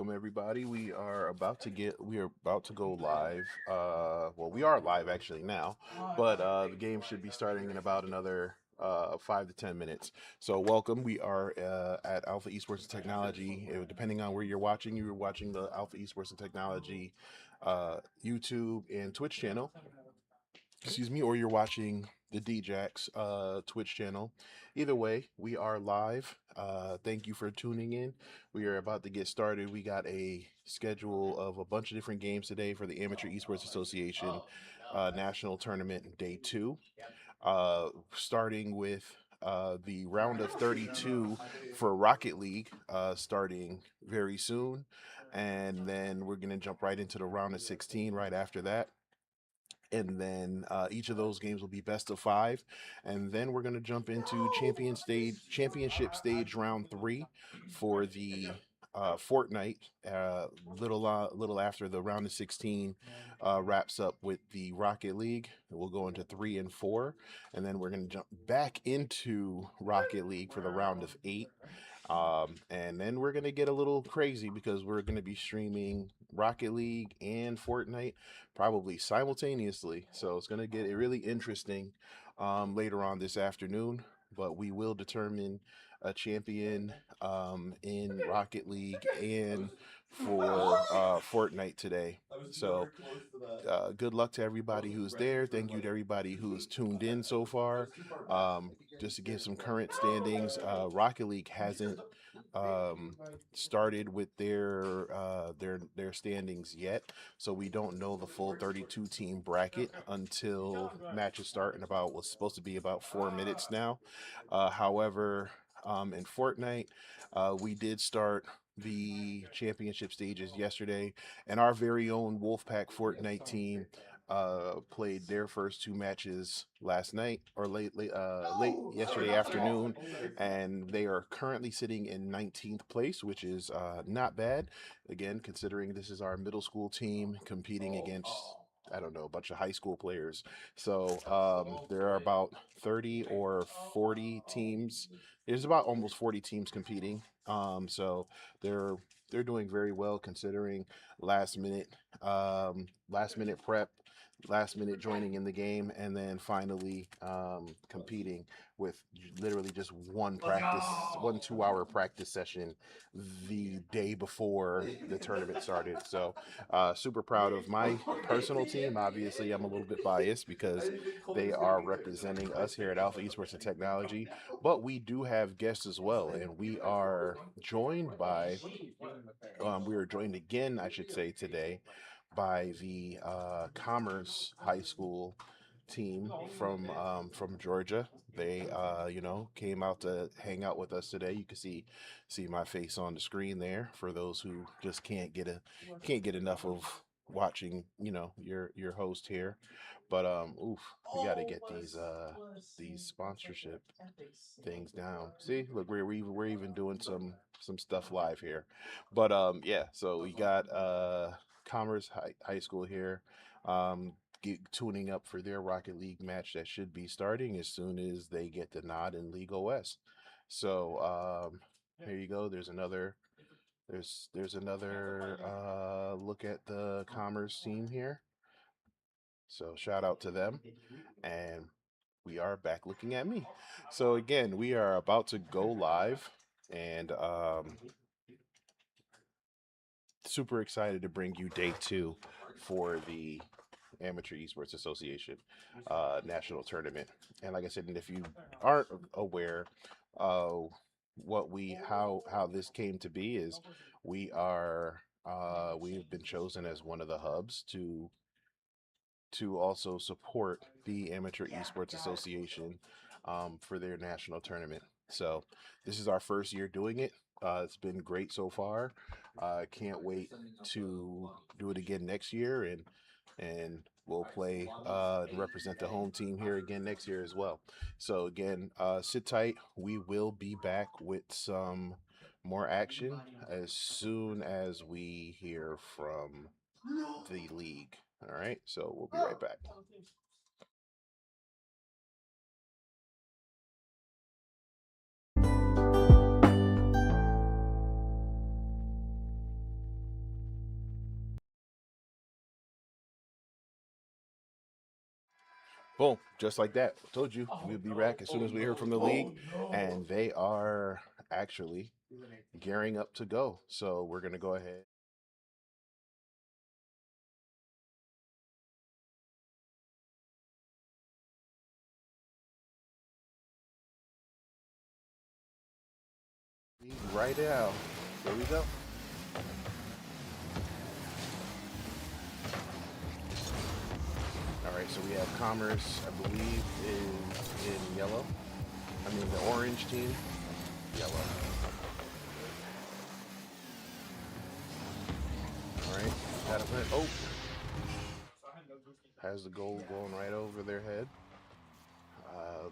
Welcome everybody. We are about to go live. Well, we are live actually now, but the game should be starting in about another 5 to 10 minutes. So welcome. We are at Alpha Esports Technology. Depending on where you're watching the Alpha Esports and Technology YouTube and Twitch channel. Excuse me, or you're watching the DJax Twitch channel. Either way, we are live. Thank you for tuning in. We are about to get started. We got a schedule of a bunch of different games today for the Amateur Esports Association National Tournament Day 2. Starting with the round of 32 for Rocket League starting very soon. And then we're going to jump right into the round of 16 right after that, and then each of those games will be best of 5, and then we're going to jump into championship stage round 3 for the Fortnite. Little after the round of 16 wraps up with the Rocket League, we'll go into 3 and 4, and then we're going to jump back into Rocket League for the round of 8. And then we're gonna get a little crazy because we're gonna be streaming Rocket League and Fortnite probably simultaneously. So it's gonna get really interesting later on this afternoon. But we will determine a champion in Rocket League and for Fortnite today. So good luck to everybody who's there. Thank you to everybody who's tuned in so far. Just to give some current standings, Rocket League hasn't started with their standings yet, so we don't know the full 32 team bracket until matches start in about what's supposed to be about 4 minutes now. However, in Fortnite, we did start the championship stages yesterday, and our very own Wolfpack Fortnite team played their first 2 matches last night or late yesterday afternoon, and they are currently sitting in 19th place, which is not bad. Again, considering this is our middle school team competing against, I don't know, a bunch of high school players. So there are about 30 or 40 teams. There's about almost 40 teams competing. So they're they're doing very well considering last minute last minute prep, last minute joining in the game, and then finally competing with literally just one 2 hour practice session the day before the tournament started. So super proud of my personal team. Obviously, I'm a little bit biased because they are representing us here at Alpha Esports and Technology, but we do have guests as well, and we are joined again, I should say, today by the Commerce High School team from Georgia. They came out to hang out with us today. You can see my face on the screen there for those who just can't get enough of watching your host here. But we got to get these sponsorship things down. See, look, we're even doing some stuff live here. But yeah, so we got Commerce High School here. Tuning up for their Rocket League match that should be starting as soon as they get the nod in League OS. So here you go. There's another look at the Commerce team here. So shout out to them, and we are back looking at me. So again, we are about to go live, and super excited to bring you day 2 for the Amateur Esports Association national tournament. And like I said, and if you aren't aware, how this came to be is we've been chosen as one of the hubs to also support the Amateur Esports Association for their national tournament. So this is our first year doing it. It's been great so far. Can't wait to do it again next year, and we'll play and represent the home team here again next year as well. So again, sit tight. We will be back with some more action as soon as we hear from the league. All right, so we'll be right back. Boom, just like that. I told you we'll be back as soon as we hear from the league, and they are actually gearing up to go. So we're gonna go ahead. Right now. Here we go. All right, so we have Commerce, I believe, is in yellow. I mean, the orange team, yellow. All right, got a hit. Oh, has the goal going right over their head.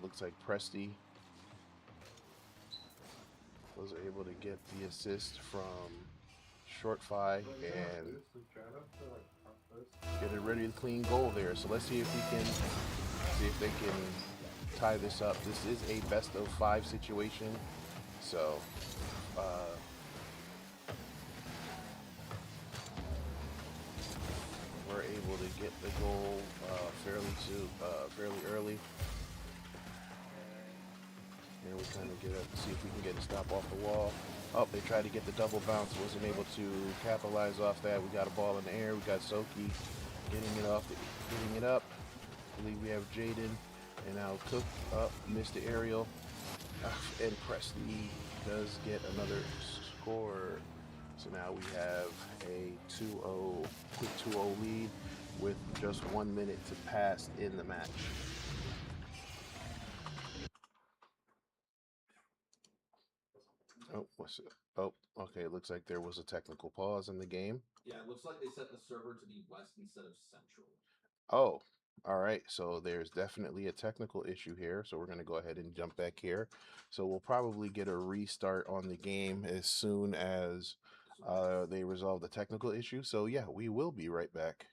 Looks like Presti was able to get the assist from Short Fi and get a really clean goal there. So let's see if we can see if they can tie this up. This is a best of 5 situation, so uh, we're able to get the goal fairly early. Here we kind of get up, see if we can get a stop off the wall. Oh, they tried to get the double bounce, wasn't able to capitalize off that. We got a ball in the air. We got Soki getting it up. I believe we have Jaden and now Cook up, missed the aerial, and Presley does get another score. So now we have a 2-0, quick 2-0 lead with just 1 minute to pass in the match. Oh, what's it? Oh, okay. It looks like there was a technical pause in the game. Yeah, it looks like they set the server to be west instead of central. Oh, all right. So there's definitely a technical issue here. So we're going to go ahead and jump back here. So we'll probably get a restart on the game as soon as they resolve the technical issue. So yeah, we will be right back.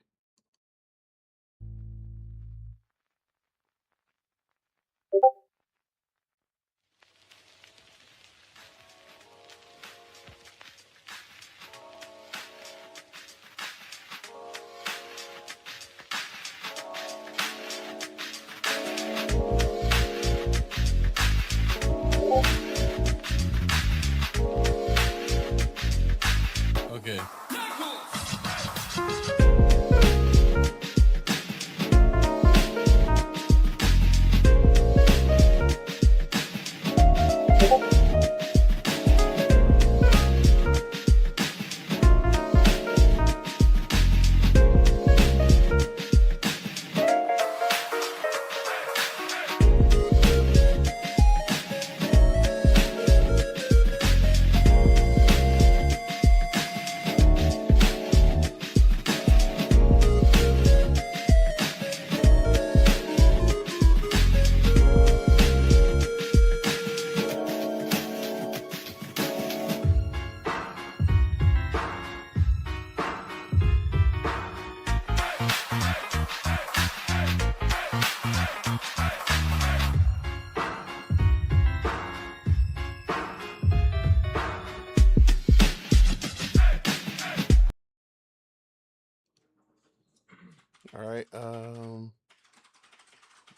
Okay. All right.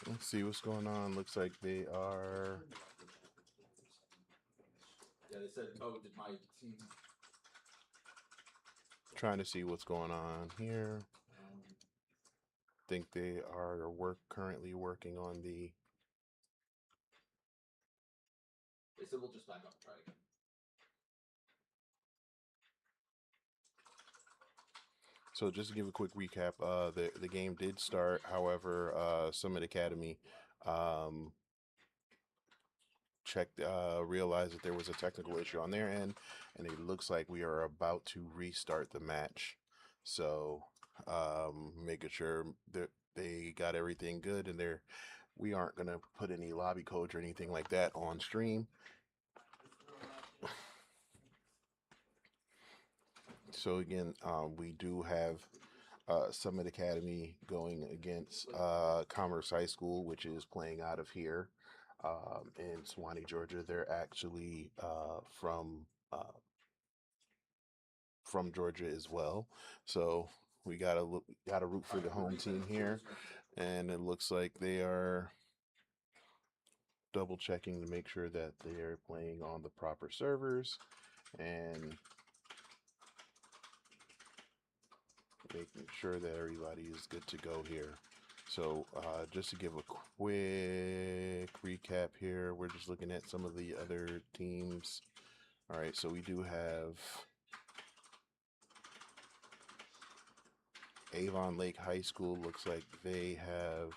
Let's see what's going on. Looks like they are. Yeah, they said, oh, did my team. Trying to see what's going on here. Think they are currently working on the. They said we'll just back up and try again. So just to give a quick recap, the game did start. However, Summit Academy checked, realized that there was a technical issue on their end, and it looks like we are about to restart the match. So making sure that they got everything good, and we aren't gonna put any lobby codes or anything like that on stream. So again, we do have Summit Academy going against Commerce High School, which is playing out of here in Suwanee, Georgia. They're actually from Georgia as well. So we gotta root for the home team here, And it looks like they are double checking to make sure that they are playing on the proper servers and making sure that everybody is good to go here. So just to give a quick recap here, we're just looking at some of the other teams. All right, so we do have Avon Lake High School. Looks like they have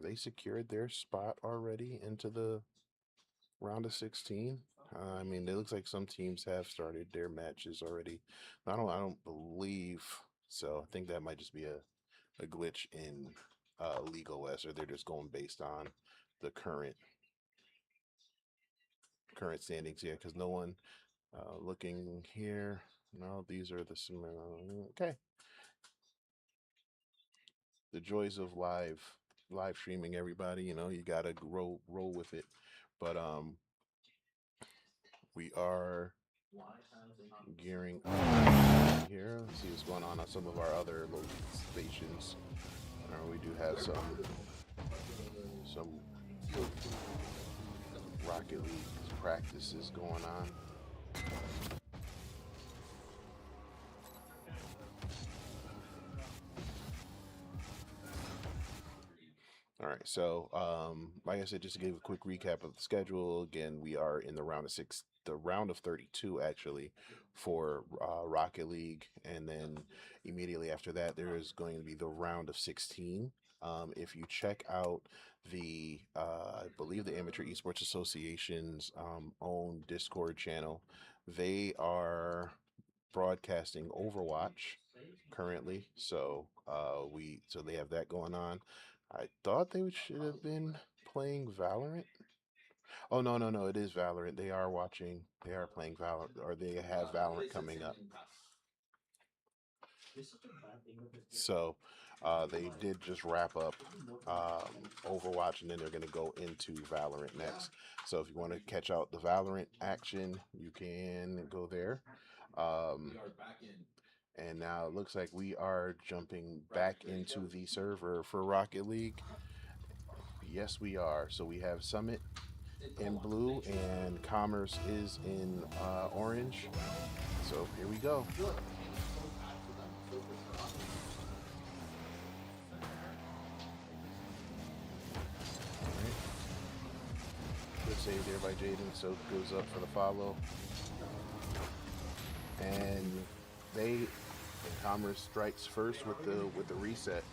they secured their spot already into the round of 16? I mean, it looks like some teams have started their matches already. I don't believe so. I think that might just be a glitch in League OS, or they're just going based on the current standings here, because no one looking here. No, these are the okay. The joys of live streaming, everybody. You gotta roll with it. But we are gearing up here. Let's see what's going on some of our other stations. We do have some Rocket League practices going on. All right, so like I said, just to give a quick recap of the schedule. Again, we are in the round of 32 actually for Rocket League, and then immediately after that, there is going to be the round of 16. If you check out I believe the Amateur Esports Association's own Discord channel, they are broadcasting Overwatch currently. So they have that going on. I thought they should have been playing Valorant. Oh, no, no, no, it is Valorant. They are playing Valorant, or they have Valorant coming up. So they did just wrap up Overwatch, and then they're going to go into Valorant next. So if you want to catch out the Valorant action, you can go there. And now it looks like we are jumping back into the server for Rocket League. Yes, we are. So we have Summit in blue and Commerce is in orange. So here we go. Alright. Good save there by Jaden. So goes up for the follow. And Commerce strikes first with the reset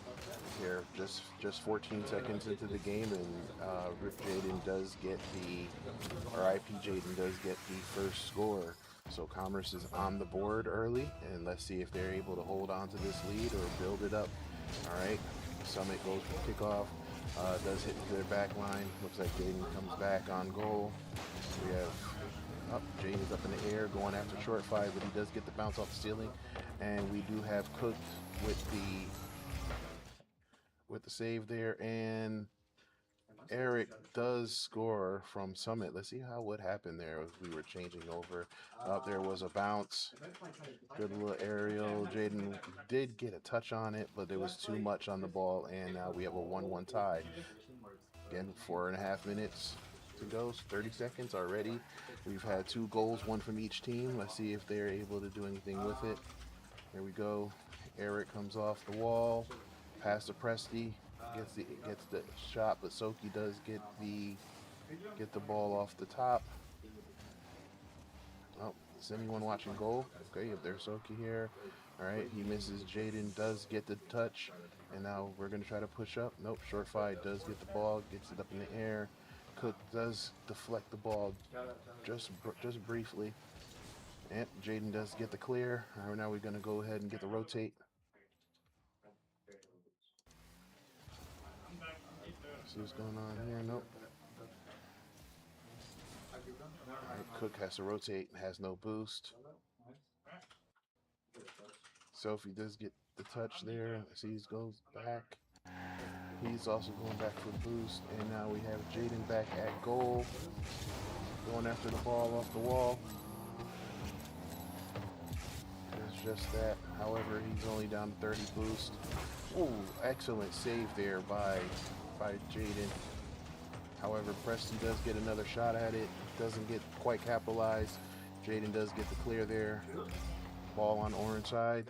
here. Just 14 seconds into the game, and Rip Jaden does get IP Jaden does get the first score. So Commerce is on the board early, and let's see if they're able to hold on to this lead or build it up. All right, Summit goes for kickoff. Does hit their back line. Looks like Jaden comes back on goal. We have Jaden's up in the air going after short five, but he does get the bounce off the ceiling. And we do have Cooked with the save there, and Eric does score from Summit. Let's see what happened there as we were changing over. There was a bounce. Good little aerial. Jaden did get a touch on it, but there was too much on the ball, and now we have a 1-1 tie. Again, 4.5 minutes to go, 30 seconds already. We've had 2 goals, one from each team. Let's see if they're able to do anything with it. There we go. Eric comes off the wall, pass to Presti, gets the shot, but Soki does get the ball off the top. Oh, is anyone watching goal? Okay, if there's Soki here. All right, he misses. Jaden does get the touch, and now we're gonna try to push up. Nope, short five does get the ball, gets it up in the air. Cook does deflect the ball just briefly. And Jaden does get the clear. All right, now we're gonna go ahead and get the rotate. See what's going on here? Nope. Alright, Cook has to rotate, has no boost. Sophie does get the touch there. See, he goes back. He's also going back for the boost. And now we have Jaden back at goal, going after the ball off the wall. It's just that. However, he's only down to 30 boost. Oh, excellent save there by Jaden. However, Preston does get another shot at it. Doesn't get quite capitalized. Jaden does get the clear there. Ball on orange side.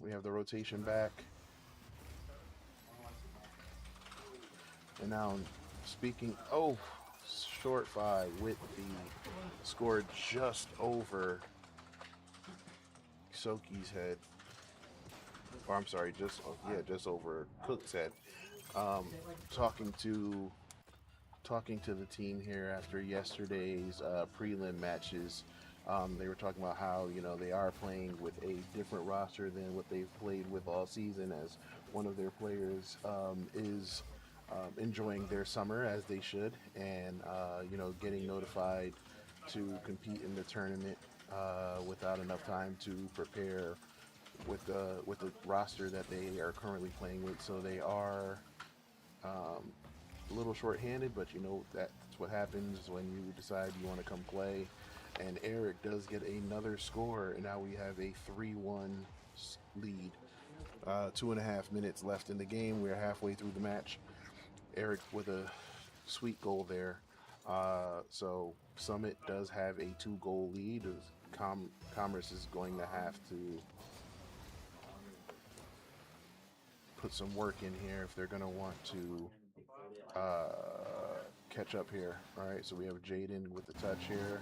We have the rotation back. And now, speaking, oh, short five with the score just over Soki's head. Or I'm sorry, just over Cook's head. Um, talking to the team here after yesterday's prelim matches. They were talking about how they are playing with a different roster than what they've played with all season, as one of their players is enjoying their summer as they should, and getting notified to compete in the tournament without enough time to prepare with the roster that they are currently playing with. So they are a little short-handed, but that's what happens when you decide you want to come play. And Eric does get another score, and now we have a 3-1 lead. 2.5 minutes left in the game. We're halfway through the match. Eric with a sweet goal there. So Summit does have a 2-goal lead. Commerce is going to have to put some work in here if they're going to want to catch up here. All right, so we have Jaden with the touch here.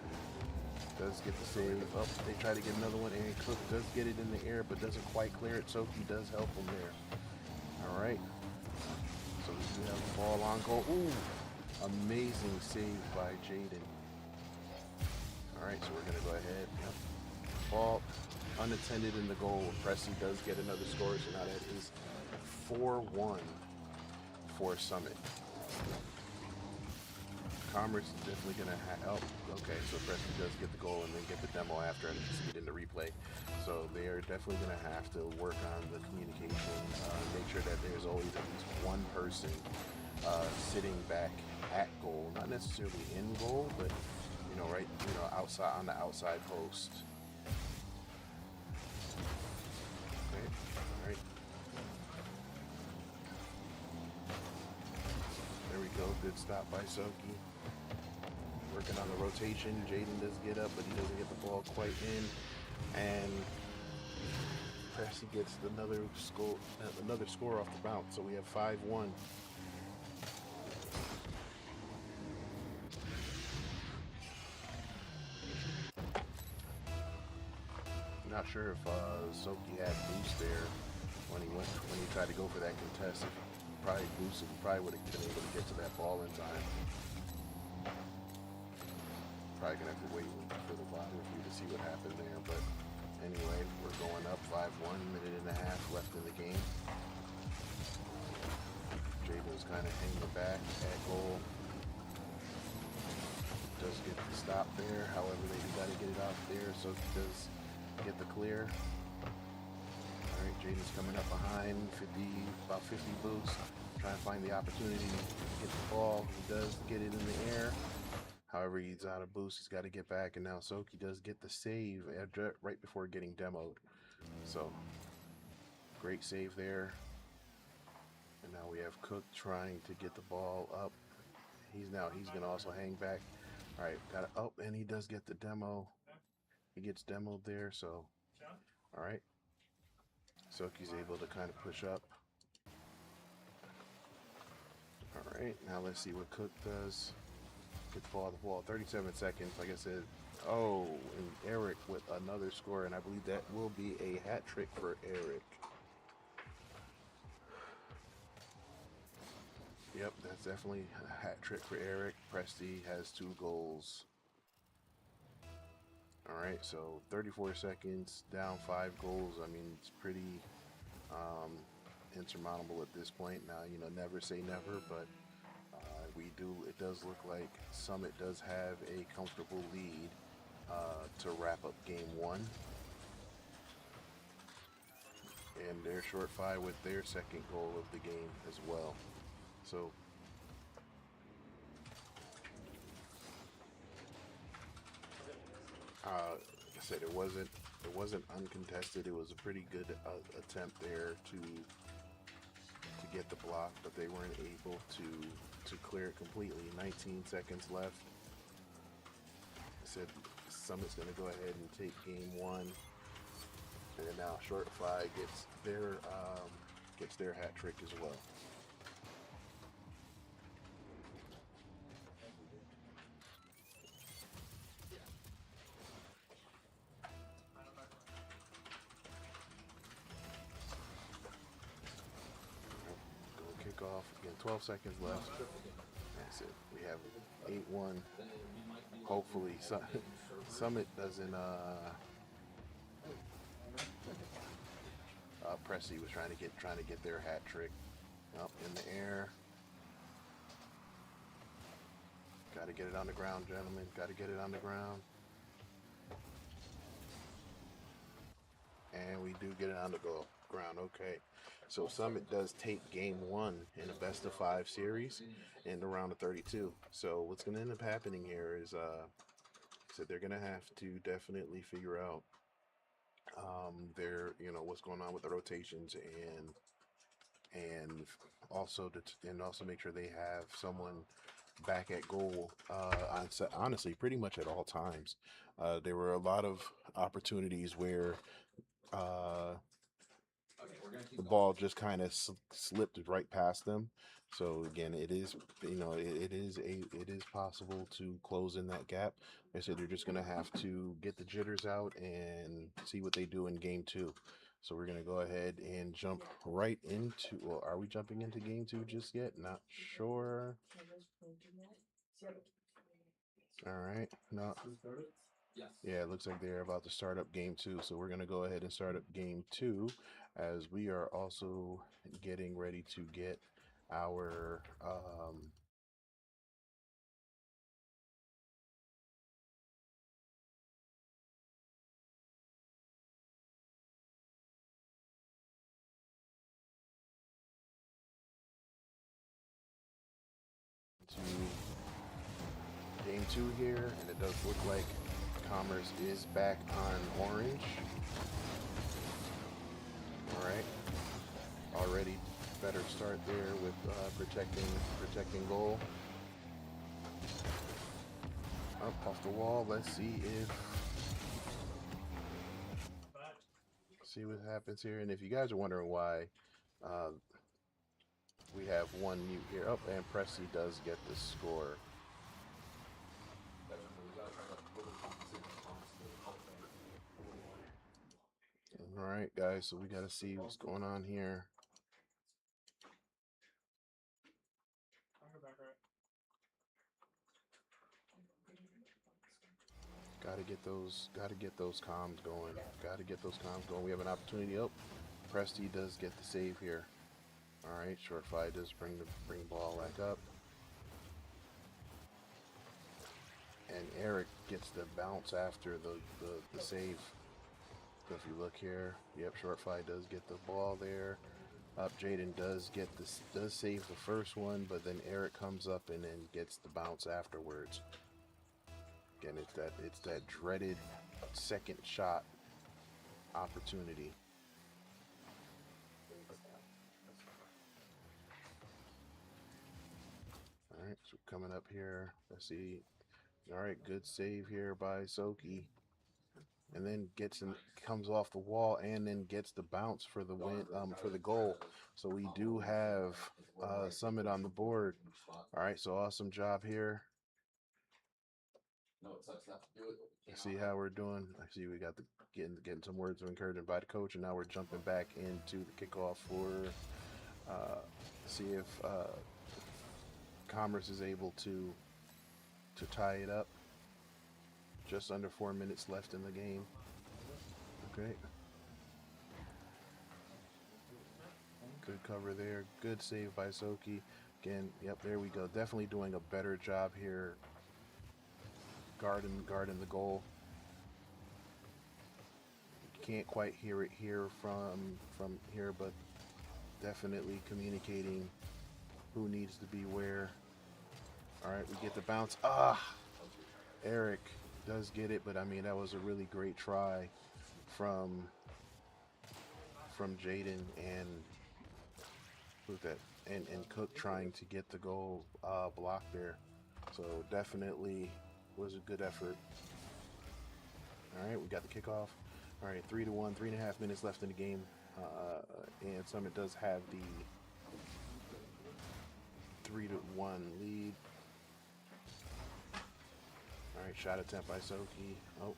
Does get the save. Oh, they try to get another one, and Cook does get it in the air, but doesn't quite clear it. Soki does help him there. All right. So we have the ball on goal. Ooh, amazing save by Jaden. All right, so we're gonna go ahead. Yep. Ball unattended in the goal. Presley does get another score, so now that is 4-1 for Summit. Commerce is definitely going to help. Okay, so Preston does get the goal and then get the demo after and see it in the replay. So they are definitely going to have to work on the communication, make sure that there's always at least one person sitting back at goal, not necessarily in goal, but outside on the outside post. Okay, all right. There we go. Good stop by Soki. Working on the rotation. Jaden does get up, but he doesn't get the ball quite in. And Percy gets another score off the bounce. So we have 5-1. Not sure if Soki had boost there when he tried to go for that contest. If he probably boosted, he probably would have been able to get to that ball in time. Probably gonna have to wait for the VOD review to see what happened there, but anyway, we're going up 5-1, minute and a half left in the game. Jaden's kind of hanging back at goal. Does get the stop there, however they got to get it out there, so he does get the clear. Alright, Jaden's coming up behind, about 50 boosts, trying to find the opportunity to get the ball. He does get it in the air. However, he's out of boost. He's got to get back, and now Soki does get the save right before getting demoed. So, great save there. And now we have Cook trying to get the ball up. He's going to also hang back. All right, got it up, and he does get the demo. He gets demoed there, so, all right. Soki's able to kind of push up. All right, now let's see what Cook does. Get the ball, 37 seconds, like I said. Oh, and Eric with another score, and I believe that will be a hat trick for Eric. Yep, that's definitely a hat trick for Eric. Presti has 2 goals. All right, so 34 seconds, down 5 goals. I mean, it's pretty insurmountable at this point. Now, never say never, but it does look like Summit does have a comfortable lead to wrap up game 1. And they're short 5 with their second goal of the game as well. So like I said, it wasn't uncontested. It was a pretty good attempt there to get the block, but they weren't able to clear it completely. 19 seconds left. I said Summit's going to go ahead and take game one, and then now Shortify gets their hat trick as well. Off again, 12 seconds left. That's it. We have 8-1. Hopefully Summit doesn't Pressy was trying to get their hat trick up in the air. Got to get it on the ground, gentlemen. Got to get it on the ground. And we do get it on the ground. Okay. So Summit does take game one in a best of 5 series in the round of 32. So what's going to end up happening here is so they're going to have to definitely figure out what's going on with the rotations and also make sure they have someone back at goal. Honestly, pretty much at all times. There were a lot of opportunities where the ball just kind of slipped right past them. So again, it is possible to close in that gap. I said they're just gonna have to get the jitters out and see what they do in game two. So we're gonna go ahead and jump right into. Well, are we jumping into game two just yet? Not sure. All right, no. Yeah, it looks like they're about to start up game two. So we're going to go ahead and start up game two as we are also getting ready to get our to game two here, and it does look like Commerce is back on orange. All right, already better start there with protecting goal. Up off the wall. Let's see what happens here. And if you guys are wondering why we have one mute here. Oh, and Pressy does get the score. All right, guys, so we got to see what's going on here. Got to get those comms going. We have an opportunity. Oh, Presti does get the save here. All right, Shortfly does bring ball back up. And Eric gets the bounce after the save. So if you look here, yep, Shortfly does get the ball there. Up, Jaden does save the first one, but then Eric comes up and then gets the bounce afterwards. Again, it's that dreaded second shot opportunity. All right, so coming up here, let's see. All right, good save here by Soki, and then comes off the wall and then gets the bounce for the win, for the goal. So we do have Summit on the board. All right, so awesome job here. See how we're doing. I see we got getting some words of encouragement by the coach, and now we're jumping back into the kickoff for see if Commerce is able to tie it up. Just under 4 minutes left in the game. Okay. Good cover there. Good save by Soki. Again, yep, there we go. Definitely doing a better job here guarding the goal. Can't quite hear it here from here, but definitely communicating who needs to be where. All right, we get the bounce. Eric does get it, but I mean that was a really great try from Jaden, and with that, and Cook trying to get the goal block there. So definitely was a good effort. All right, we got the kickoff. All right, 3-1, 3.5 minutes left in the game, and Summit does have the 3-1 lead. All right, shot attempt by Soki. Oh,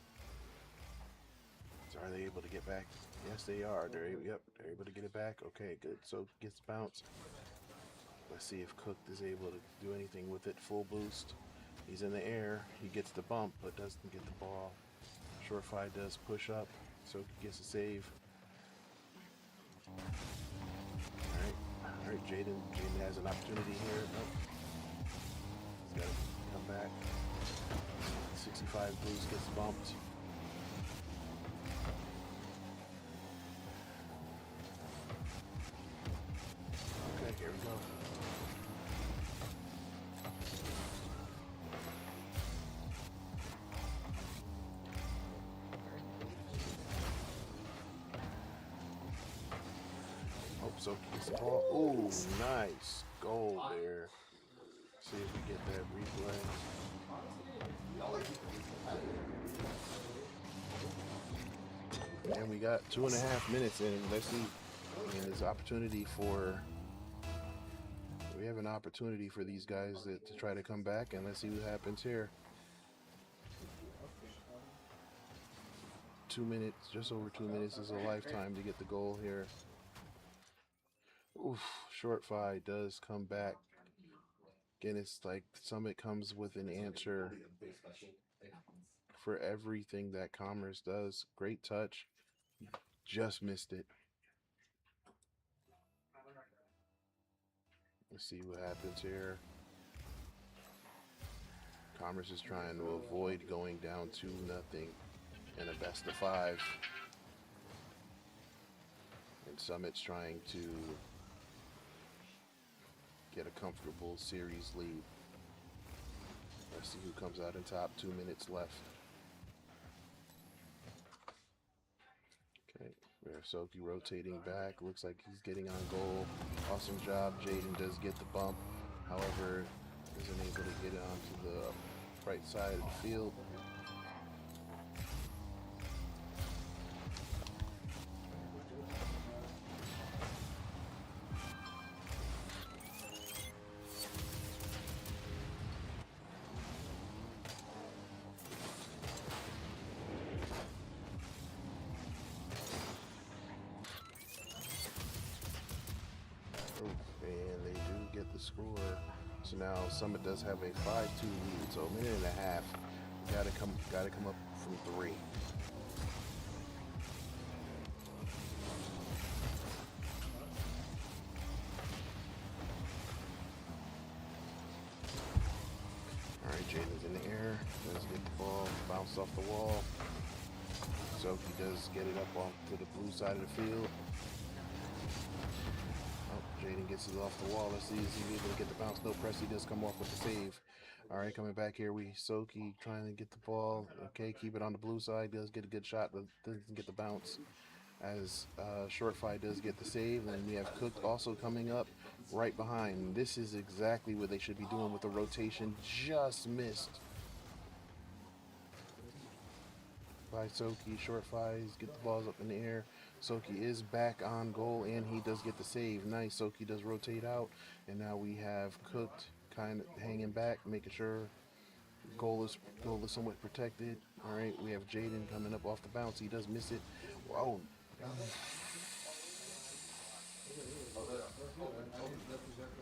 so are they able to get back? Yes, they are. They're able to get it back. Okay, good. So gets the bounce. Let's see if Cook is able to do anything with it. Full boost. He's in the air. He gets the bump, but doesn't get the ball. Surefire does push up, so he gets a save. All right. Jaden has an opportunity here. Nope. He's got to come back. 65 boost gets bumped. Okay, here we go. So gets the ball. Ooh, nice goal there. See if we get that replay. And we got 2.5 minutes in. Let's see. And there's opportunity for. We have an opportunity for these guys to try to come back, and let's see what happens here. 2 minutes, just over 2 minutes is a lifetime to get the goal here. Oof, Shortfi does come back. Again, it's like Summit comes with an answer for everything that Commerce does. Great touch. Just missed it. Let's see what happens here. Commerce is trying to avoid going down 2-0 in a best of 5. And Summit's trying to get a comfortable series lead. Let's see who comes out on top. 2 minutes left. Okay, Soki rotating back. Looks like he's getting on goal. Awesome job. Jaden does get the bump. However, isn't able to get onto the right side of the field. And they do get the score. So now Summit does have a 5-2 lead. So a minute and a half. Gotta come up from 3. All right, Jaden's in the air. Does get the ball, bounce off the wall. So he does get it up off to the blue side of the field. Jaden gets it off the wall. Let's see, is he able to get the bounce? No press. He does come off with the save. All right, coming back here, Soki trying to get the ball. Okay, keep it on the blue side. Does get a good shot, but doesn't get the bounce. As Shortfi does get the save. And we have Cook also coming up right behind. This is exactly what they should be doing with the rotation. Just missed by Soki. Shortfi get the balls up in the air. Soki is back on goal, and he does get the save. Nice. Soki does rotate out, and now we have Cooked kind of hanging back, making sure goal is somewhat protected. All right, we have Jaden coming up off the bounce. He does miss it. Wow.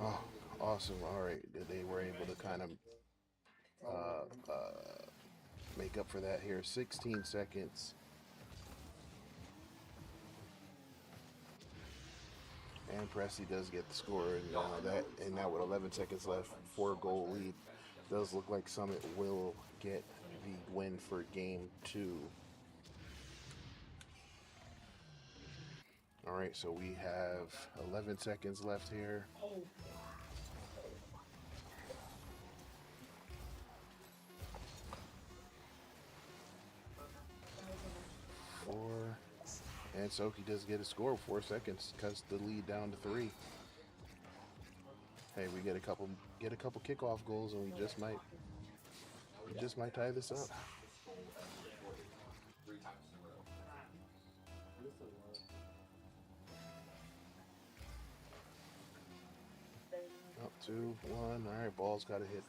Oh, awesome. All right, they were able to kind of make up for that here. 16 seconds. And Pressy does get the score, and now with 11 seconds left, 4-goal lead. Does look like Summit will get the win for game 2. All right, so we have 11 seconds left here. And Soki does get a score. 4 seconds, cuts the lead down to 3. Hey, we get a couple kickoff goals, and we just might tie this up. Fastest goal ever recorded, 3 times in a row. Up 2-1. All right, ball's got to hit.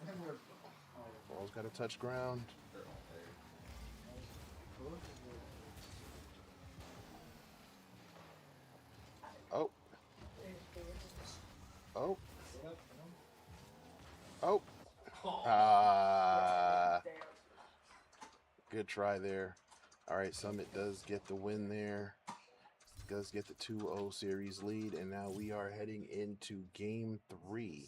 Ball's got to touch ground. They're all there. Oh, oh, oh. Ah, good try there. All right, Summit does get the win there. Does get the 2-0 series lead, and now we are heading into game 3.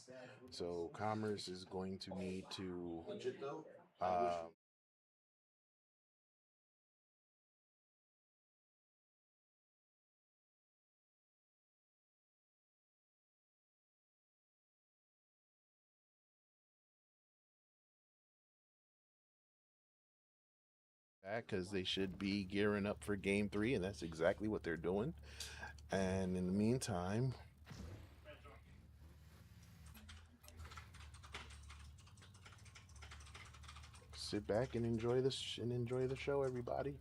So Commerce is going to need to Legit though, uh, back because they should be gearing up for game 3, and that's exactly what they're doing. And in the meantime, sit back and enjoy this and enjoy the show, everybody.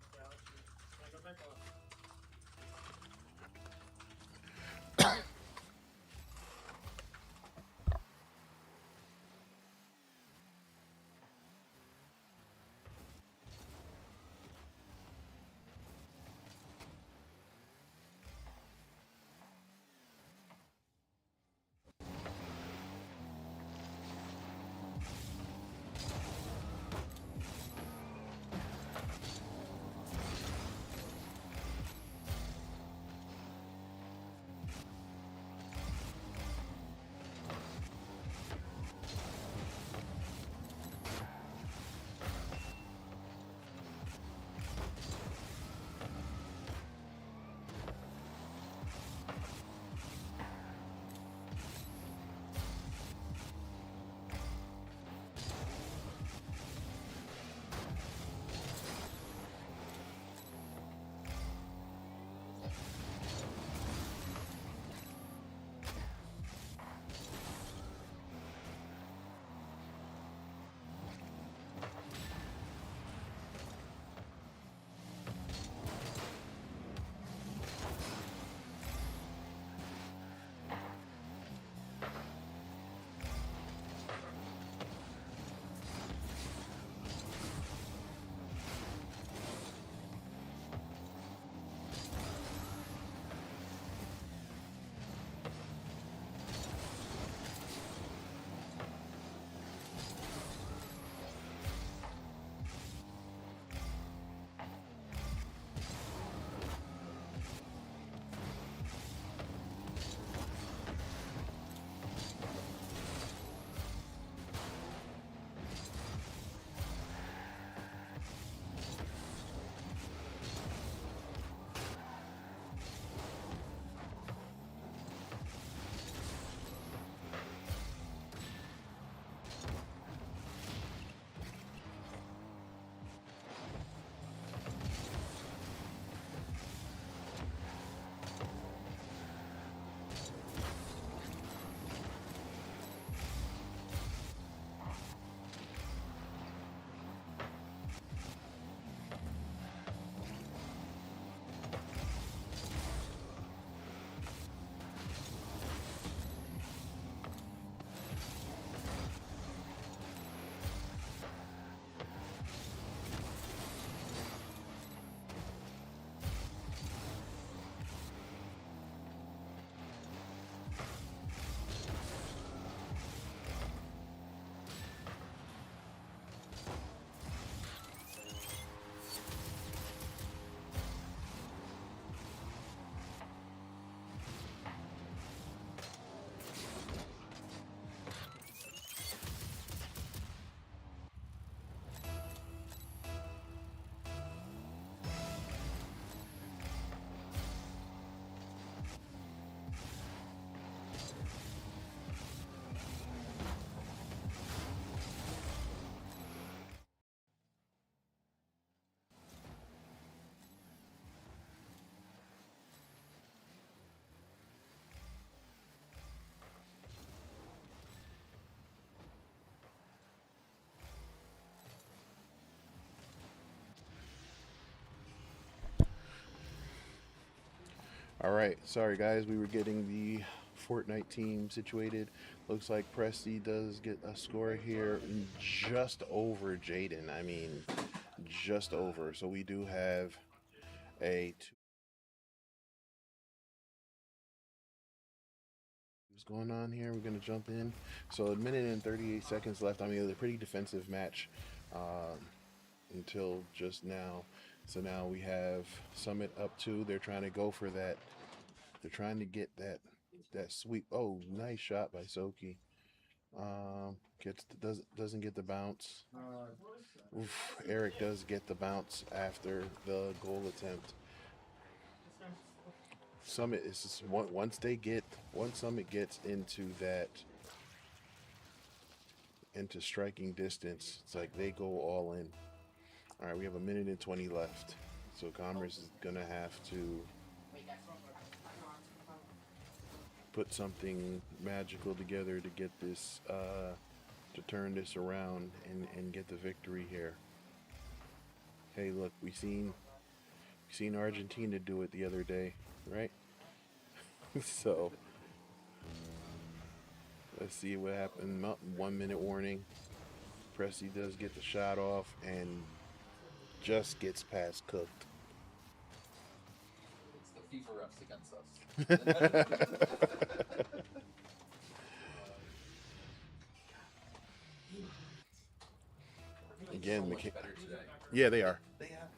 All right, sorry guys, we were getting the Fortnite team situated. Looks like Presti does get a score here just over Jaden. I mean, just over. So we do have a two. What's going on here? We're gonna jump in. So a minute and 38 seconds left. I mean, it was a pretty defensive match um, until just now. So now we have Summit up two. They're trying to go for that. They're trying to get that sweep. Oh, nice shot by Soki. Gets doesn't get the bounce. Oof, Eric does get the bounce after the goal attempt. Summit is just once Summit gets into that into striking distance, it's like they go all in. All right, we have a minute and 20 left, so Commerce is gonna have to put something magical together to get this to turn this around and get the victory here. Hey, look, we seen Argentina do it the other day, right? So let's see what happened. 1 minute warning. Presti does get the shot off and just gets past Cooked. It's the FIFA refs against us. Again, So much better today. yeah, they are. They have.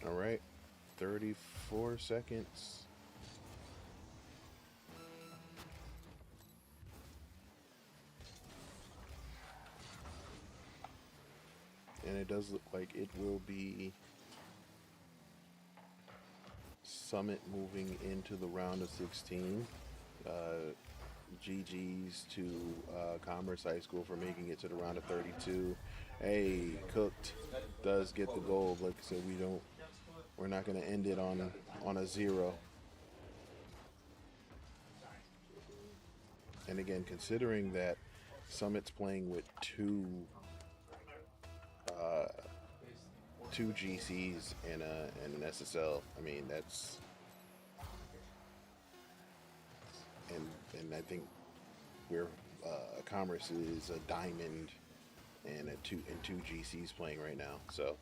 All right, 34 seconds. And it does look like it will be Summit moving into the round of 16. Uh, GG's to Commerce High School for making it to the round of 32. Hey, Cooked does get the goal. Like I said, we're not going to end it on a zero. And again, considering that Summit's playing with uh, two GCs and an SSL, I mean and I think we're Commerce is a diamond and two GCs playing right now. So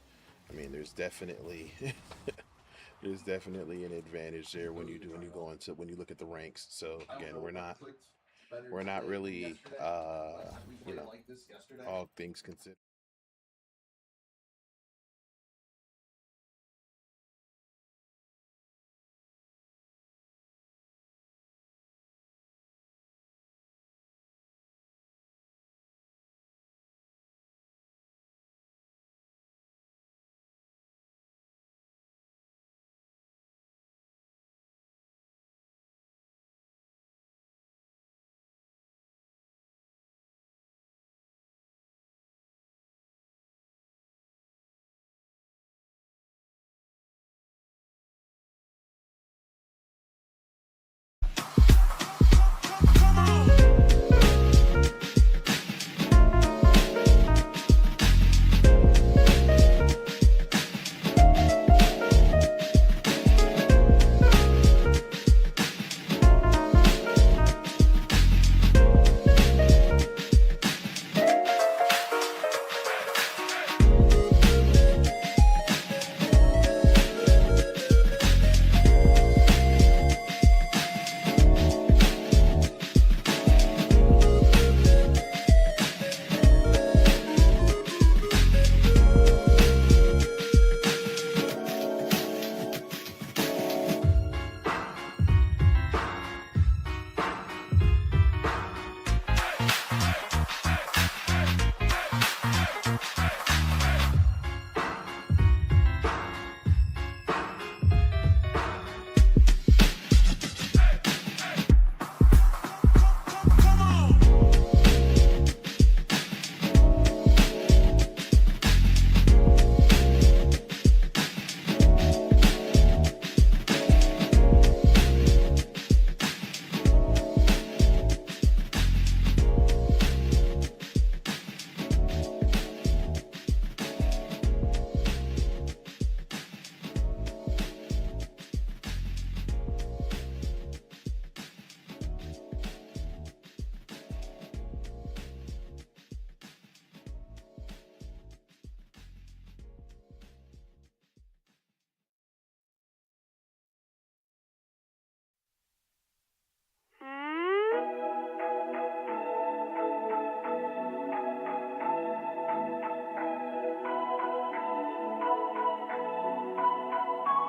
I mean, there's definitely an advantage there when you look at the ranks. So again, we're not really you know all things considered.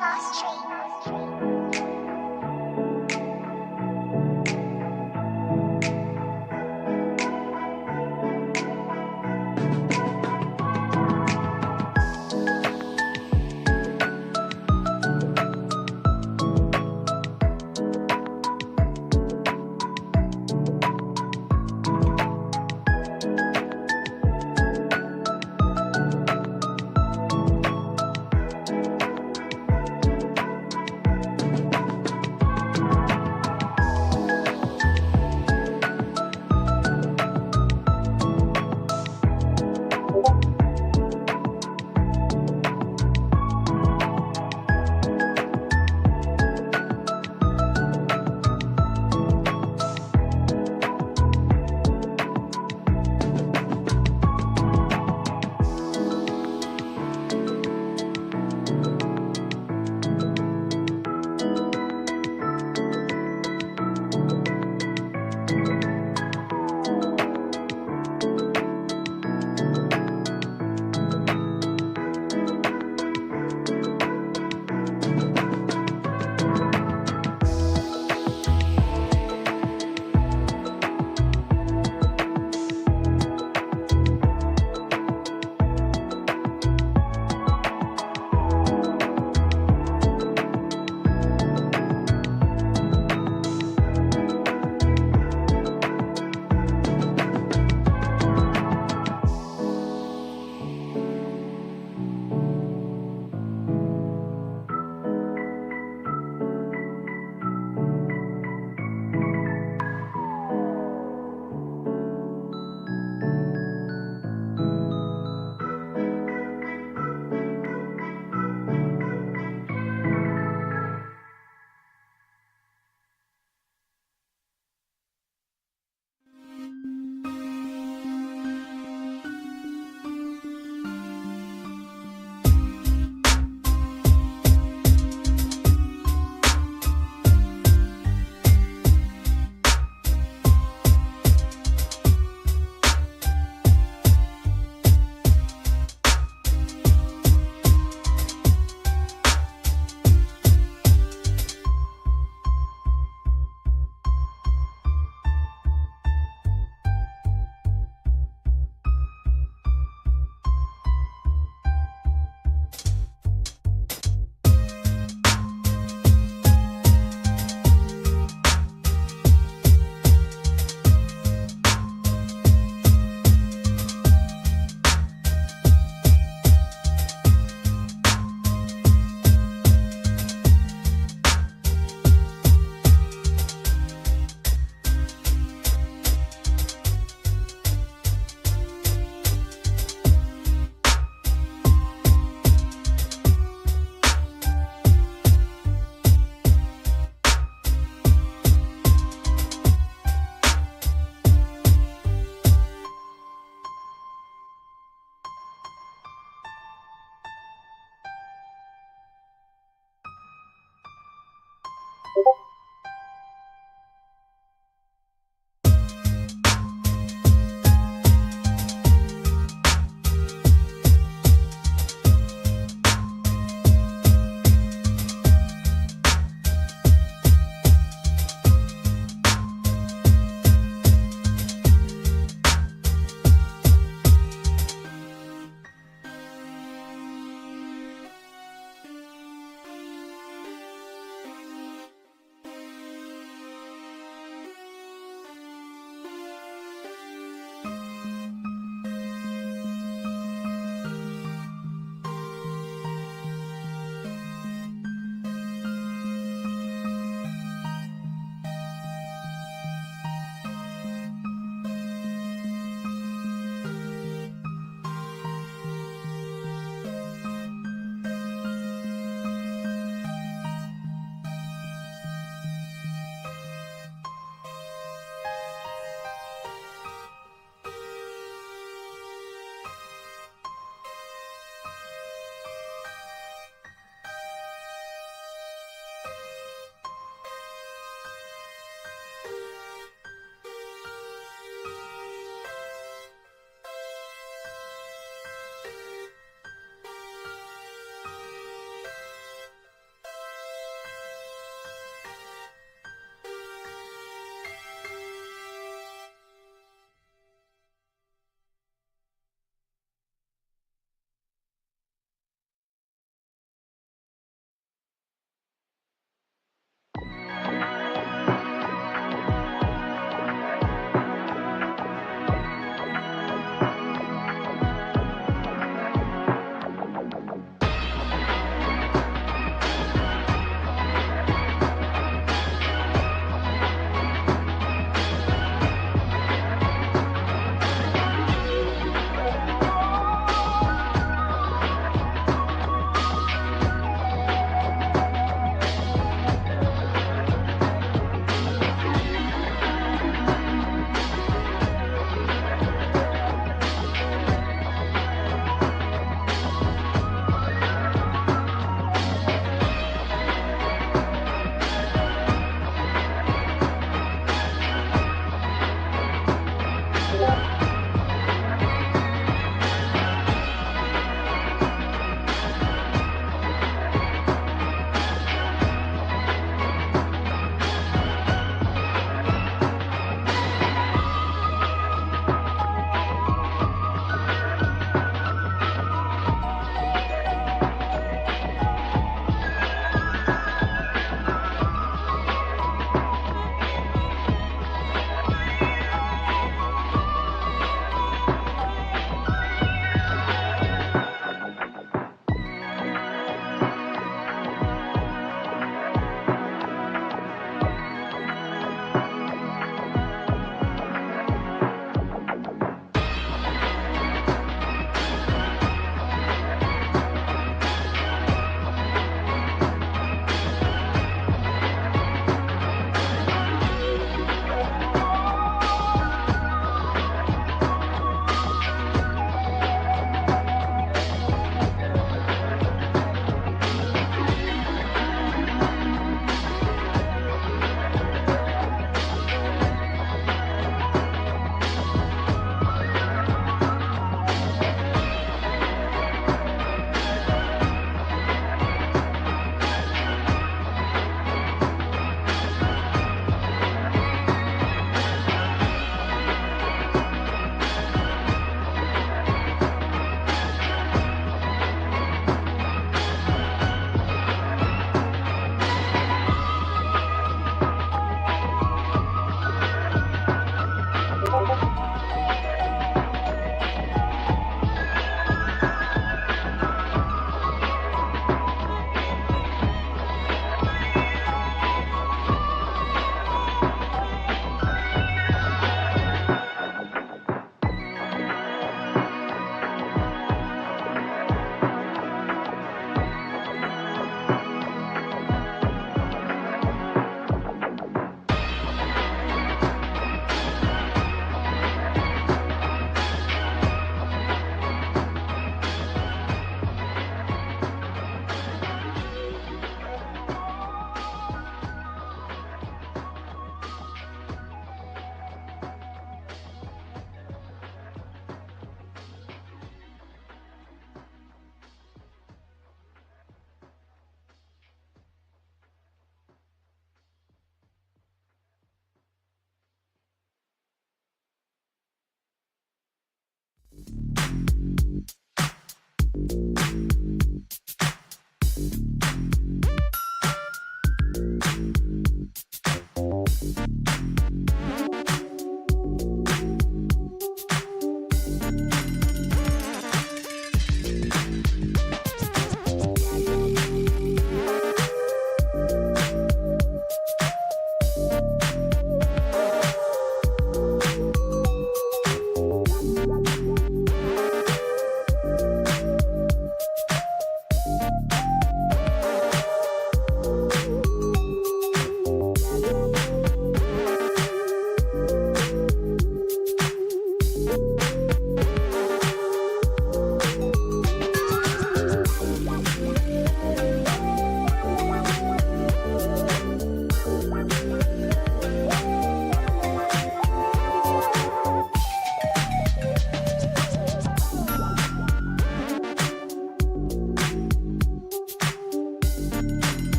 Lost train.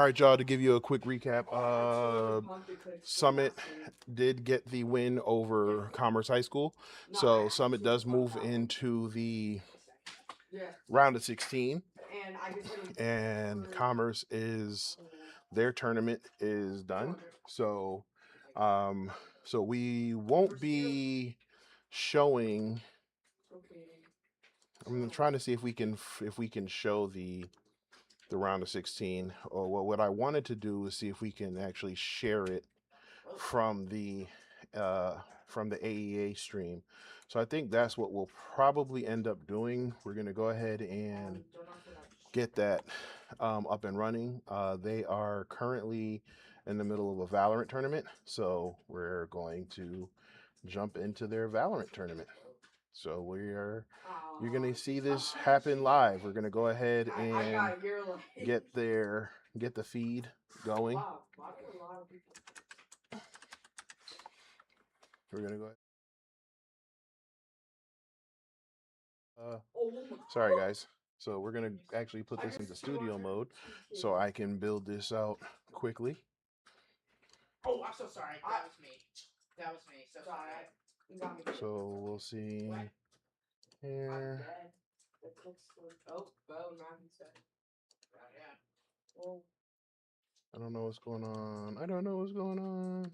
All right, y'all, to give you a quick recap, Summit did get the win over Commerce High School. So Summit does move into the round of 16. And Commerce is, their tournament is done. So, so we won't be showing. I'm trying to see if we can show the round of 16, or what I wanted to do is see if we can actually share it from the AEA stream. So I think that's what we'll probably end up doing. We're going to go ahead and get that up and running. They are currently in the middle of a Valorant tournament, so we're going to jump into their Valorant tournament. So you're going to see this happen live. We're going to go ahead and get the feed going. We're going to go ahead. Sorry guys. So we're going to actually put this into studio mode so I can build this out quickly. Oh, I'm so sorry. That was me. So sorry. So we'll see here. I don't know what's going on. I don't know what's going on.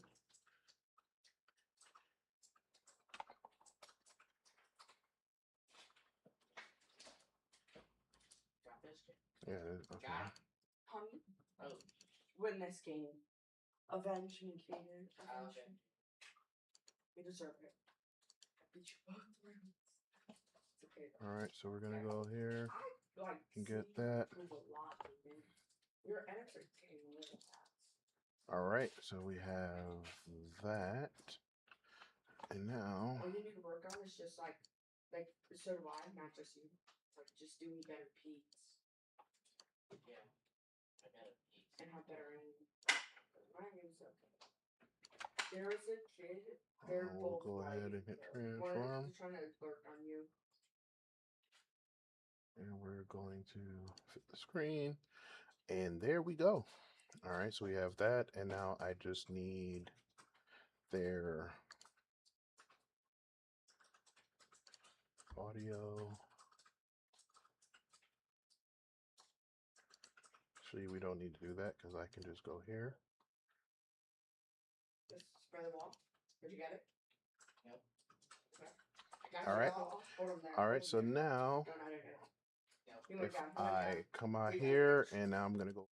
Yeah, okay. Win this game. Avenge me, Kaden. You deserve it. I beat you both rounds. It's okay though. All right, so we're gonna go here I like and get that. You're entertaining little cats. All right, so we have that, and now. All you need to work on is just like so do I, not just you. Like just doing better peaks. Yeah. I got it. And have better aim. My aim's okay. There is a kid. They're We'll both go ahead and hit transform. One's trying to lurk on you. And we're going to fit the screen. And there we go. All right, so we have that. And now I just need their audio. Actually, we don't need to do that because I can just go here. Just spray the wall. Did you get it? Yep. Okay. All right. Hold on there. All right, so now if I come out here and now I'm going to go.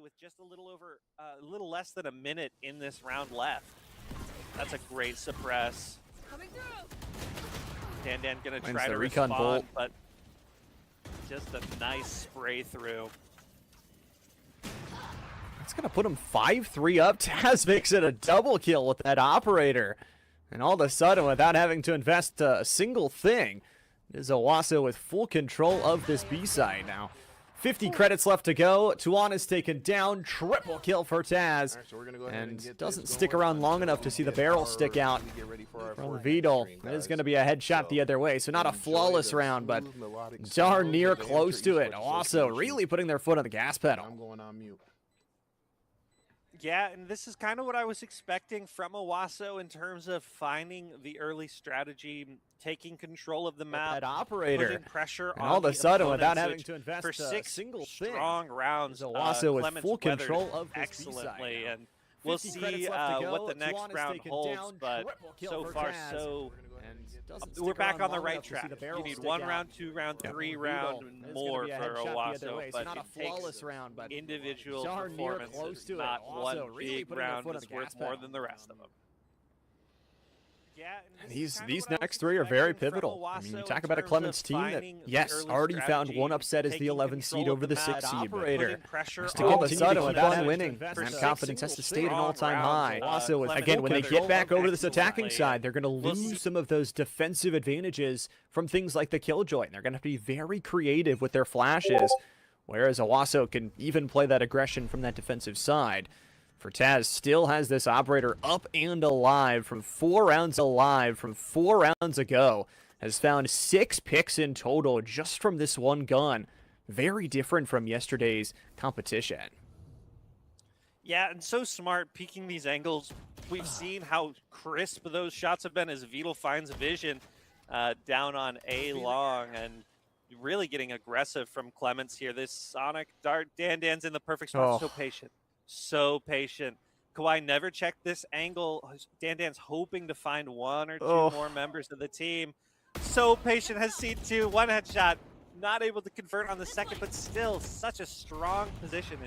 With just a little less than a minute in this round left. That's a great suppress. Coming through. Dan gonna Finds try the to recon respond, bolt. but just a nice spray through. That's going to put him 5-3 up. Taz makes it a double kill with that operator. And all of a sudden, without having to invest a single thing, it is Owasso with full control of this B-side now. 50 credits left to go. Tuan is taken down. Triple kill for Taz. Right, so we're gonna go ahead And get doesn't this stick going around long until enough to we see the get barrel our- stick out we get ready for our from forehand Vidal. stream, That is guys. going to be a headshot the other way. So not a Enjoy flawless the round, but smooth melodic darn sounds near of the close to it. Esports Also, Association. really putting their foot on the gas pedal. I'm going on mute. Yeah, and this is kind of what I was expecting from Owasso in terms of finding the early strategy, taking control of the map, That operator. putting pressure And on all of a the sudden, without opponents, having which to invest for a 6 single thing, strong rounds, Owasso with Clemens full weathered control of this excellently, B-side now. and we'll 50 see credits left to go. what the next Tuan is round taken holds. down. But Triple kill so for far, Taz. so And doesn't we're stick back around on the long right enough to see track. the barrel You need stick 1 out. round, 2 round, Yeah. 3 Vidal. round, That is and gonna more be a for headshot the other Owasso, way. So but not a it takes flawless round, but individual darn near close performances. to it. Not Also, one really big putting their round foot on is the worth gas more pedal. than the rest of them. Yeah, And these next three are very pivotal. I mean, you talk about a Clemens team that, yes, already found one upset as the 11th seed over the 6th seed. Operator Has to all of a sudden, without winning, and confidence has to stay at an all-time high. Also, again, when they get back over this attacking side, they're going to lose some of those defensive advantages from things like the Killjoy. And they're going to have to be very creative with their flashes. whereas Owasso can even play that aggression from that defensive side. For Taz, still has this operator up and alive from 4 rounds ago. Has found 6 picks in total just from this one gun. Very different from yesterday's competition. Yeah, and so smart peeking these angles. We've seen how crisp those shots have been as Vital finds vision down on A long, and really getting aggressive from Clements here. This Sonic Dart, Dan's in the perfect spot. So patient. So patient. Kawhi never checked this angle. Dan's hoping to find 1 or 2 more members of the team. So patient, has seen 2, 1 headshot. Not able to convert on the second, but still such a strong position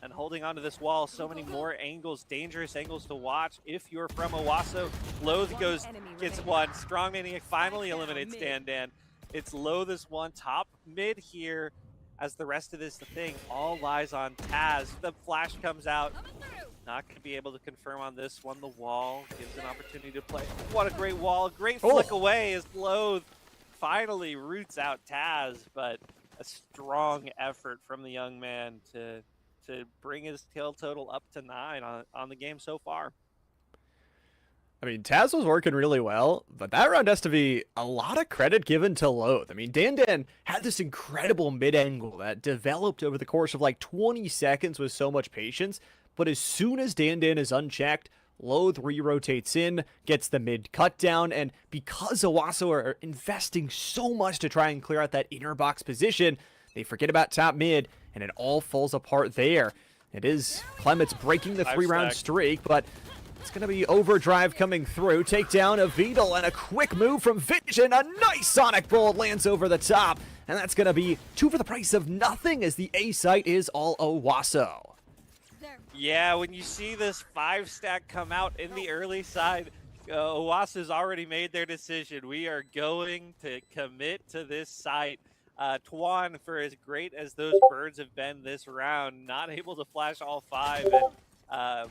and holding onto this wall. So many more angles, dangerous angles to watch if you're from Owasso. Loath gets 1. Strong Maniac finally eliminates Dan. It's Loath as 1, top mid here, as the rest of this thing all lies on Taz. The flash comes out. Not going to be able to confirm on this one. The wall gives an opportunity to play. What a great wall. Great flick away as Loath finally roots out Taz, but a strong effort from the young man to bring his kill total up to 9 on the game so far. I mean, Taz was working really well, but that round has to be a lot of credit given to Loath. I mean, Dan had this incredible mid-angle that developed over the course of like 20 seconds with so much patience, but as soon as Dan is unchecked, Loath re-rotates in, gets the mid cut down, and because Owasso are investing so much to try and clear out that inner box position, they forget about top mid, and it all falls apart there. It is Clements breaking the 3-round streak, but it's going to be Overdrive coming through. Takedown of Vital and a quick move from Vision. A nice Sonic Bolt lands over the top, and that's going to be 2 for the price of nothing as the A site is all Owasso. Yeah, when you see this 5-stack come out in the early side, Owasso's already made their decision. We are going to commit to this site. Tuan, for as great as those birds have been this round, not able to flash all 5. And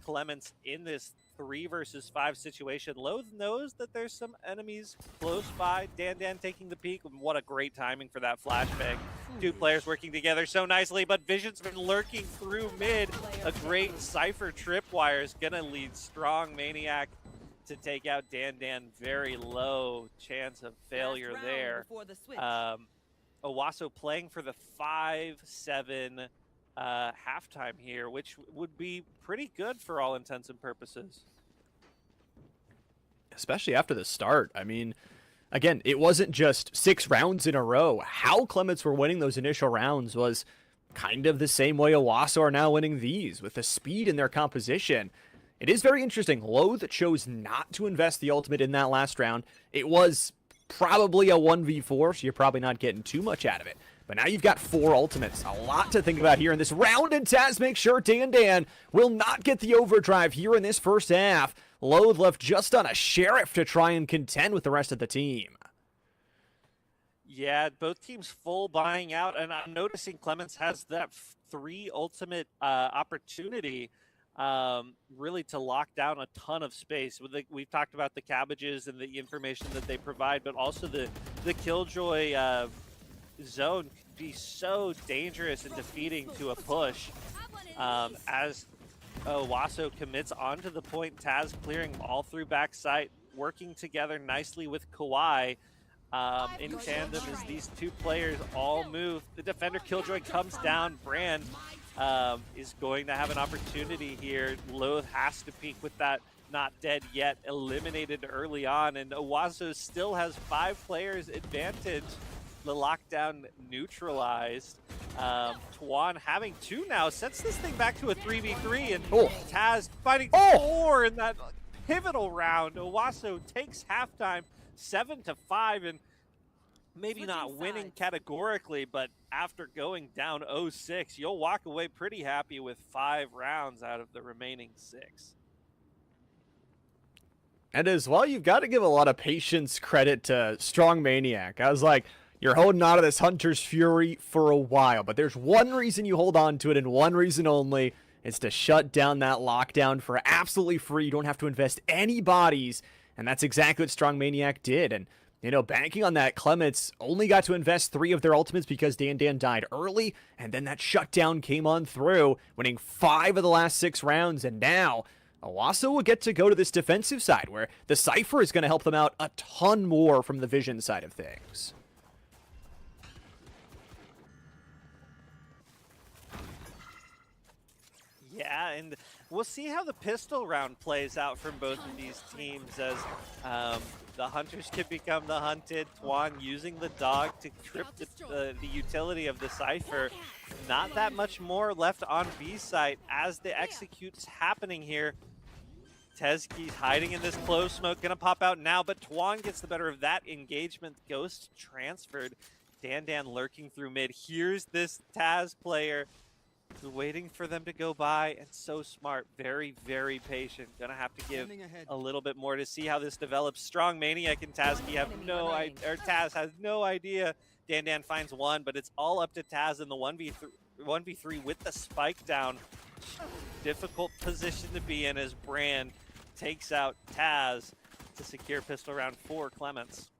Clements in this 3 versus 5 situation. Loath knows that there's some enemies close by. Dan taking the peek. What a great timing for that flashbang. 2 players working together so nicely, but Vision's been lurking through mid. A great Cypher tripwire is gonna lead Strong Maniac to take out Dan. Very low chance of failure there. Owasso playing for the 5-7 halftime here, which would be pretty good for all intents and purposes. Especially after the start. I mean, again, it wasn't just 6 rounds in a row. How Clements were winning those initial rounds was kind of the same way Owasso are now winning these, with the speed in their composition. It is very interesting. Loath chose not to invest the ultimate in that last round. It was probably a 1v4, so you're probably not getting too much out of it. But now you've got 4 ultimates. A lot to think about here in this round, and Taz makes sure Dan will not get the overdrive here in this first half. Loath left just on a Sheriff to try and contend with the rest of the team. Yeah, both teams full buying out, and I'm noticing Clements has that 3 ultimate opportunity really to lock down a ton of space. We've talked about the cabbages and the information that they provide, but also the Killjoy zone could be so dangerous and defeating to a push as Owasso commits onto the point. Taz clearing all through backside, working together nicely with Kawhi in tandem as these 2 players all move. The defender Killjoy comes down. Brand is going to have an opportunity here. Loath has to peek with that not dead yet, eliminated early on, and Owasso still has 5 players advantage. The lockdown neutralized. Tuan having 2 now sets this thing back to a 3v3, and Taz fighting 4 in that pivotal round. Owasso takes halftime 7-5, and maybe not winning categorically, but after going down 0-6, you'll walk away pretty happy with 5 rounds out of the remaining 6. And as well, you've got to give a lot of patience credit to Strong Maniac. I was like, you're holding on to this Hunter's Fury for a while, but there's one reason you hold on to it, and one reason only. It's to shut down that lockdown for absolutely free. You don't have to invest any bodies, and that's exactly what Strong Maniac did. And You know, banking on that, Clements only got to invest 3 of their ultimates because Dan died early, and then that shutdown came on through, winning 5 of the last 6 rounds, and now Owasso will get to go to this defensive side, where the Cypher is going to help them out a ton more from the vision side of things. Yeah, and we'll see how the pistol round plays out from both of these teams as the hunters can become the hunted. Tuan using the dog to trip the utility of the Cypher. Not that much more left on B site as the execute's happening here. Tezki's hiding in this close smoke, gonna pop out now, but Tuan gets the better of that engagement. Ghost transferred. Dan lurking through mid. Here's this Taz player waiting for them to go by, and so smart, very, very patient. Gonna have to give a little bit more to see how this develops. Strong Maniac and Tazki have no idea, or Taz has no idea. Dan finds one, but it's all up to Taz in the 1v3 with the spike down. Difficult position to be in as Brand takes out Taz to secure pistol round 4 Clements.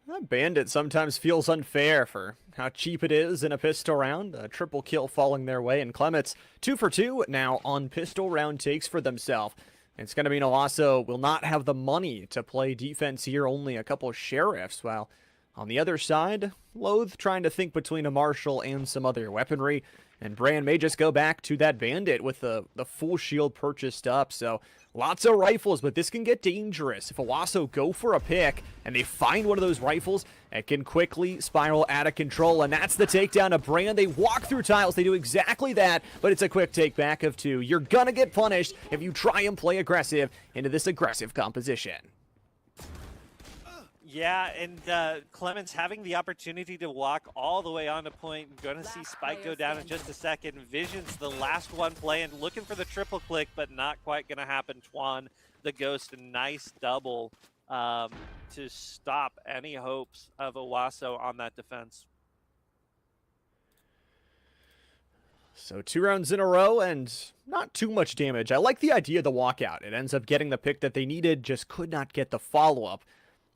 That Bandit sometimes feels unfair for how cheap it is in a pistol round. A triple kill falling their way, and Clements 2 for 2 now on pistol round takes for themselves. It's going to mean Owasso will not have the money to play defense here, only a couple of sheriffs, while on the other side, Loath trying to think between a Marshall and some other weaponry, and Brand may just go back to that Bandit with the full shield purchased up, so lots of rifles, but this can get dangerous. If Owasso go for a pick and they find one of those rifles, it can quickly spiral out of control, and that's the takedown of Brand. They walk through tiles, they do exactly that, but it's a quick take back of 2. You're gonna get punished if you try and play aggressive into this aggressive composition. Yeah, and Clements having the opportunity to walk all the way onto point. Gonna see Spike go down in just a second. Vision's the last one playing, looking for the triple click, but not quite gonna happen. Tuan, the Ghost, a nice double to stop any hopes of Owasso on that defense. So 2 rounds in a row and not too much damage. I like the idea of the walkout. It ends up getting the pick that they needed, just could not get the follow-up.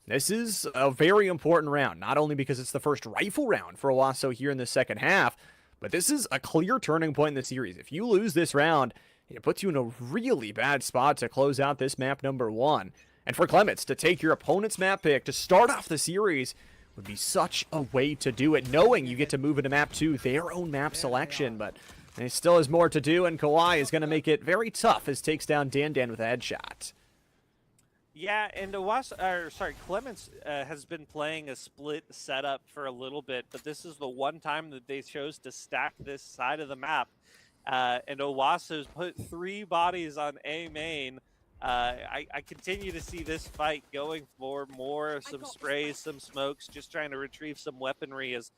This is a very important round, not only because it's the first rifle round for Owasso here in the second half, but this is a clear turning point in the series. If you lose this round, it puts you in a really bad spot to close out this map number 1. And for Clements to take your opponent's map pick to start off the series would be such a way to do it, knowing you get to move into map 2, their own map selection, but there still is more to do, and Kawhi is going to make it very tough as takes down Dan with a headshot. Yeah, and Clements has been playing a split setup for a little bit, but this is the one time that they chose to stack this side of the map. And Owasso's put 3 bodies on A main. I continue to see this fight going for more, some sprays, some smokes, just trying to retrieve some weaponry as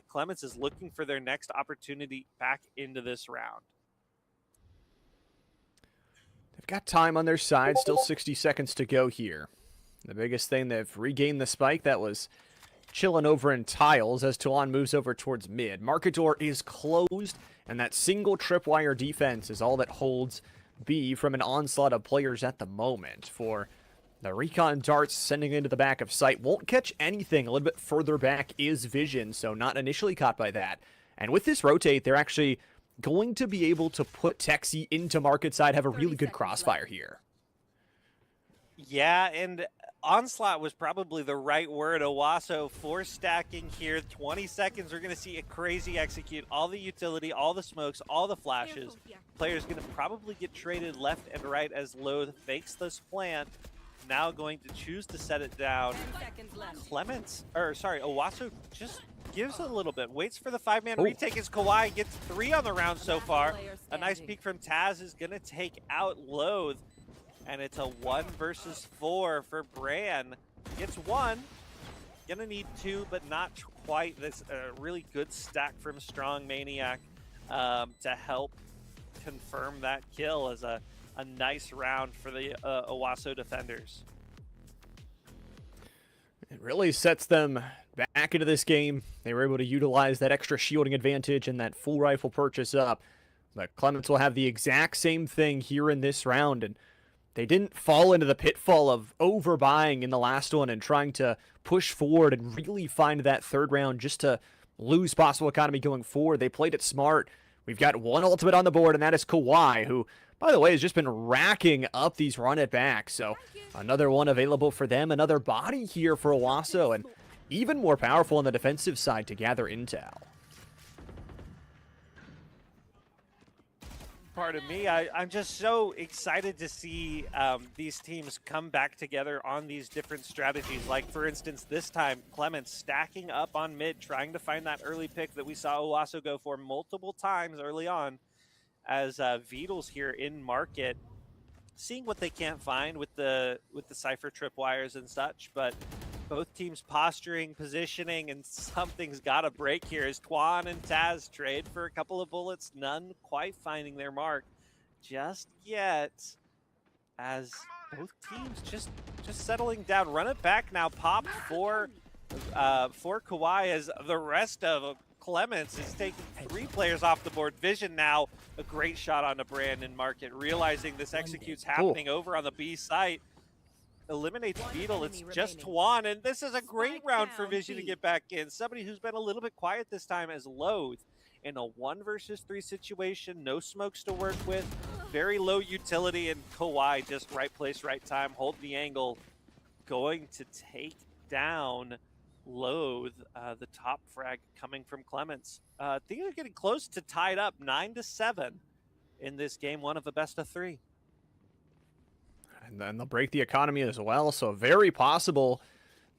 Clements is looking for their next opportunity back into this round. They've got time on their side, still 60 seconds to go here. The biggest thing, they've regained the spike that was chilling over in tiles as Tuan moves over towards mid. Market door is closed, and that single tripwire defense is all that holds B from an onslaught of players at the moment. For the recon darts sending into the back of site won't catch anything. A little bit further back is vision, so not initially caught by that. And with this rotate, they're actually going to be able to put Texi into market side, have a really good crossfire here. Yeah, and onslaught was probably the right word. Owasso force stacking here. 20 seconds, we're going to see a crazy execute. All the utility, all the smokes, all the flashes. Players going to probably get traded left and right as Loath fakes this plant. Now going to choose to set it down. Owasso just gives a little bit. Waits for the 5-man retake as Kawhi gets 3 on the round so far. A nice peek from Taz is going to take out Loath. And it's a 1 versus 4 for Bran. Gets 1. Gonna need 2, but not quite. This really good stack from Strong Maniac to help confirm that kill as a nice round for the Owasso defenders. It really sets them back into this game. They were able to utilize that extra shielding advantage and that full rifle purchase up. But Clements will have the exact same thing here in this round, and they didn't fall into the pitfall of overbuying in the last one and trying to push forward and really find that third round just to lose possible economy going forward. They played it smart. We've got one ultimate on the board, and that is Kawhi, who, by the way, has just been racking up these run it back. So another one available for them, another body here for Owasso, and even more powerful on the defensive side to gather intel. Pardon me, I'm just so excited to see these teams come back together on these different strategies. Like, for instance, this time, Clements stacking up on mid, trying to find that early pick that we saw Owasso go for multiple times early on, as Vidal's here in market, seeing what they can't find with the Cypher tripwires and such, but both teams posturing, positioning, and something's got to break here as Twan and Taz trade for a couple of bullets, none quite finding their mark just yet, as both teams just settling down. Run it back now, pop for Kawhi, as the rest of Clements is taking 3 players off the board. Vision now, a great shot on the Brandon market, realizing this execute's happening over on the B site. Eliminates Beetle. It's just Twan, and this is a great round for Vision to get back in. Somebody who's been a little bit quiet this time as Loathe in a 1 versus 3 situation. No smokes to work with. Very low utility, and Kawhi just right place, right time. Hold the angle. Going to take down Loathe. The top frag coming from Clements. Things are getting close to tied up 9-7 in this game. One of the best of 3. And then they'll break the economy as well, so very possible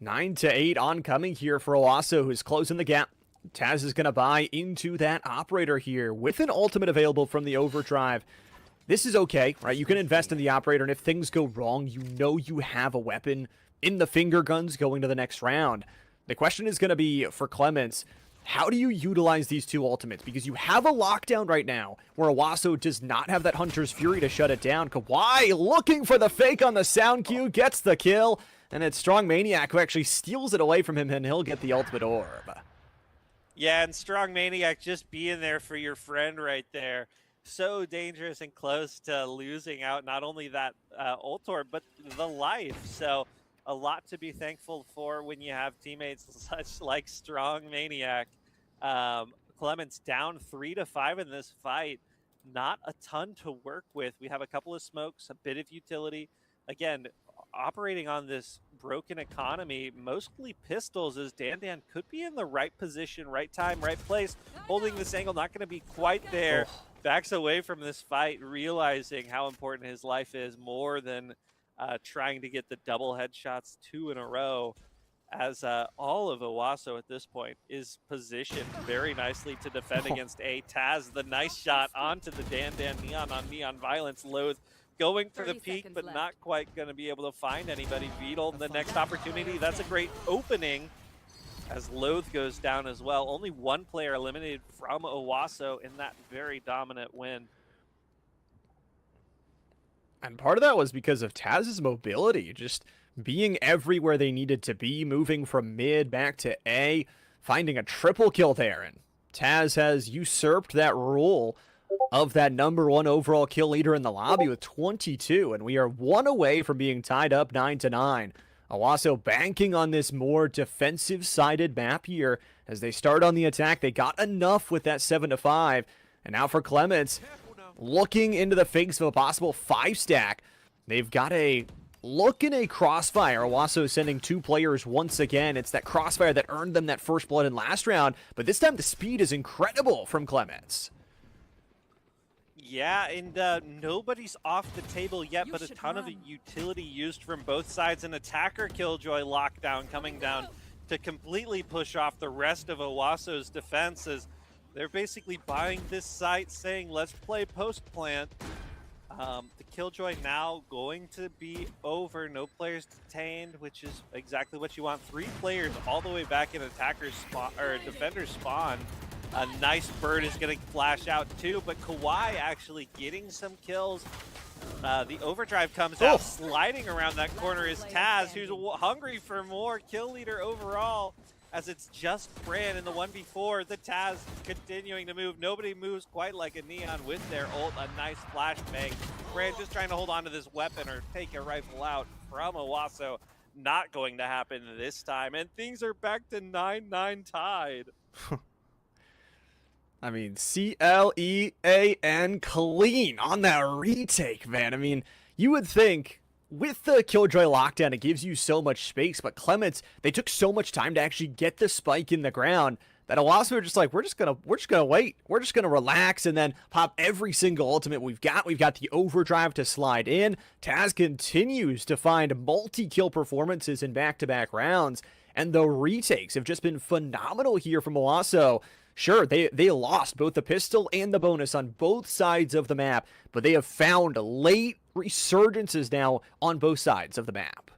9-8 oncoming here for Owasso, who's closing the gap. Taz is going to buy into that operator here with an ultimate available from the overdrive. This is okay, right? You can invest in the operator, and if things go wrong, you know you have a weapon in the finger guns going to the next round. The question is going to be for Clements, how do you utilize these 2 ultimates? Because you have a lockdown right now where Owasso does not have that Hunter's Fury to shut it down. Kawhi looking for the fake on the sound cue, gets the kill, and it's Strong Maniac who actually steals it away from him, and he'll get the ultimate orb. Yeah, and Strong Maniac just being there for your friend right there. So dangerous and close to losing out not only that ult orb, but the life. So a lot to be thankful for when you have teammates such like Strong Maniac. Clements down 3-5 in this fight. Not a ton to work with. We have a couple of smokes, a bit of utility. Again, operating on this broken economy, mostly pistols, as Dan could be in the right position, right time, right place, holding this angle, not going to be quite there. Backs away from this fight, realizing how important his life is, more than trying to get the double headshots 2 in a row, as all of Owasso at this point is positioned very nicely to defend against A. Taz, the nice shot onto the Dan Neon on Neon Violence. Loathe going for the peak, but left. not quite going to be able to find anybody. Beetle, the next opportunity. That's a great opening, as Loathe goes down as well. Only 1 player eliminated from Owasso in that very dominant win. And part of that was because of Taz's mobility, just being everywhere they needed to be, moving from mid back to A, finding a triple kill there. And Taz has usurped that role of that #1 overall kill leader in the lobby with 22, and we are 1 away from being tied up 9-9. Owasso banking on this more defensive-sided map here. As they start on the attack, they got enough with that 7-5. And now for Clements, looking into the fakes of a possible 5-stack. They've got a look in a crossfire. Owasso sending 2 players once again. It's that crossfire that earned them that first blood in last round, but this time the speed is incredible from Clements. Yeah, and nobody's off the table yet, but a ton of utility used from both sides. An attacker Killjoy lockdown coming down to completely push off the rest of Owasso's defenses. They're basically buying this site, saying, let's play post-plant. The Killjoy now going to be over. No players detained, which is exactly what you want. 3 players all the way back in attacker's spawn, or defender's spawn. A nice bird is going to flash out too, but Kawhi actually getting some kills. The overdrive comes out, sliding around that corner is Taz, who's hungry for more. Kill leader overall as it's just Bran in the 1v4. The Taz continuing to move. Nobody moves quite like a Neon with their ult. A nice flashbang. Bran just trying to hold on to this weapon or take a rifle out from Owasso. Not going to happen this time. And things are back to 9-9 tied. I mean, CLEAN clean on that retake, man. I mean, you would think with the Killjoy lockdown, it gives you so much space, but Clements, they took so much time to actually get the spike in the ground that Owasso were just like, we're just gonna wait. We're just gonna relax and then pop every single ultimate we've got. We've got the overdrive to slide in. Taz continues to find multi-kill performances in back-to-back rounds, and the retakes have just been phenomenal here from Owasso. Sure, they lost both the pistol and the bonus on both sides of the map, but they have found late resurgences now on both sides of the map.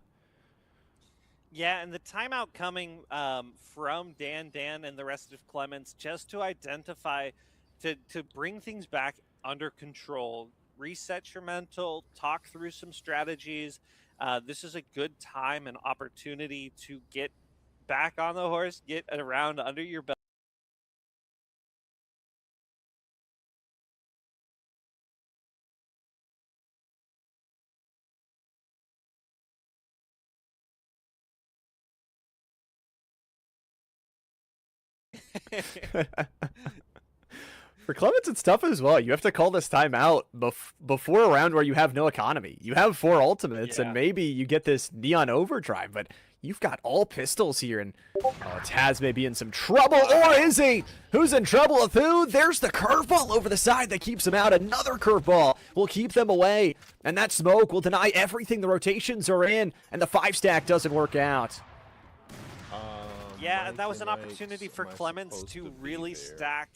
Yeah, and the timeout coming from Dan and the rest of Clements just to identify, to bring things back under control, reset your mental, talk through some strategies. This is a good time and opportunity to get back on the horse, get around under your belt. For Clements, it's tough as well. You have to call this timeout before a round where you have no economy. You have 4 ultimates, and maybe you get this Neon Overdrive, but you've got all pistols here, and Taz may be in some trouble, or is he? Who's in trouble with who? There's the curveball over the side that keeps him out. Another curveball will keep them away, and that smoke will deny everything the rotations are in, and the 5-stack doesn't work out. Yeah, that was an opportunity for Clements to really stack,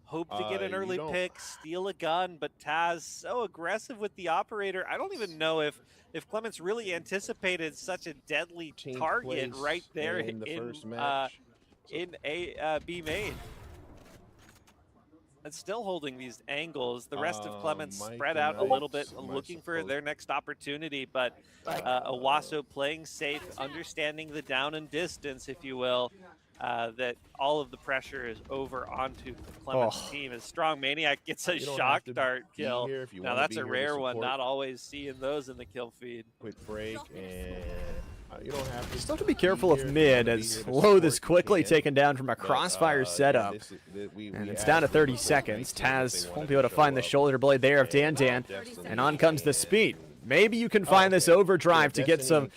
hope to get an early pick, steal a gun, but Taz so aggressive with the operator. I don't even know if Clements really anticipated such a deadly target right there in B main. And still holding these angles. The rest of Clements spread out a little bit, looking for their next opportunity, but Owasso playing safe, understanding the down and distance, if you will, that all of the pressure is over onto the Clements team. As Strong Maniac gets a shock dart kill. Now that's a rare one, not always seeing those in the kill feed. Quick break, and you don't have to. Still have to be careful of mid, as Loath is quickly taken down from a crossfire setup. And it's down to 30 seconds. Taz won't be able to find the shoulder blade there of Dan, and on comes the speed. Maybe you can find this overdrive to get some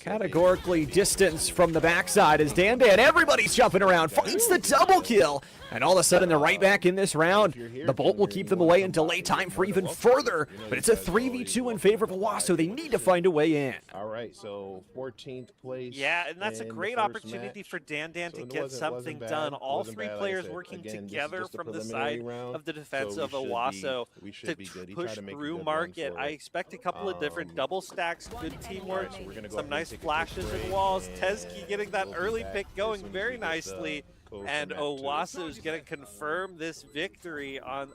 categorically distance from the backside as Dan, everybody's jumping around, finds the double kill. And all of a sudden, they're right back in this round. The bolt will keep them away and delay time for even further. But it's a 3v2 in favor of Owasso. They need to find a way in. All right, so 14th place. Yeah, and that's a great opportunity for Dan to get something done. All 3 players working together from the side of the defense of Owasso to push through market. I expect a couple of different double stacks, good teamwork, some nice flashes and walls. Tezki getting that early pick going very nicely. And Owasso is going to confirm this victory on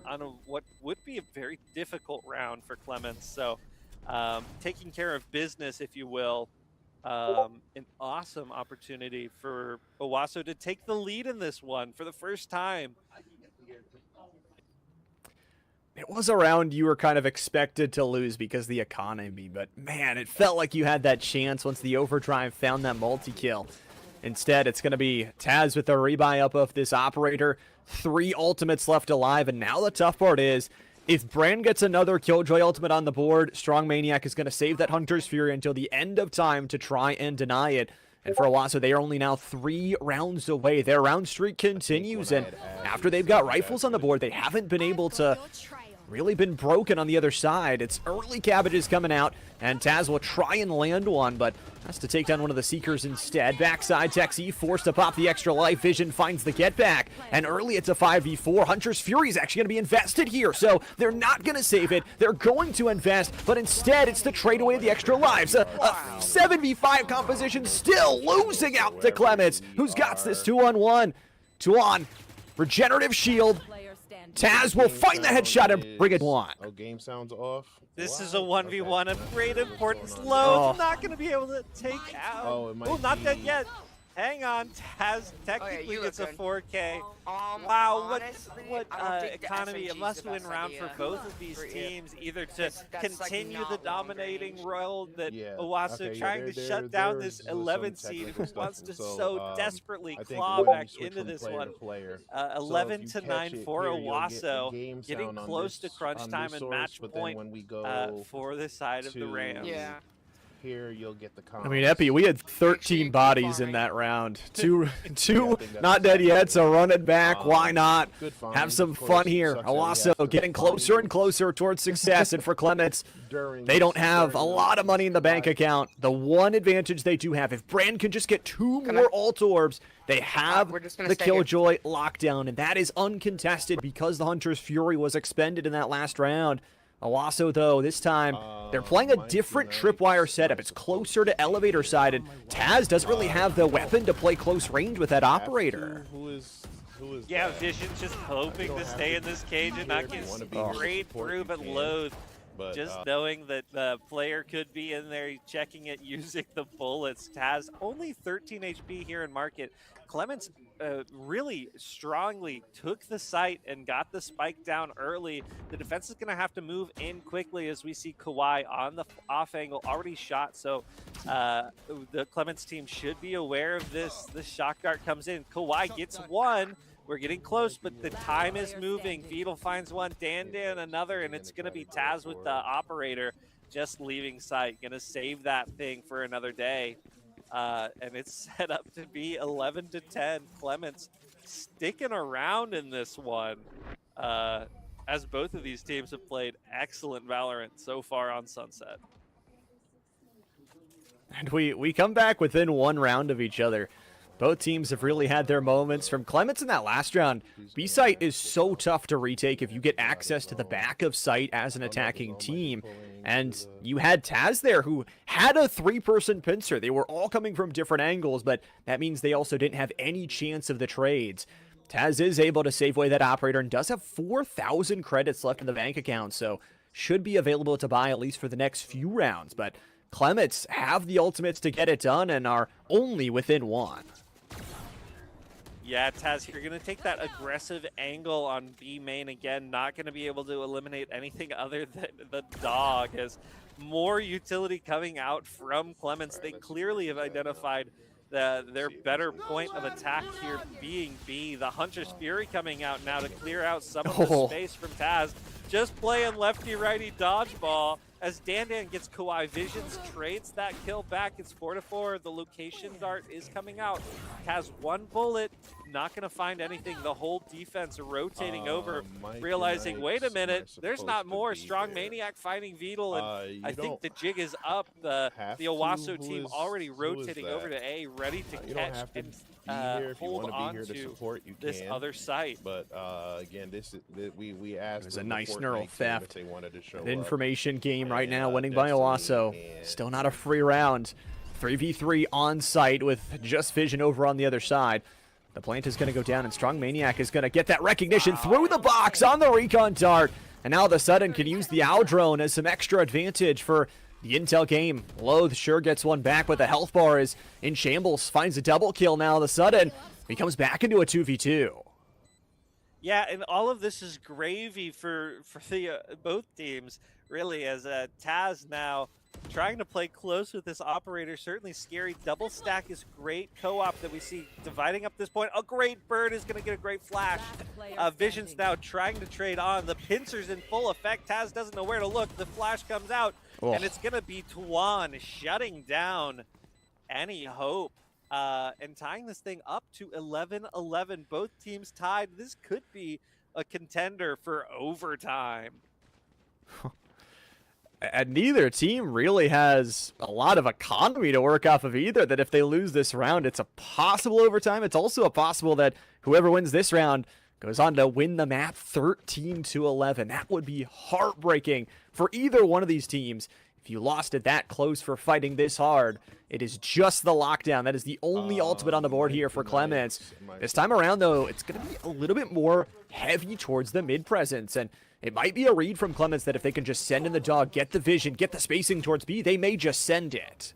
what would be a very difficult round for Clements. So taking care of business, if you will. An awesome opportunity for Owasso to take the lead in this one for the first time. It was a round you were kind of expected to lose because of the economy, but man, it felt like you had that chance once the overdrive found that multi-kill. Instead, it's going to be Taz with the rebuy up of this operator. 3 ultimates left alive, and now the tough part is, if Bran gets another Killjoy ultimate on the board, Strong Maniac is going to save that Hunter's Fury until the end of time to try and deny it. And for Owasso, they are only now 3 rounds away. Their round streak continues, and after they've got rifles on the board, they haven't been able to really been broken on the other side. It's early cabbages coming out, and Taz will try and land one, but has to take down one of the Seekers instead. Backside, Texie forced to pop the extra life. Vision finds the get back, and early it's a 5v4. Hunter's Fury is actually going to be invested here, so they're not going to save it. They're going to invest, but instead it's to trade away the extra lives. A 7v5 composition still losing out to Clements, who's got this 2-on-1. 2-on. Regenerative shield. Taz will find the headshot and bring it one. Oh, game sounds off. This is a 1v1 of great importance. Lowe's not going to be able to take out. Oh, it might not be dead yet. Hang on, Taz technically you gets a look 4K. Wow, Wow, honestly, what I don't think the economy, a SMG is the must-win best round for idea both of these for you. teams, either to That's, like, continue not the long dominating range. role that Yeah. Owasso Okay. trying Yeah. to shut down this There's 11 some seed technical who stuff. wants to So, so desperately I think claw when you back switch into from this player one. to player, 11 so to if you catch 9 it for here, you'll get the Owasso, game getting sound on close to this- crunch on time this and source, match but then point when we go for the side of the to- Rams. Yeah. here, you'll get the comms. I mean, Epi, we had sure you 13 keep bodies in farming. that round. Two Yeah, I think that's not dead yet, so run it back. Why not? Good find. Have some Of course, fun it here. sucks that we have to Owasso getting find closer and it closer towards success. And for Clements, during they don't this- have a during lot of money in the bank this- account. The one advantage they do have, if Brand can just get two Can more ult orbs, they have we're just gonna the stay here. Killjoy lockdown, and that is uncontested because the Hunter's Fury was expended in that last round. Owasso, though, this time, they're playing a different tripwire setup. It's closer to elevator side, and Taz doesn't really have the weapon to play close range with that operator. Who is Yeah, that? Vision's just hoping to stay in this cage and not get straight through, but loathe. But, Just knowing that the player could be in there checking it using the bullets. Taz only 13 HP here in market. Clements really strongly took the site and got the spike down early. The defense is going to have to move in quickly as we see Kawhi on the off angle already shot. So the Clements team should be aware of this. The shock dart comes in. Kawhi gets one. We're getting close, but the time is moving. Beetle finds one, Dan another, and it's going to be Taz with the operator just leaving sight. Going to save that thing for another day. And it's set up to be 11 to 10. Clements sticking around in this one, as both of these teams have played excellent Valorant so far on Sunset. And we come back within one round of each other. Both teams have really had their moments. From Clements in that last round, B-site is so tough to retake if you get access to the back of site as an attacking team. And you had Taz there who had a three-person pincer. They were all coming from different angles, but that means they also didn't have any chance of the trades. Taz is able to save away that operator and does have 4,000 credits left in the bank account, so should be available to buy at least for the next few rounds. But Clements have the ultimates to get it done and are only within one. Yeah, Taz, you're going to take that aggressive angle on B main again. Not going to be able to eliminate anything other than the dog. As more utility coming out from Clements, they clearly have identified their better point of attack here being B. The Hunter's Fury coming out now to clear out some of the space from Taz. Just playing lefty-righty dodgeball as Dan gets Kawhi Visions, trades that kill back. It's 4-4. The location dart is coming out. Has one bullet, not going to find anything. The whole defense rotating over, realizing, wait a minute, there's not more. Strong Maniac finding Beetle, and I think the jig is up. The Owasso team already rotating over to A, ready to catch and hold on to this other site. But again, we asked. It was a nice Fortnite neural team theft. if they wanted to show An up. information game right now, And, winning by Destiny Owasso. and- Still not a free round. 3v3 on site with just Vision over on the other side. The plant is going to go down, and Strong Maniac is going to get that recognition through the box on the recon dart. And now all of a sudden can use the owl drone as some extra advantage for the intel game. Loath sure gets one back, but the health bar is in shambles. Finds a double kill now all of a sudden. He comes back into a 2v2. Yeah, and all of this is gravy for the both teams, really, as Taz now trying to play close with this operator. Certainly scary. Double stack is great. Co-op that we see dividing up this point. A great bird is going to get a great flash. Vision's now trying to trade on. The pincer's in full effect. Taz doesn't know where to look. The flash comes out, and it's going to be Tuan shutting down any hope. And tying this thing up to 11-11. Both teams tied. This could be a contender for overtime. And neither team really has a lot of economy to work off of either, that if they lose this round, it's a possible overtime. It's also a possible that whoever wins this round goes on to win the map 13-11. That would be heartbreaking for either one of these teams. If you lost it that close for fighting this hard, it is just the lockdown. That is the only ultimate on the board here for Clements. This time around, though, it's going to be a little bit more heavy towards the mid presence, and it might be a read from Clements that if they can just send in the dog, get the vision, get the spacing towards B, they may just send it.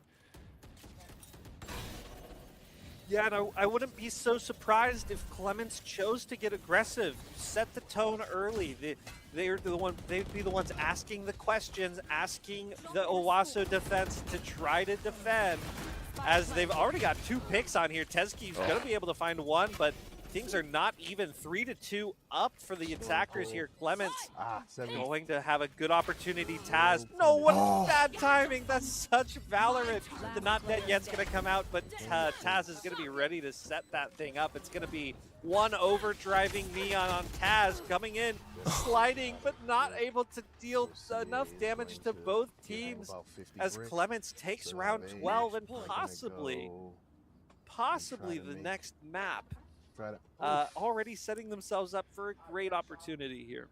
Yeah, and I wouldn't be so surprised if Clemens chose to get aggressive, set the tone early. They'd be the ones asking the questions, asking the Owasso defense to try to defend, as they've already got 2 picks on here. Tezki's going to be able to find 1, but things are not even. 3-2 up for the attackers here. Clemens going to have a good opportunity. Taz, no, what bad timing. That's such Valorant. The not dead yet's going to come out, but Taz is going to be ready to set that thing up. It's going to be one overdriving Neon on Taz, coming in, sliding, but not able to deal enough damage to both teams, as Clemens takes round 12 and possibly the next map. Already setting themselves up for a great opportunity here.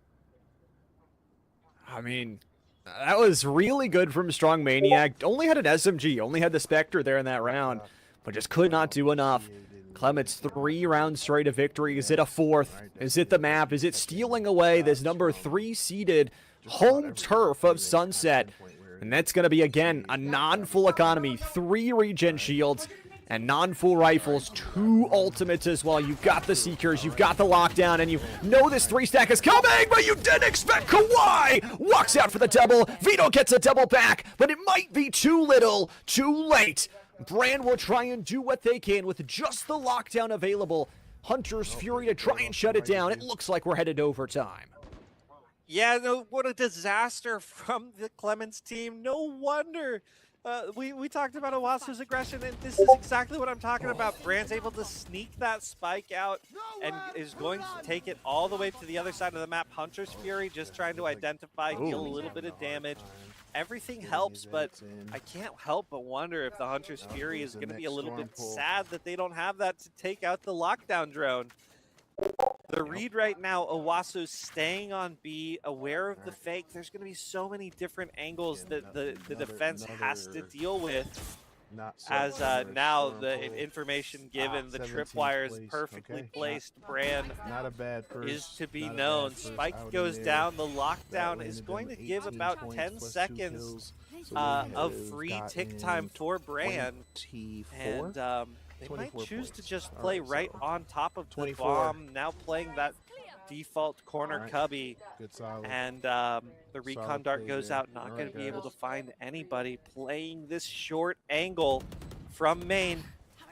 I mean, that was really good from Strong Maniac. Only had an SMG, only had the Spectre there in that round, but just could not do enough. Clemens 3 rounds straight of victory. Is it a 4th? Is it the map? Is it stealing away this number 3 seeded home turf of Sunset? And that's going to be, again, a non-full economy, 3 regen shields, and non-full rifles, 2 ultimates as well. You've got the Seekers, you've got the lockdown, and you know this 3-stack is coming, but you didn't expect Kawhi! Walks out for the double. Vito gets a double back, but it might be too little, too late. Brand will try and do what they can with just the lockdown available. Hunter's Fury to try and shut it down. It looks like we're headed to overtime. Yeah, no, what a disaster from the Clemens team. No wonder. We talked about Owasso's aggression, and this is exactly what I'm talking about. Brand's able to sneak that spike out and is going to take it all the way to the other side of the map. Hunter's Fury just trying to identify, deal a little bit of damage. Everything helps, but I can't help but wonder if the Hunter's Fury is going to be a little bit sad that they don't have that to take out the lockdown drone. The read right now, Owasso's staying on B, aware of the fake. There's going to be so many different angles that the defense has to deal with. As now the information given, the tripwire is perfectly placed. Brand is to be known. Spike goes down. The lockdown is going to give about 10 seconds of free tick time for Brand. And they might choose to just play right on top of the bomb, now playing that default corner cubby. And the recon dart goes out, not going to be able to find anybody. Playing this short angle from main,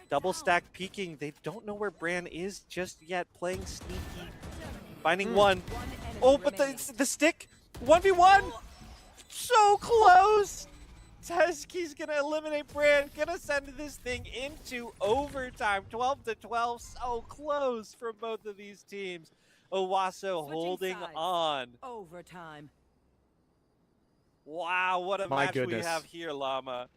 double stack peeking. They don't know where Brand is just yet, playing sneaky. Finding one. Oh, but the stick, 1v1, so close. Tezki's gonna eliminate Brand, gonna send this thing into overtime. 12-12, so close for both of these teams. Owasso holding on. Overtime. Wow, what a match we have here, Llama.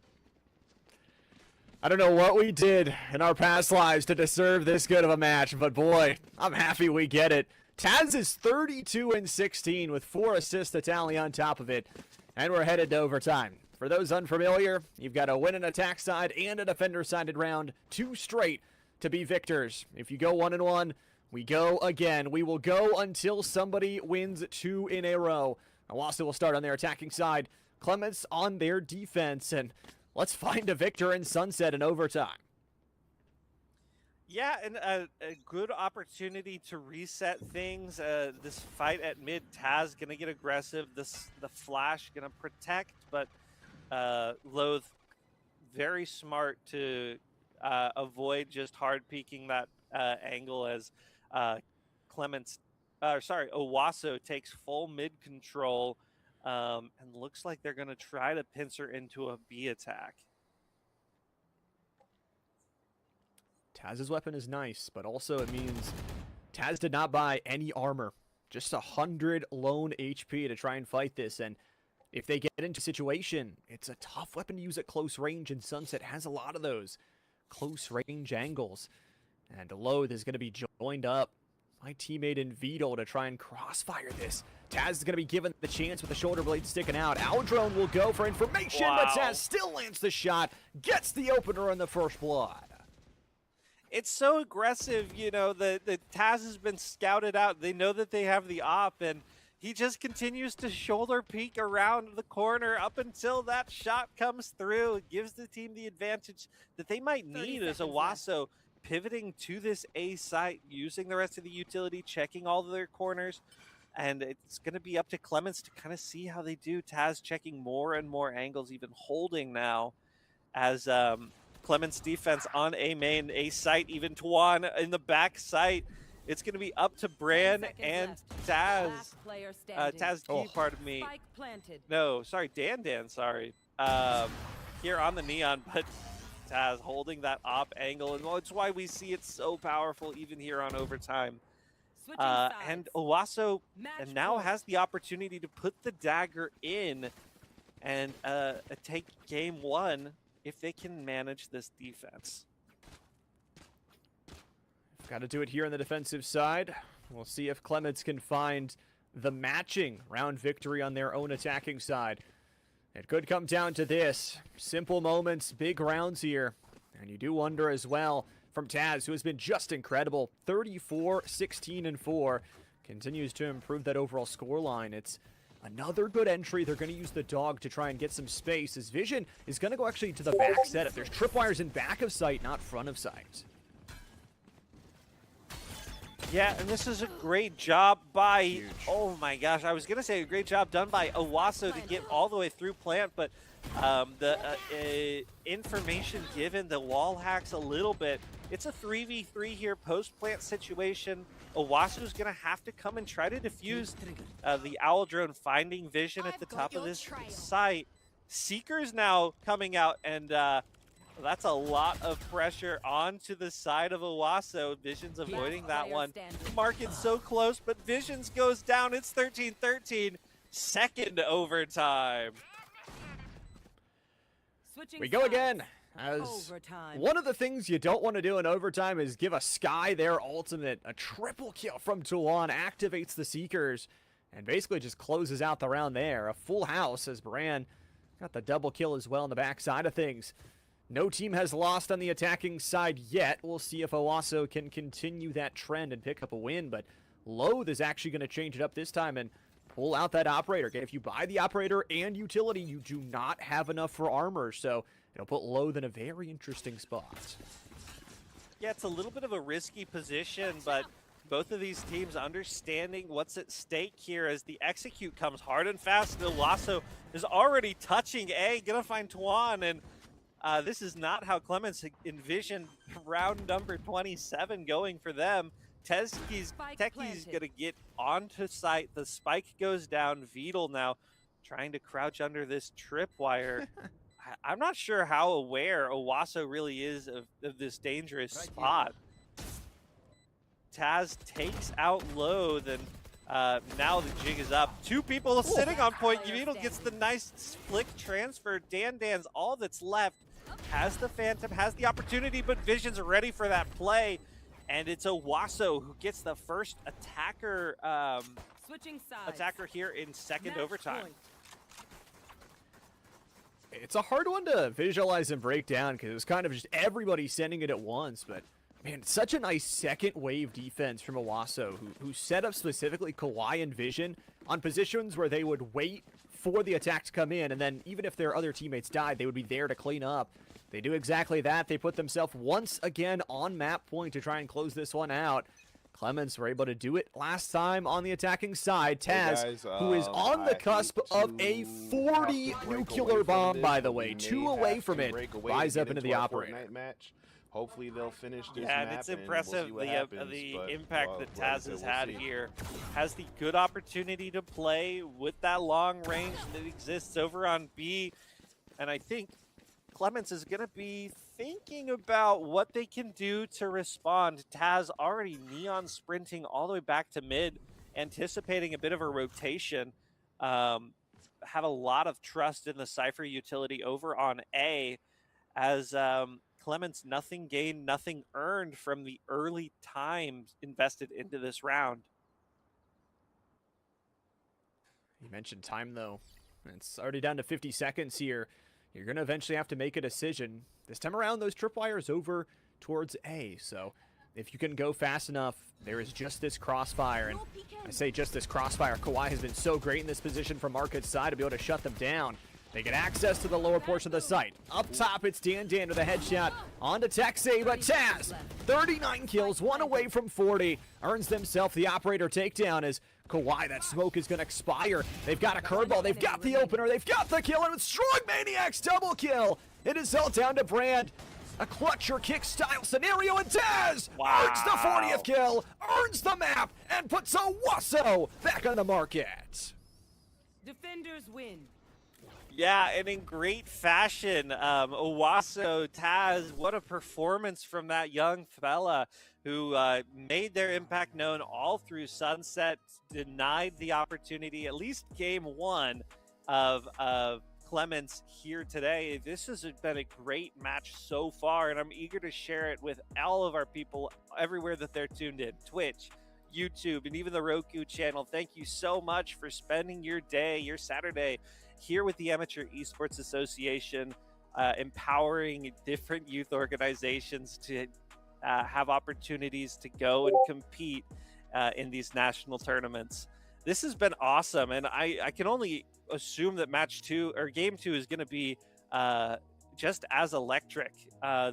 I don't know what we did in our past lives to deserve this good of a match, but boy, I'm happy we get it. Taz is 32-16 with 4 assists to tally on top of it, and we're headed to overtime. For those unfamiliar, you've got a win and attack side and a defender-sided round, 2 straight to be victors. If you go 1-1, we go again. We will go until somebody wins 2 in a row. Owasso will start on their attacking side, Clemens on their defense, and let's find a victor in Sunset in overtime. Yeah, and a good opportunity to reset things. This fight at mid, Taz gonna get aggressive. The flash gonna protect, but Loath very smart to avoid just hard peeking that angle as Owasso takes full mid control, and looks like they're gonna try to pincer into a B attack. Taz's weapon is nice, but also it means Taz did not buy any armor. Just 100 lone HP to try and fight this, and if they get into a situation, it's a tough weapon to use at close range, and Sunset has a lot of those close range angles. And Loath is going to be joined up. My teammate in Vito to try and crossfire this. Taz is going to be given the chance with the shoulder blade sticking out. Aldrone will go for information, but Taz still lands the shot, gets the opener on the first blood. It's so aggressive, you know, the Taz has been scouted out. They know that they have the op, and he just continues to shoulder peek around the corner up until that shot comes through. It gives the team the advantage that they might need as Owasso pivoting to this A site, using the rest of the utility, checking all of their corners, and it's going to be up to Clemens to kind of see how they do. Taz checking more and more angles, even holding now, as Clemens defense on A main, A site, even Tuan in the back site. It's going to be up to Bran and Taz. Taz T, pardon me. No, sorry, Dan, sorry. Here on the Neon, but Taz holding that op angle, and it's why we see it so powerful even here on overtime. And Owasso now has the opportunity to put the dagger in and take game one if they can manage this defense. Got to do it here on the defensive side. We'll see if Clements can find the matching round victory on their own attacking side. It could come down to this. Simple moments, big rounds here. And you do wonder as well from Taz, who has been just incredible. 34, 16, and 4. Continues to improve that overall scoreline. It's another good entry. They're going to use the dog to try and get some space. His vision is going to go actually to the back setup. There's tripwires in back of sight, not front of sight. Yeah, and this is a great job by, oh my gosh, I was going to say a great job done by Owasso to get all the way through plant, but the information given, the wall hacks a little bit. It's a 3v3 here, post-plant situation. Owasso's going to have to come and try to defuse the Owl Drone finding vision at the top of this site. Seeker's now coming out, and that's a lot of pressure onto the side of Owasso. Vision's avoiding that one. Market's so close, but Visions goes down. It's 13-13. Second overtime. We go again. As one of the things you don't want to do in overtime is give a Sky their ultimate. A triple kill from Tuan activates the Seekers and basically just closes out the round there. A full house as Bran got the double kill as well on the back side of things. No team has lost on the attacking side yet. We'll see if Owasso can continue that trend and pick up a win, but Loathe is actually going to change it up this time and pull out that operator. Again, if you buy the operator and utility, you do not have enough for armor, so it'll put Loathe in a very interesting spot. Yeah, it's a little bit of a risky position, but both of these teams understanding what's at stake here as the execute comes hard and fast. Owasso is already touching A, gonna find Tuan, and this is not how Clemens envisioned round number 27 going for them. Techie's going to get onto site. The spike goes down. Vidal now trying to crouch under this tripwire. I'm not sure how aware Owasso really is of this dangerous spot. Taz takes out Loathe, and now the jig is up. Two people sitting on point. Vidal gets the nice flick transfer. Dan's all that's left. Has the Phantom, has the opportunity, but Vision's ready for that play. And it's Owasso who gets the first attacker here in second overtime. It's a hard one to visualize and break down because it was kind of just everybody sending it at once. But, man, such a nice second wave defense from Owasso who set up specifically Kawhi and Vision on positions where they would wait for the attack to come in, and then even if their other teammates died, they would be there to clean up. They do exactly that. They put themselves once again on map point to try and close this one out. Clemens were able to do it last time on the attacking side. Taz, hey guys, who is on the cusp of a 40 nuclear bomb, by the way. 2 away from it. Rise up into the operator. Match. Hopefully they'll finish this yeah, map, and it's and impressive we'll see what happens, the but, impact that Taz has had see. here. Has the good opportunity to play with that long range that exists over on B. And I think Clemens is going to be thinking about what they can do to respond. Taz already neon sprinting all the way back to mid, anticipating a bit of a rotation. Have a lot of trust in the Cypher utility over on A as Clemens nothing gained, nothing earned from the early time invested into this round. You mentioned time, though. It's already down to 50 seconds here. You're going to eventually have to make a decision. This time around, those tripwires over towards A. So if you can go fast enough, there is just this crossfire. And I say just this crossfire. Kawhi has been so great in this position from Market's side to be able to shut them down. They get access to the lower portion of the site. Up top, it's Dan with a headshot onto Texay, but Taz, 39 kills, one away from 40, earns themselves the operator takedown as Kawhi, that smoke is going to expire. They've got a curveball, they've got the opener, they've got the kill, and with Strong Maniacs double kill, it is all down to Brand. A clutch or kick style scenario, and Taz earns the 40th kill, earns the map, and puts Owasso back on the market. Defenders win. Yeah, and in great fashion, Owasso, Taz, what a performance from that young fella who made their impact known all through Sunset, denied the opportunity, at least game one of Clemens here today. This has been a great match so far, and I'm eager to share it with all of our people everywhere that they're tuned in. Twitch, YouTube, and even the Roku channel. Thank you so much for spending your day, your Saturday, here with the Amateur Esports Association, empowering different youth organizations to have opportunities to go and compete in these national tournaments. This has been awesome, and I can only assume that match two or game two is going to be just as electric.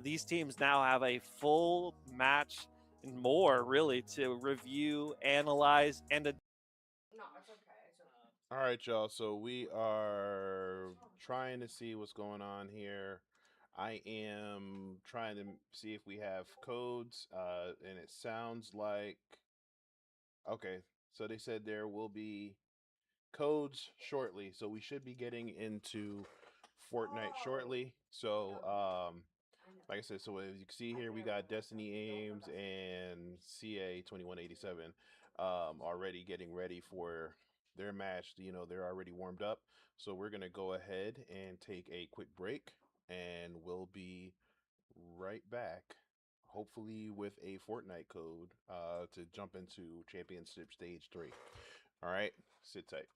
These teams now have a full match and more really to review, analyze, and No, it's okay. It's okay. All right, y'all. So we are trying to see what's going on here. I am trying to see if we have codes, and it sounds like okay. So they said there will be codes shortly, so we should be getting into Fortnite shortly. So, like I said, so as you can see here, we got Destiny Ames and CA 2187 already getting ready for their match. You know, they're already warmed up. So we're gonna go ahead and take a quick break, and we'll be right back. Hopefully with a Fortnite code to jump into Championship Stage 3. All right, sit tight.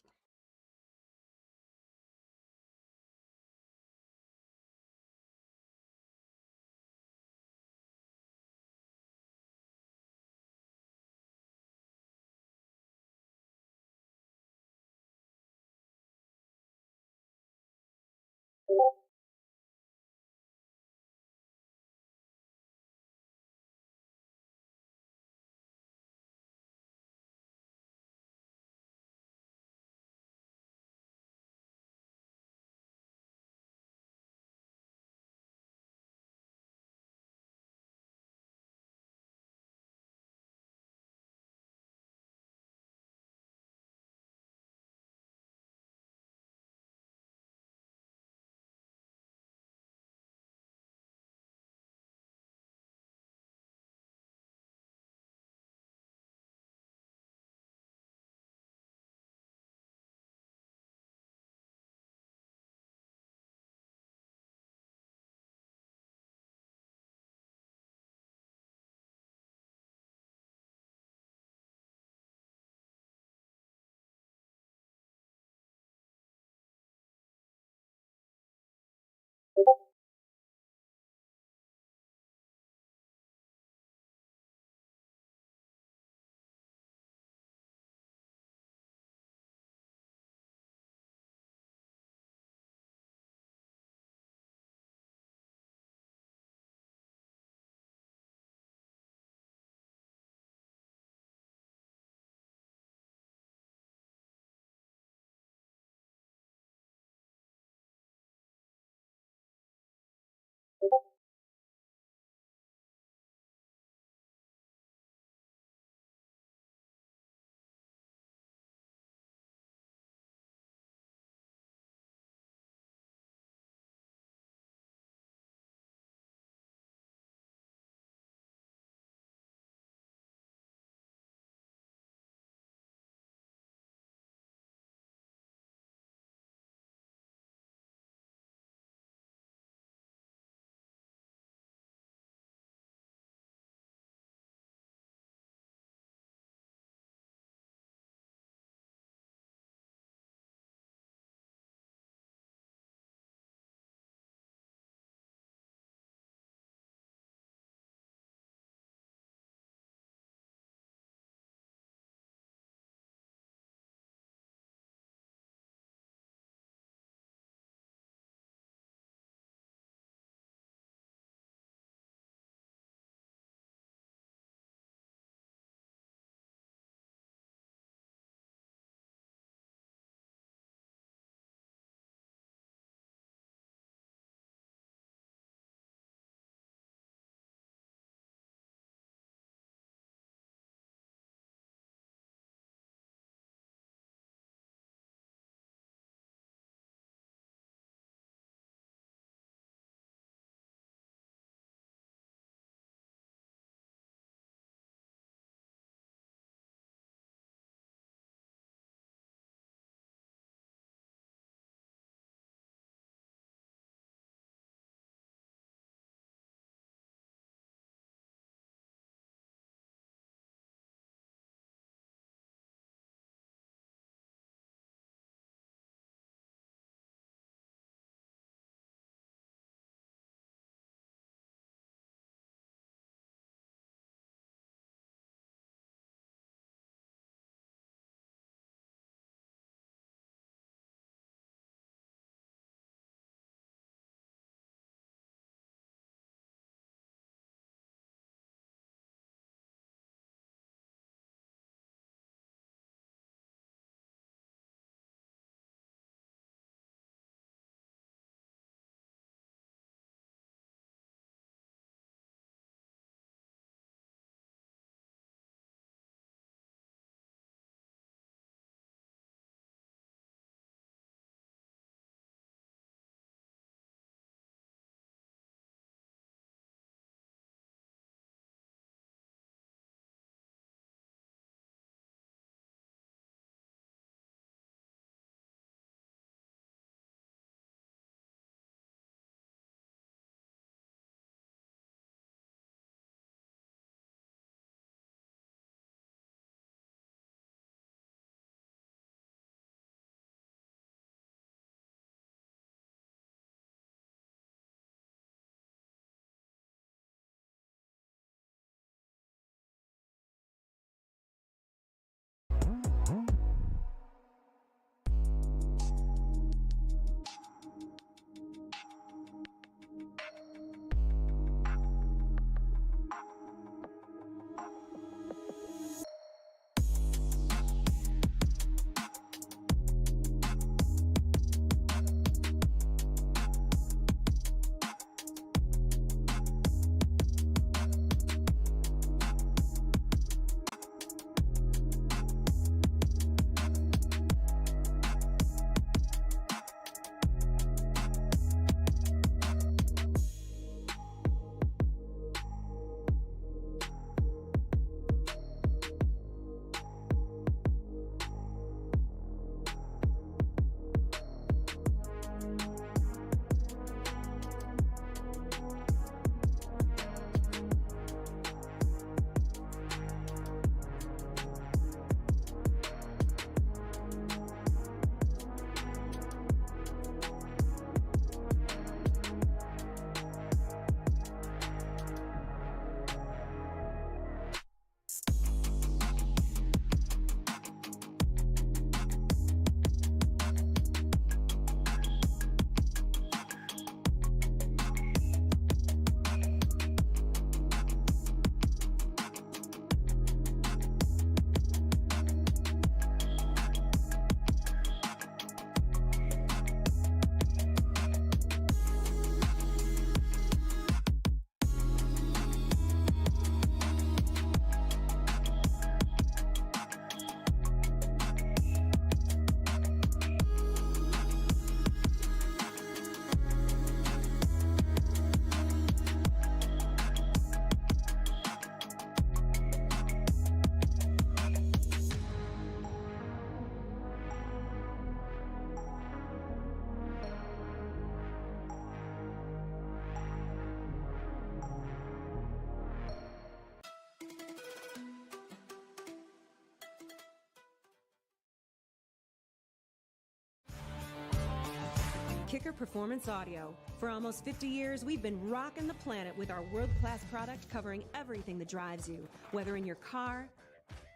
Kicker Performance Audio. For almost 50 years, we've been rocking the planet with our world-class product covering everything that drives you, whether in your car,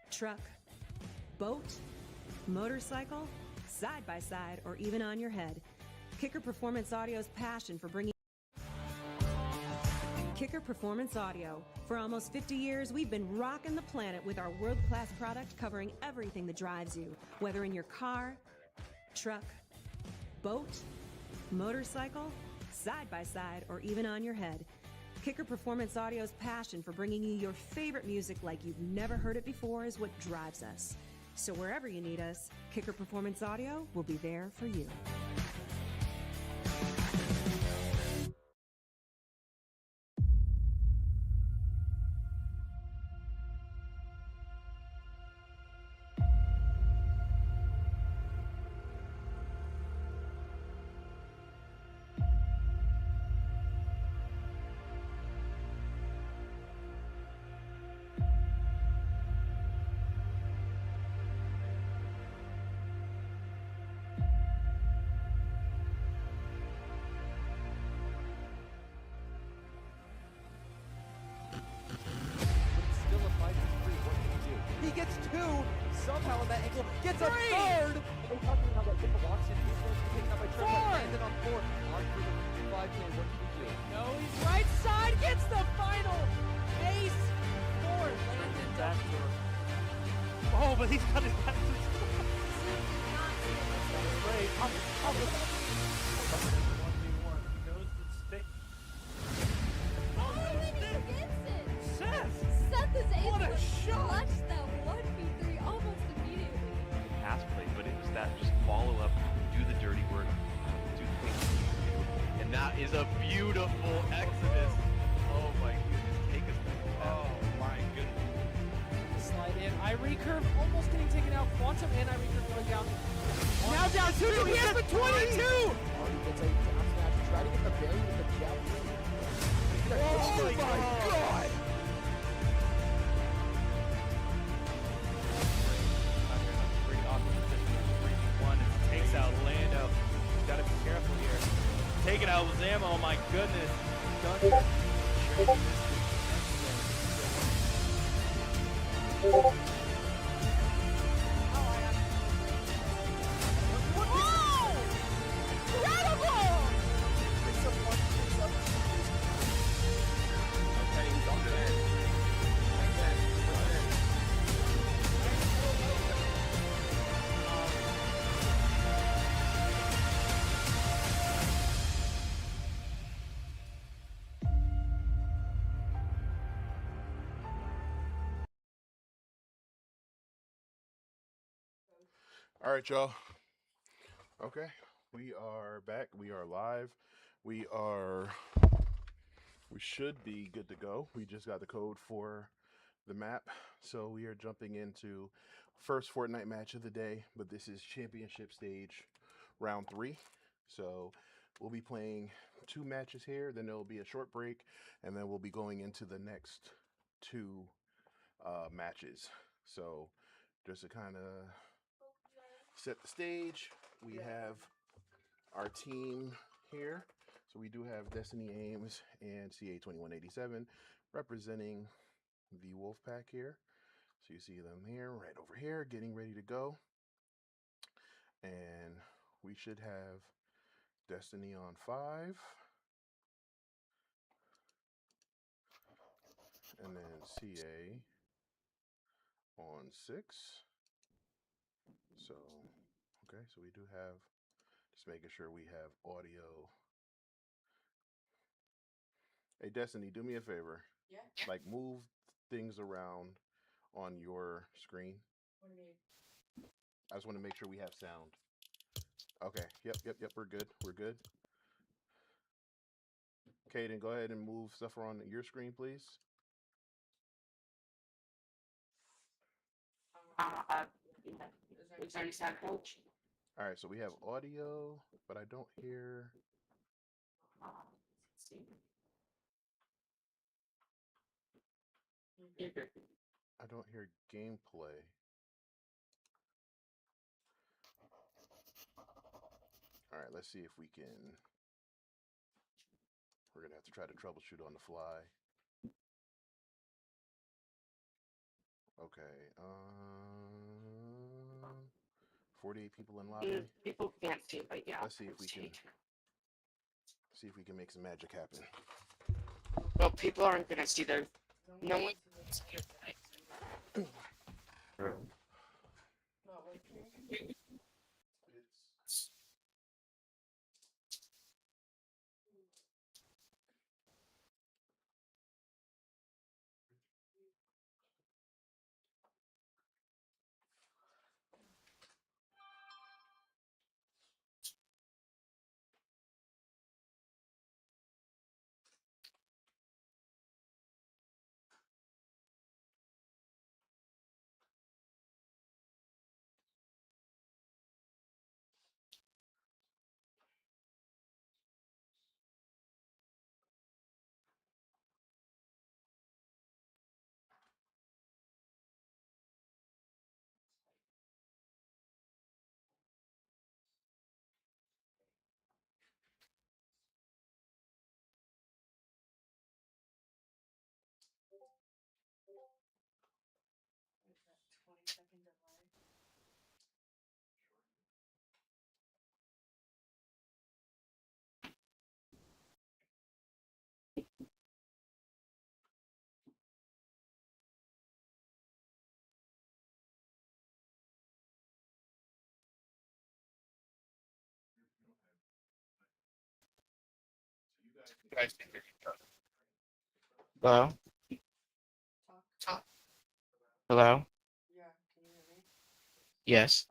truck, boat, motorcycle, side-by-side, or even on your head. Kicker Performance Audio's passion for bringing Kicker Performance Audio. For almost 50 years, we've been rocking the planet with our world-class product covering everything that drives you, whether in your car, truck, boat, motorcycle, side-by-side, or even on your head. Kicker Performance Audio's passion for bringing you your favorite music like you've never heard it before is what drives us. So wherever you need us, Kicker Performance Audio will be there for you. Still a 5-3. What can he do? He gets two. Somehow on that angle gets a third. We're talking about that triple box and he's going to be taken up by Trevor. Landed on four. On for the 5K. What can he do? No, he's right side. Gets the final ace. Four. Landon Back to oh, but he's got his back to great. 1v1. He knows the stick. Seth is able What a to shot! clutch that 1v3 almost immediately. Pass play, but it was that just follow up, do the dirty work, do the things you need to do. And that is a beautiful Exodus. Oh my goodness, take us to the pass. Oh my goodness. slide in. I recurve almost getting taken out. Quantum and I recurve going down. Now down 2 DPS for 22! Already gets a down smash. Try to get the berry with the jab. Oh my god! Great offensive position. 3v1 as he takes out Lando. He's got to be careful here. Taking out with ammo, oh my goodness. Done. All right, y'all. Okay, we are back. We are live. We should be good to go. We just got the code for the map, so we are jumping into first Fortnite match of the day. But this is championship stage, round 3. So we'll be playing 2 matches here. Then there will be a short break, and then we'll be going into the next 2 matches. So just to kind of set the stage, we have our team here. So we do have Destiny Ames and CA2187 representing the Wolfpack here. So you see them here, right over here, getting ready to go. And we should have Destiny on 5. And then CA on 6. So, okay, so we do have, just making sure we have audio. Hey, Destiny, do me a favor. Yeah? Like, move things around on your screen. What do you mean? I just want to make sure we have sound. Okay, yep, we're good, Kaden, go ahead and move stuff around your screen, please. All right, so we have audio, but I don't hear. I don't hear gameplay. All right, let's see if we can. We're gonna have to try to troubleshoot on the fly. Okay. 48 people in lobby. People can't see, but yeah. Let's see if we can. See if we can make some magic happen. Well, people aren't gonna see their. No one. Hello? Talk. Hello? Yeah, can you hear me? Yes.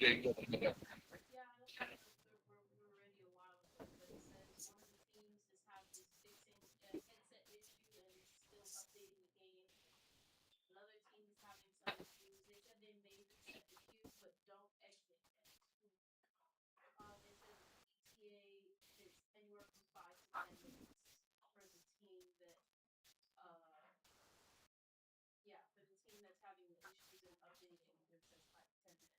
Okay. We can hear each other. Yeah, we're ready a while ago, but it says one of the teams is having is fixing a headset issue and it's still updating the game. Another team is having some issues. They said they may reset the queue, but don't exit yet. They said the ETA is anywhere from 5 to 10 minutes for the team that, yeah, for the team that's having the issues and updating. It says 5 to 10 minutes.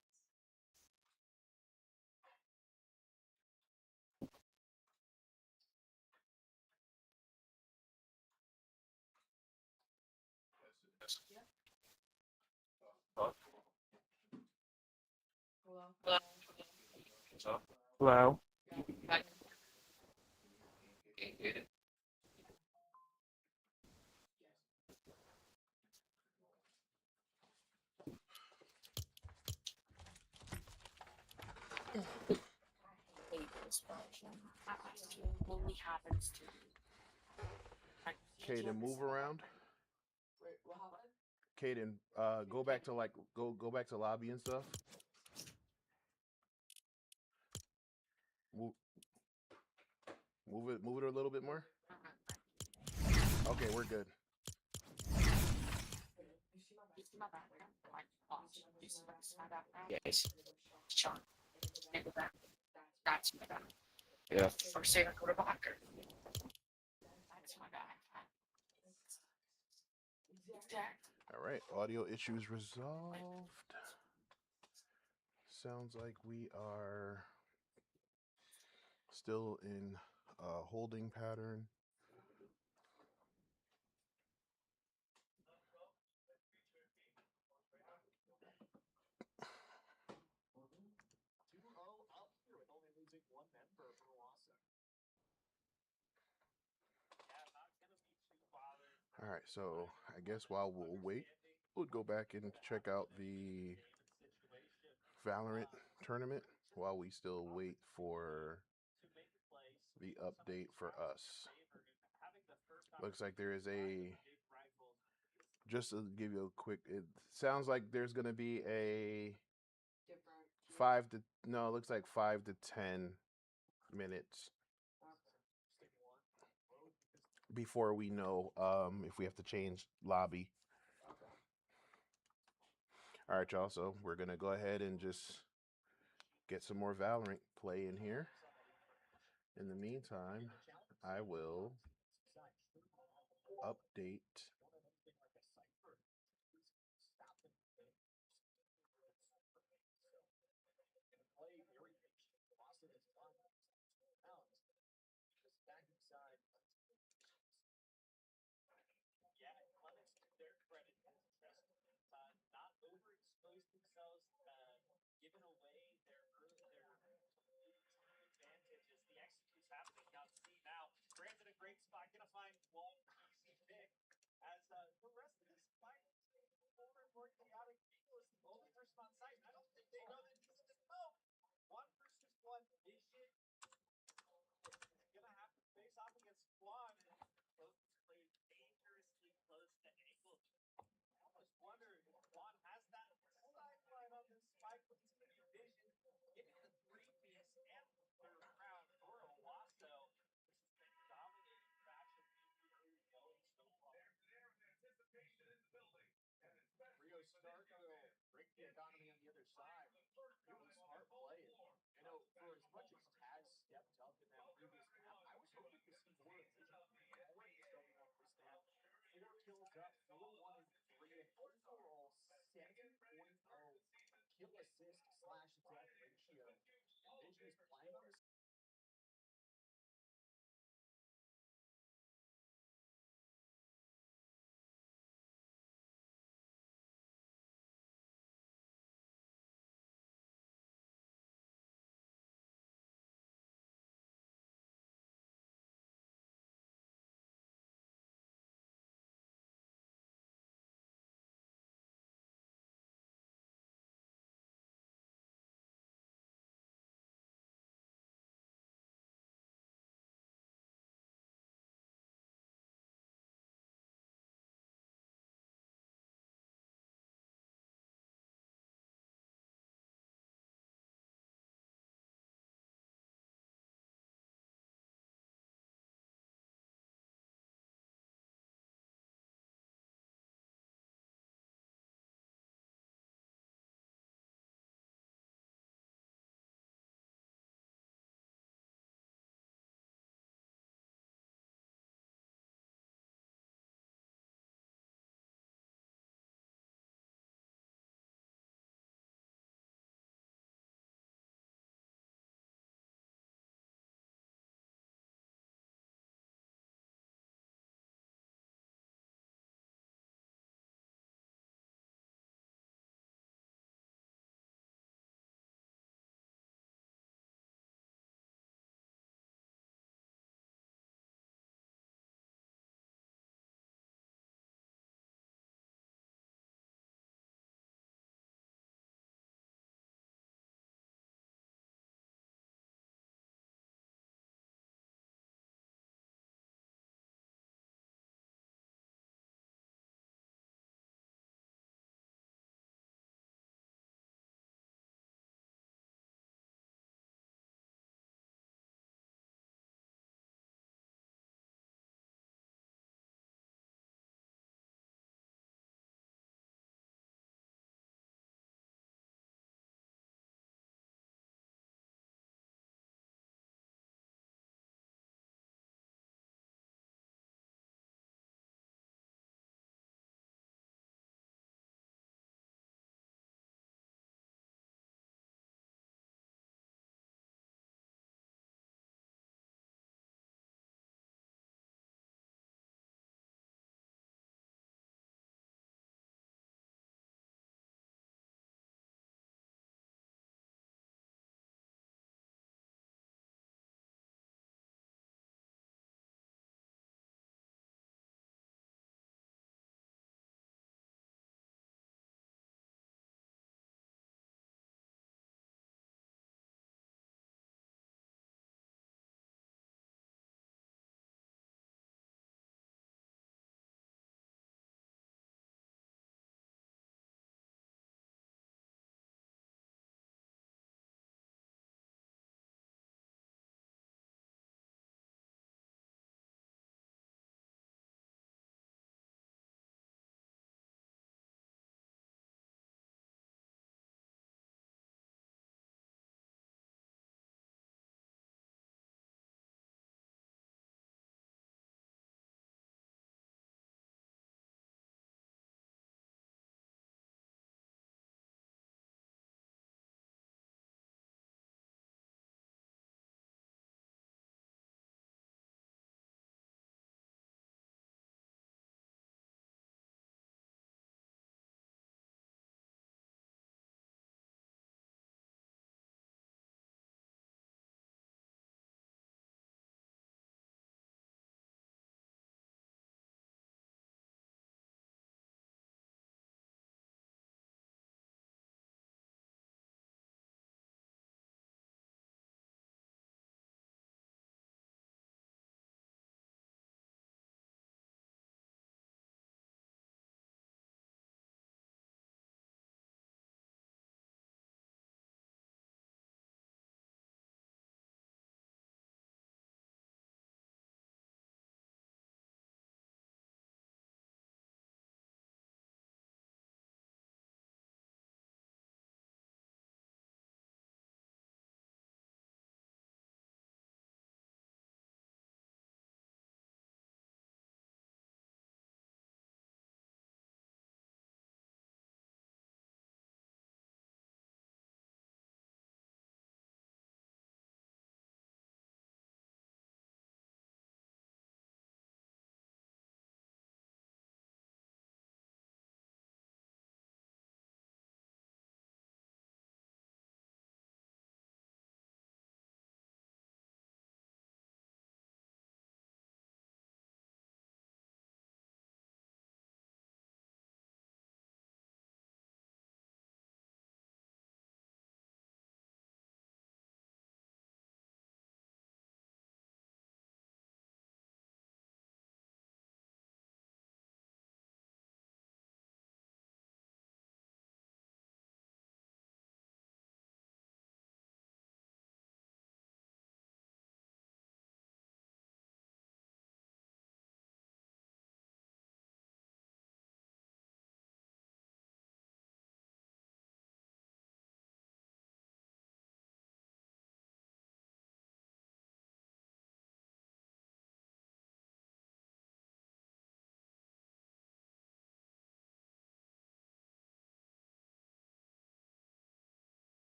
Hello? I hate this function. It only happens to me. Caden, move around. Wait, what happened? Caden, go back to go back to lobby and stuff. Move it a little bit more. Okay, we're good. Yes. Sean. That's my guy. Yeah. First thing I go to Bacher. That's my guy. All right, audio issues resolved. Sounds like we are still in a holding pattern. All right, so I guess while we'll wait, we'll go back and check out the Valorant tournament while we still wait for the update for us. Looks like there is a, just to give you a quick, it sounds like there's going to be a Different. 5 to, no, it looks like 5 to 10 minutes before we know if we have to change lobby. All right, y'all, so we're going to go ahead and just get some more Valorant play in here. In the meantime, I will update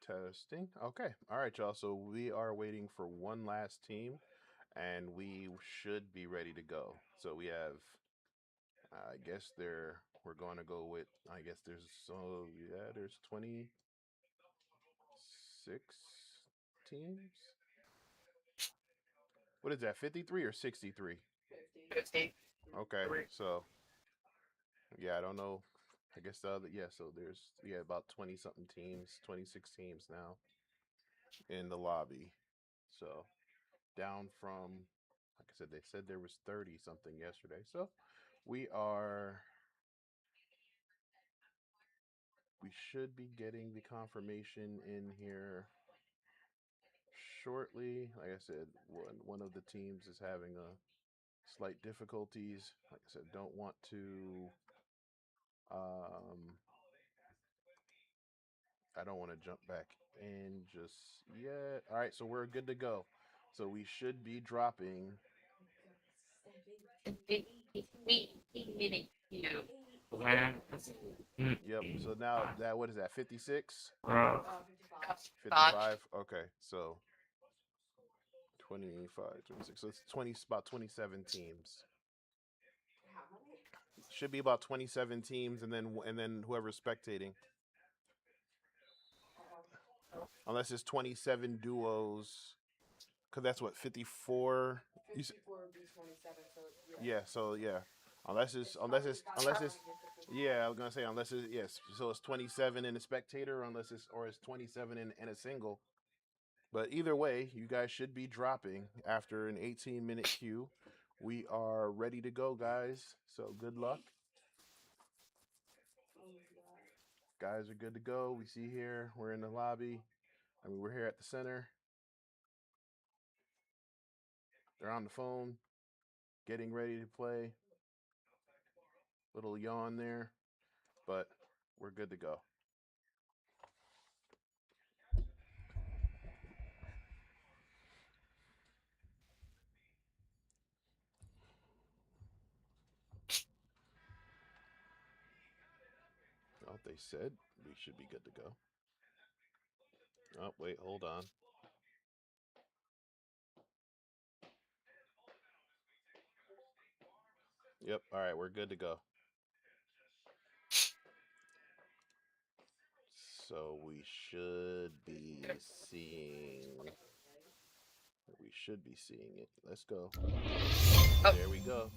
Testing. Okay. All right, y'all. So we are waiting for one last team, and we should be ready to go. So we have, I guess we're going to go with, I guess there's 26 teams. What is that, 53 or 63? 50. Okay, so yeah, I don't know. I guess the other, yeah, so there's, about 20 something teams, 26 teams now in the lobby. So down from, like I said, they said there was 30 something yesterday. So we should be getting the confirmation in here shortly. Like I said, one of the teams is having a slight difficulties. Like I said, don't want to I don't want to jump back in just yet. All right, so we're good to go. So we should be dropping. Yep. So now what is that? 56? 55. Okay. So 25, 26. So it's about 27 teams. How many? Should be about 27 teams, and then whoever's spectating. Unless it's 27 duos, because that's what 54. 54 would be 27, so Yeah. So yeah. Unless it's yeah, I was gonna say unless it's yes. So it's 27 in a spectator, it's 27 in a single. But either way, you guys should be dropping after an 18-minute queue. We are ready to go, guys. So good luck. Guys are good to go. We see here, we're in the lobby. I mean, we're here at the center. They're on the phone, getting ready to play. Little yawn there, but we're good to go. Well, they said we should be good to go. Oh, wait, hold on. Yep, all right, we're good to go. So we should be seeing it. Let's go. Oh. There we go.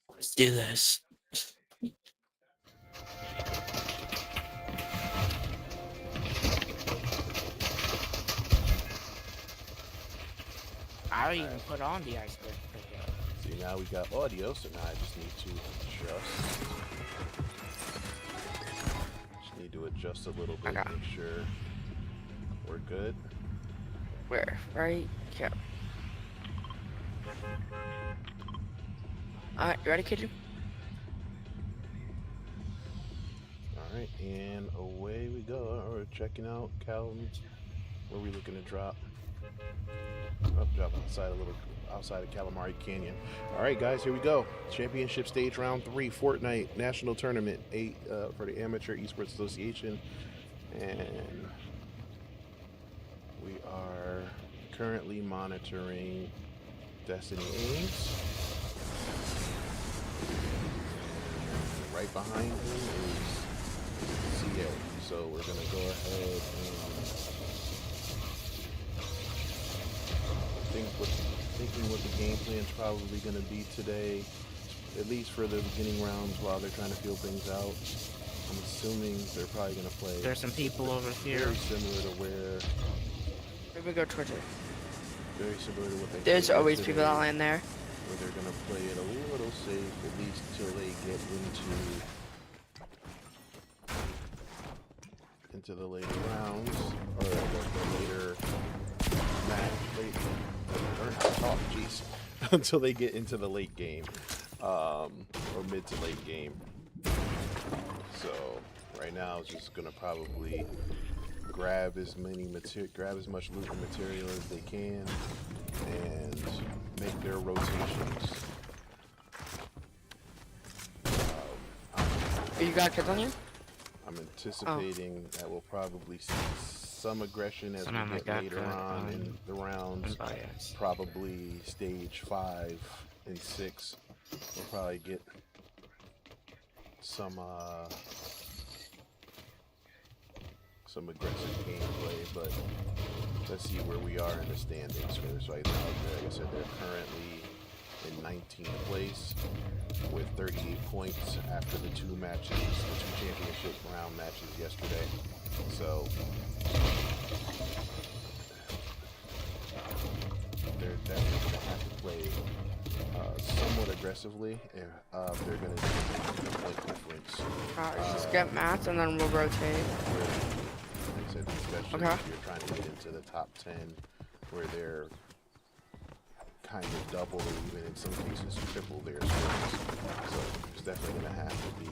Let's do this. I don't even put on the iceberg video. See, now we got audio, so now I just need to adjust a little bit, Okay. Make sure we're good. Where? Right? Yeah. Alright, you ready, kid? Alright, and away we go. We're checking out Calum. Where are we looking to drop? Oh, drop outside of Calamari Canyon. Alright guys, here we go. Championship stage round 3, Fortnite National Tournament 8 for the Amateur Esports Association. And we are currently monitoring Destiny Ames. Right behind him is CA. So we're gonna go ahead and thinking what the game plan is probably going to be today, at least for the beginning rounds while they're trying to feel things out. I'm assuming they're probably going to play. There's some people over here. Very similar to where. Here we go towards it. Very similar to what they. There's always people out in there. Where they're going to play it a little safe, at least till they get into the later rounds or the later match. Learn how to talk, jeez. Until they get into the late game, or mid to late game. So right now, it's just gonna probably grab as much loot and material as they can, and make their rotations. You got kids on you? I'm anticipating that we'll probably see some aggression as we get later on in the rounds. Probably stage 5 and 6. We'll probably get some aggressive gameplay, but let's see where we are in the standings for this right now. Like I said, they're currently in 19th place with 38 points after the 2 championship round matches yesterday. So they're definitely going to have to play somewhat aggressively if they're going to make a point difference. Just get mats and then we'll rotate. Like I said, especially if you're trying to get into the top 10 where they're kind of double or even in some cases triple their scores. So it's definitely going to have to be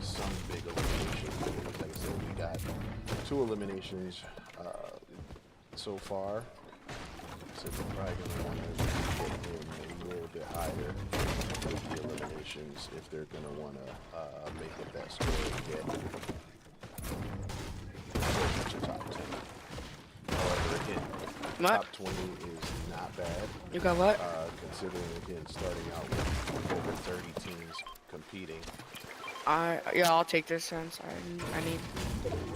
some big elimination. Like I said, we got 2 eliminations so far. So we're probably going to want to get in a little bit higher with the eliminations if they're going to want to make up that score and get to top 10. However, again, top 20 is not bad. You got what? Considering, again, starting out with over 30 teams competing. Yeah, I'll take this since I need.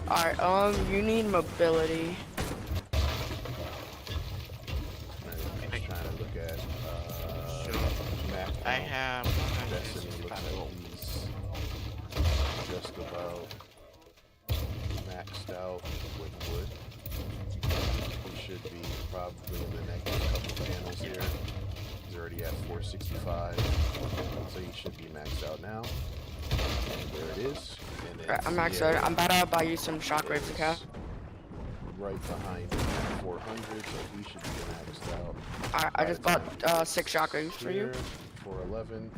Alright, you need mobility. I'm just trying to look at map. I have Destiny looks like he's just about maxed out with wood. He should be probably in the next couple panels here. He's already at 465, so he should be maxed out now. And there it is. And then I'm maxed out. I'm about to buy you some shockwaves, okay? Right behind him at 400, so he should be maxed out. I just bought 6 shockwaves for you. 411.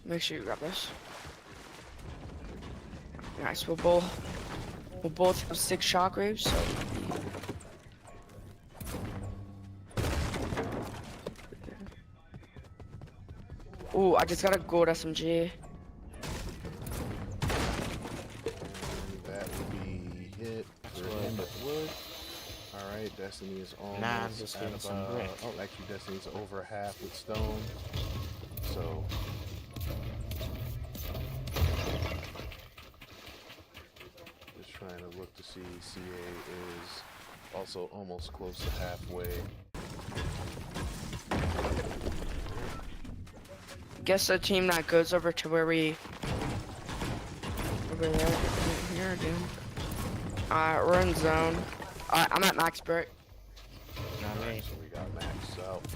Make sure you grab this. Nice. We'll both have 6 shockwaves. So. Ooh, I just got a gold SMG. And that will be hit for him with wood. Alright, Destiny is almost at about, oh, actually Destiny's over half with stone. So just trying to look to see, CA is also almost close to halfway. Guess the team that goes over to where we over there here, dude. We're in zone. I'm at max brick. Alright, so we got maxed out.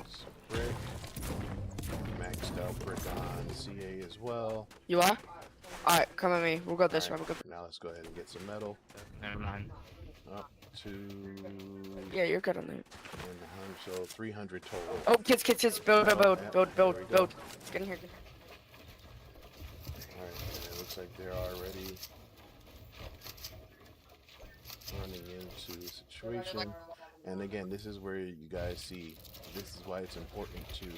So brick. Maxed out brick on CA as well. You are? Alright, come with me. We'll go this way. We'll go. Now let's go ahead and get some metal. Never mind. Up to... Yeah, you're good on that. So 300 total. Oh, kids. Build. Get in here. Alright, and it looks like they're already running into the situation. And again, this is where you guys see, this is why it's important to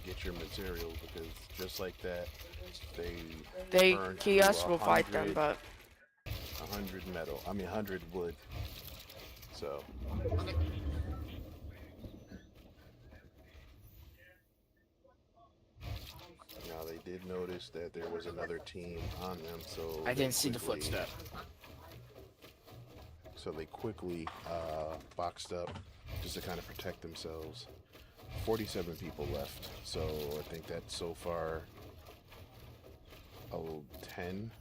get your materials, because just like that, they key us, we'll fight them, but 100 metal, 100 wood. So now they did notice that there was another team on them, so I didn't see the footstep. So they quickly boxed up just to kind of protect themselves. 47 people left, so I think that's so far 10,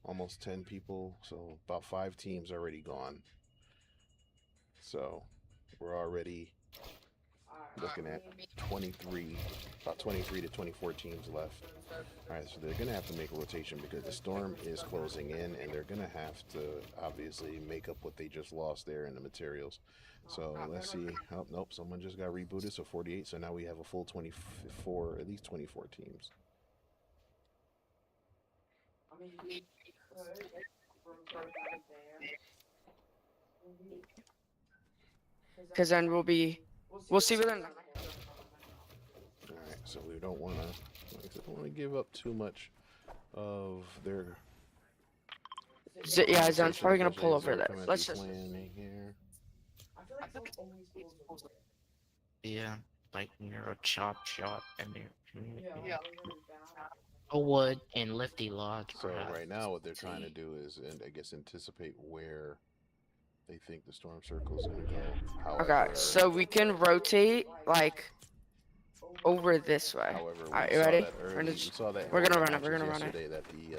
almost 10 people, so about 5 teams already gone. So we're already looking at 23, about 23 to 24 teams left. Alright, so they're going to have to make a rotation because the storm is closing in, and they're going to have to obviously make up what they just lost there in the materials. So let's see. Oh, nope, someone just got rebooted, so 48. So now we have a full 24, at least 24 teams. Because then we'll see whether. All right, so we don't want to give up too much of their. Yeah, Zon's probably gonna pull over there. there. Let's just. Here. Yeah, like near a chop shop and there. Yeah. A wood and lifty lodge. So right now, what they're trying to do is, and I guess, anticipate where they think the storm circle is going to go. However, Okay, so we can rotate like over this way. However, Alright, you ready? we saw that. We're gonna run it. We're gonna run it. Yesterday, that the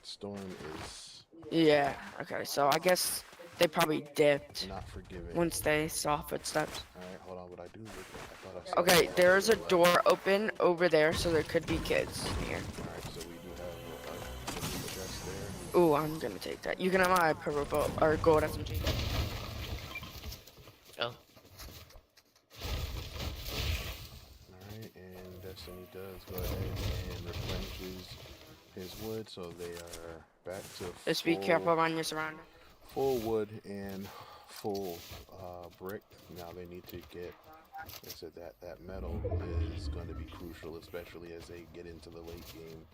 storm is. Yeah. Okay, so I guess they probably dipped Not forgiving. once they saw footsteps. Alright, hold on. What I do? I thought I saw Okay, there's a door open over there, so there could be kids here. Alright, so we do have a address there. Ooh, I'm gonna take that. You can have my purple boat or gold SMG. Oh. Alright, and Destiny does go ahead and replenishes his wood, so they are back to Just be careful around your surroundings. full wood and full brick. Now they need to get, like I said, that metal is going to be crucial, especially as they get into the late game.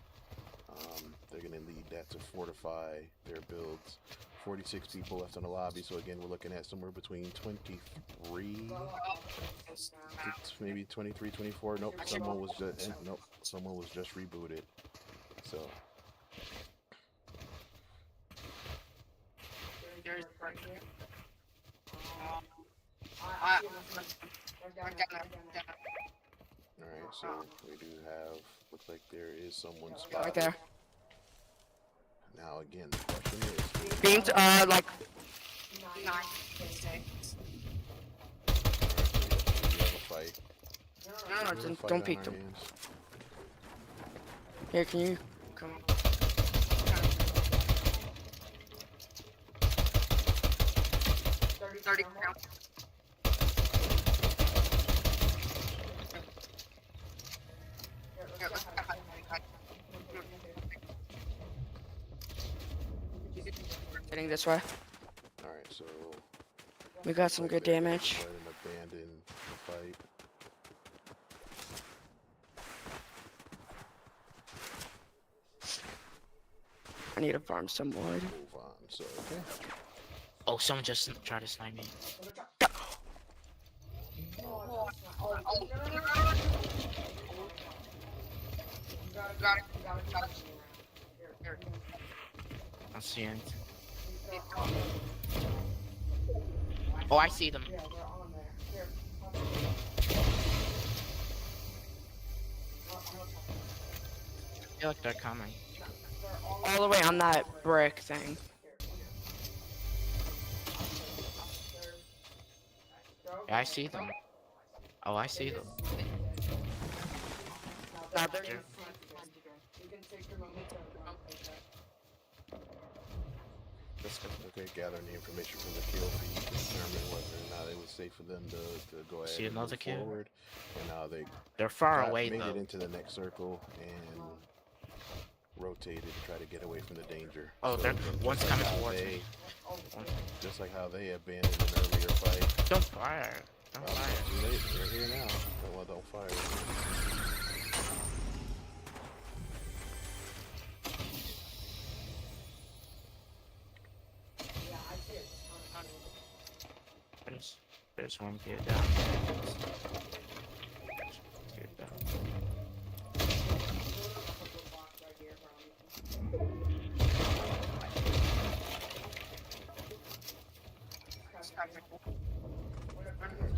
They're going to need that to fortify their builds. 46 people left in the lobby, so again, we're looking at somewhere between 23, maybe 23, 24. Nope, someone was just rebooted. So. Alright, so we do have, looks like there is someone spotted. Right there. Now again, the question is... Beams, like... 9. Fight. No, don't peek them. Here, can you come on? 30 now. Getting this way. Alright, so... We got some good damage. Go ahead and abandon the fight. I need to farm some wood. Move on, so, okay. Oh, someone just tried to snipe me. I see it. Oh, I see them. I feel like they're coming. All the way on that brick thing. Yeah, I see them. Oh, I see them. Okay, gathering the information from the kill feed to determine whether or not it was safe for them to go ahead See and another move kill? forward. And now They're far got- away made though. it into the next circle and rotated to try to get away from the danger. Oh, So they're just one's like coming how towards they- me. Just like how they abandoned an earlier fight. Don't fire. Don't fire. Too late. They're here now. Well, don't fire. There's one kid down. Kid down.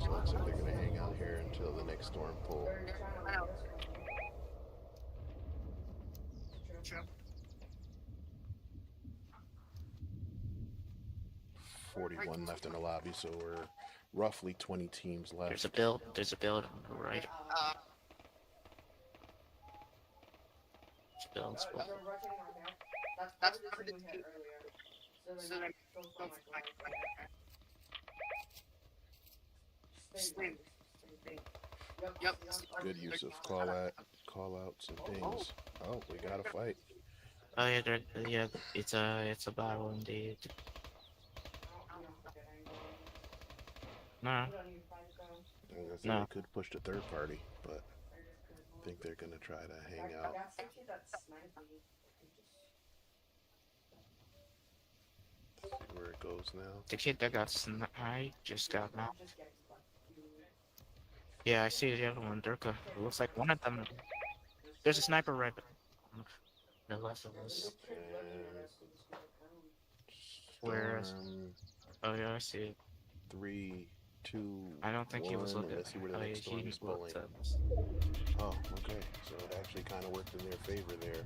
So looks like they're gonna hang out here until the next storm pull. 41 left in the lobby, so we're roughly 20 teams left. There's a build. There's a build on the right. Builds. That's the thing we had earlier. So then Good use of call outs and things. Oh, we got a fight. Oh yeah, yeah, it's a battle indeed. No. I was gonna say No. they could push the third party, but I think they're gonna try to hang out. See where it goes now. The kid that got sniped just got knocked. Yeah, I see the other one, Durka. It looks like one of them. There's a sniper right on the left of us. Where? Storm. Oh yeah, I see it. 3, 2, I don't think he was 1. looking. Let's see where the Oh yeah, next storm he is looked pulling. Oh, okay. So it actually kind of worked in their favor there.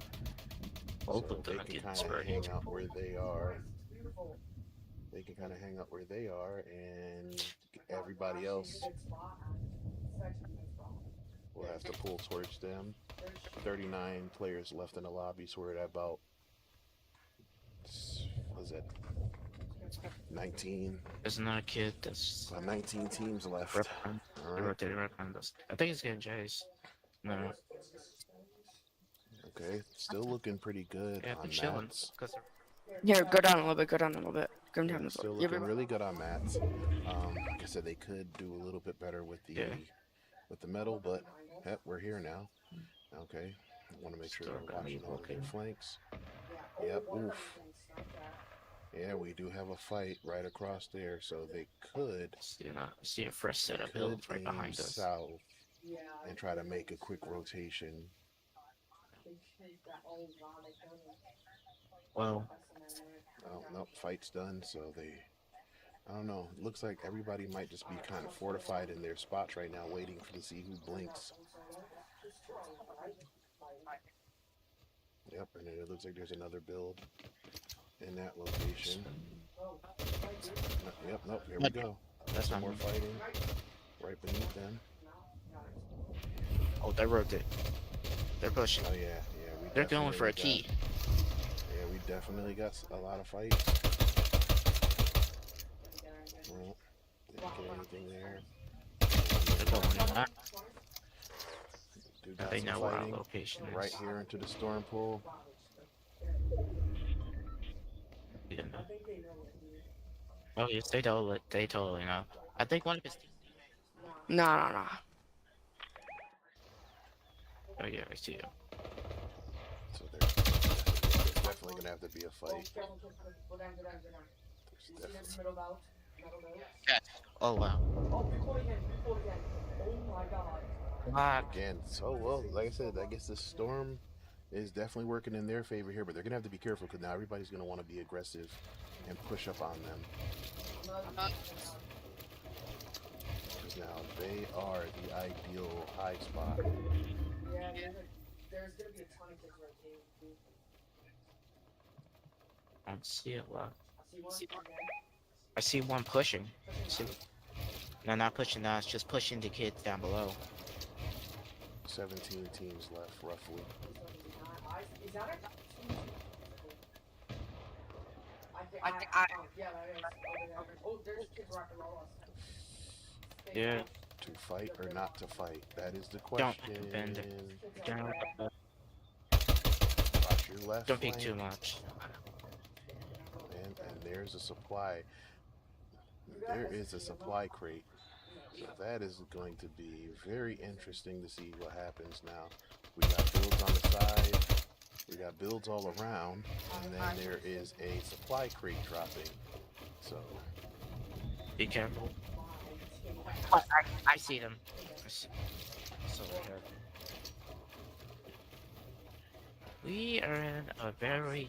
Both So of they them can get kind of sprayed. hang out where they are. They can kind of hang out where they are, and everybody else will have to pull towards them. 39 players left in the lobby, so we're at about, what is that, 19? There's another kid that's About 19 teams left. All right. I think he's getting Jays. No. Okay, still looking pretty good Yeah, on they're chilling. mats. Yeah, go down a little bit. Go down a little bit. Go down a little Still bit. looking really good on mats. Like I said, they could do a little bit better with the metal, but heck, we're here now. Okay, I want to make sure they're watching all of their flanks. Yep, oof. Yeah, we do have a fight right across there, so they could. See a fresh set of builds right behind us. South and try to make a quick rotation. Well, oh no, fight's done. So I don't know. It looks like everybody might just be kind of fortified in their spots right now, waiting to see who blinks. Yep, and then it looks like there's another build in that location. Yep, nope, here we go. That's some not more fighting right beneath them. Oh, they roped it. They're pushing. Oh yeah, they're going for a key. Yeah, we definitely got a lot of fights. Well, didn't get anything there. They're going in that. They know where our location is. Right here into the storm pool. Yeah. Oh yes, they totally know. I think one of his. No. Oh yeah, I see him. So there's definitely gonna have to be a fight. Yes. Oh wow. Again, so well, like I said, I guess the storm is definitely working in their favor here, but they're gonna have to be careful because now everybody's gonna want to be aggressive and push up on them. Because now they are the ideal high spot. Yeah, there's gonna be a ton of kids rotating. I don't see a lot. I see one pushing. No, not pushing now. It's just pushing the kids down below. 17 teams left, roughly. Is that yeah, that is. Oh, there's kids right below us. Yeah. To fight or not to fight? That is the question. Don't bend it. Watch your left. Don't peek too much. And there's a supply. There is a supply crate. So that is going to be very interesting to see what happens now. We got builds on the side. We got builds all around. And then there is a supply crate dropping. So be careful. I see them. So we are in a very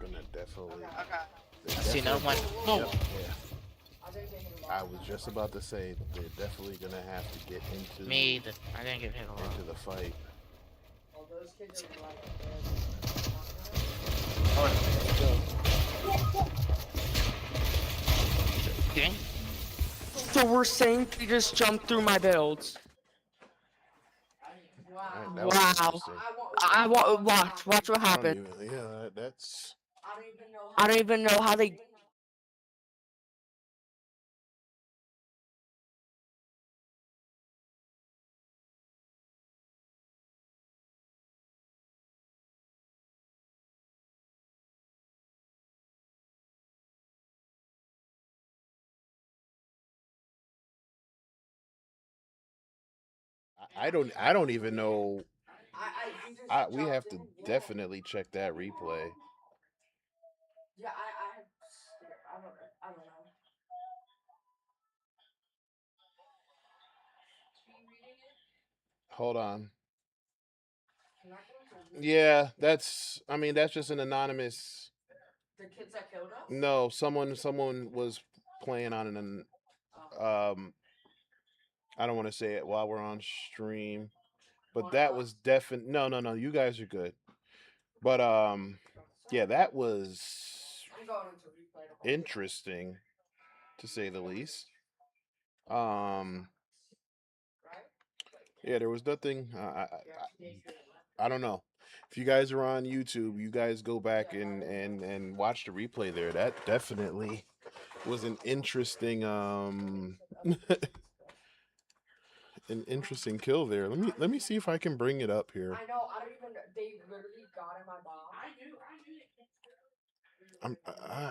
gonna definitely. I see no one. No. Yep, yeah. I was just about to say they're definitely gonna have to get into. Me, I didn't get hit a lot. Into the fight. Okay. So we're saying he just jumped through my builds. Right, wow. I want watch what happened. Yeah, that's. I don't even know how they I don't even know. He just We have jumped to in, yeah. definitely check that replay. Yeah, I don't know. Hold on. Can I go into Yeah, that's. I mean, that's just an anonymous. the kids that killed us? No, someone was playing on an. I don't want to say it while we're on stream, but that was definitely no. You guys are good, but yeah, that was I'm going into replay. interesting to say the least. Um, yeah, there was nothing. I don't know. If you guys are on YouTube, you guys go back and watch the replay there. That definitely was an interesting an interesting kill there. Let me see if I can bring it up here. I know. I don't even. They literally got in my box.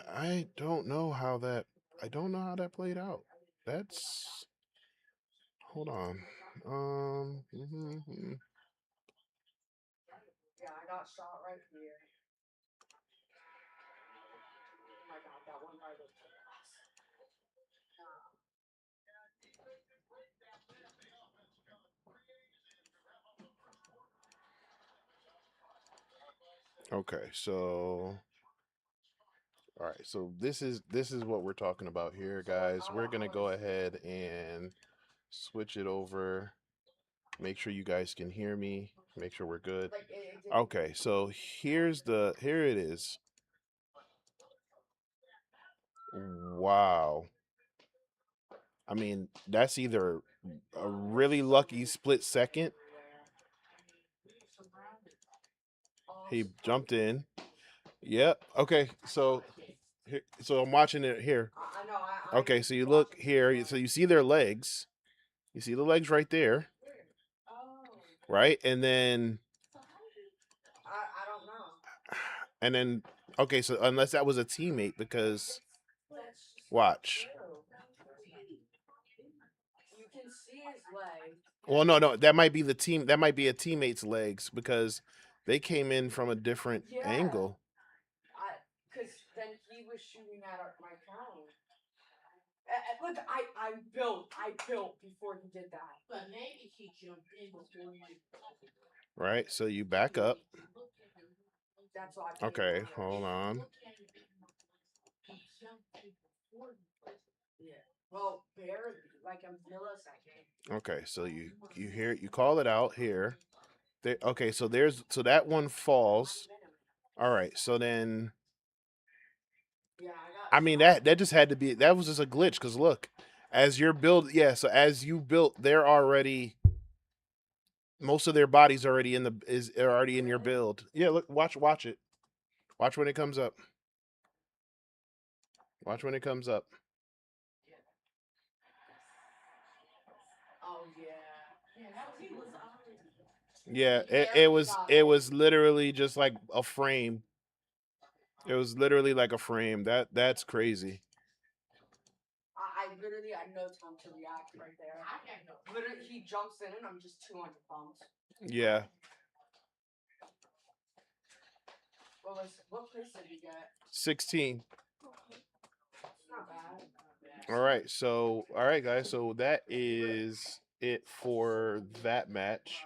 I don't know how that. I don't know how that played out. That's. Hold on. Yeah, I got shot right here. Oh my god, that one guy was fast. Okay, so all right, so this is what we're talking about here, guys. We're gonna go ahead and switch it over. Make sure you guys can hear me. Make sure we're good. Okay, so here it is. Wow. I mean, that's either a really lucky split second. He jumped in. Yep. Okay. So I'm watching it here. I know. Okay. So you look here. So you see their legs. You see the legs right there. Right, and then. I don't know. And then. Okay. So unless that was a teammate, because. Watch. You can see his leg. Well, no. That might be the team. That might be a teammate's legs because they came in from a different angle. Because then he was shooting at my phone. Look, I built before he did that. But maybe he jumped in before you. Right, so you back up. That's why I Okay, hold on. Yeah. Well, barely, like a millisecond. Okay, so you hear it, you call it out here. Okay, so that one falls. All right, so then. Yeah, I mean that just had to be, that was just a glitch because look, as you're build, yeah, so as you built, they're already, most of their bodies already are already in your build. Yeah, look, watch it. Watch when it comes up. Watch when it comes up. Oh yeah. Yeah, it was literally just like a frame. It was literally like a frame. That's crazy. I literally had no time to react right there. Literally, he jumps in and I'm just 200 pumps. Yeah. What place did he get? 16. It's not bad. All right. So, all right, guys. So that is it for that match.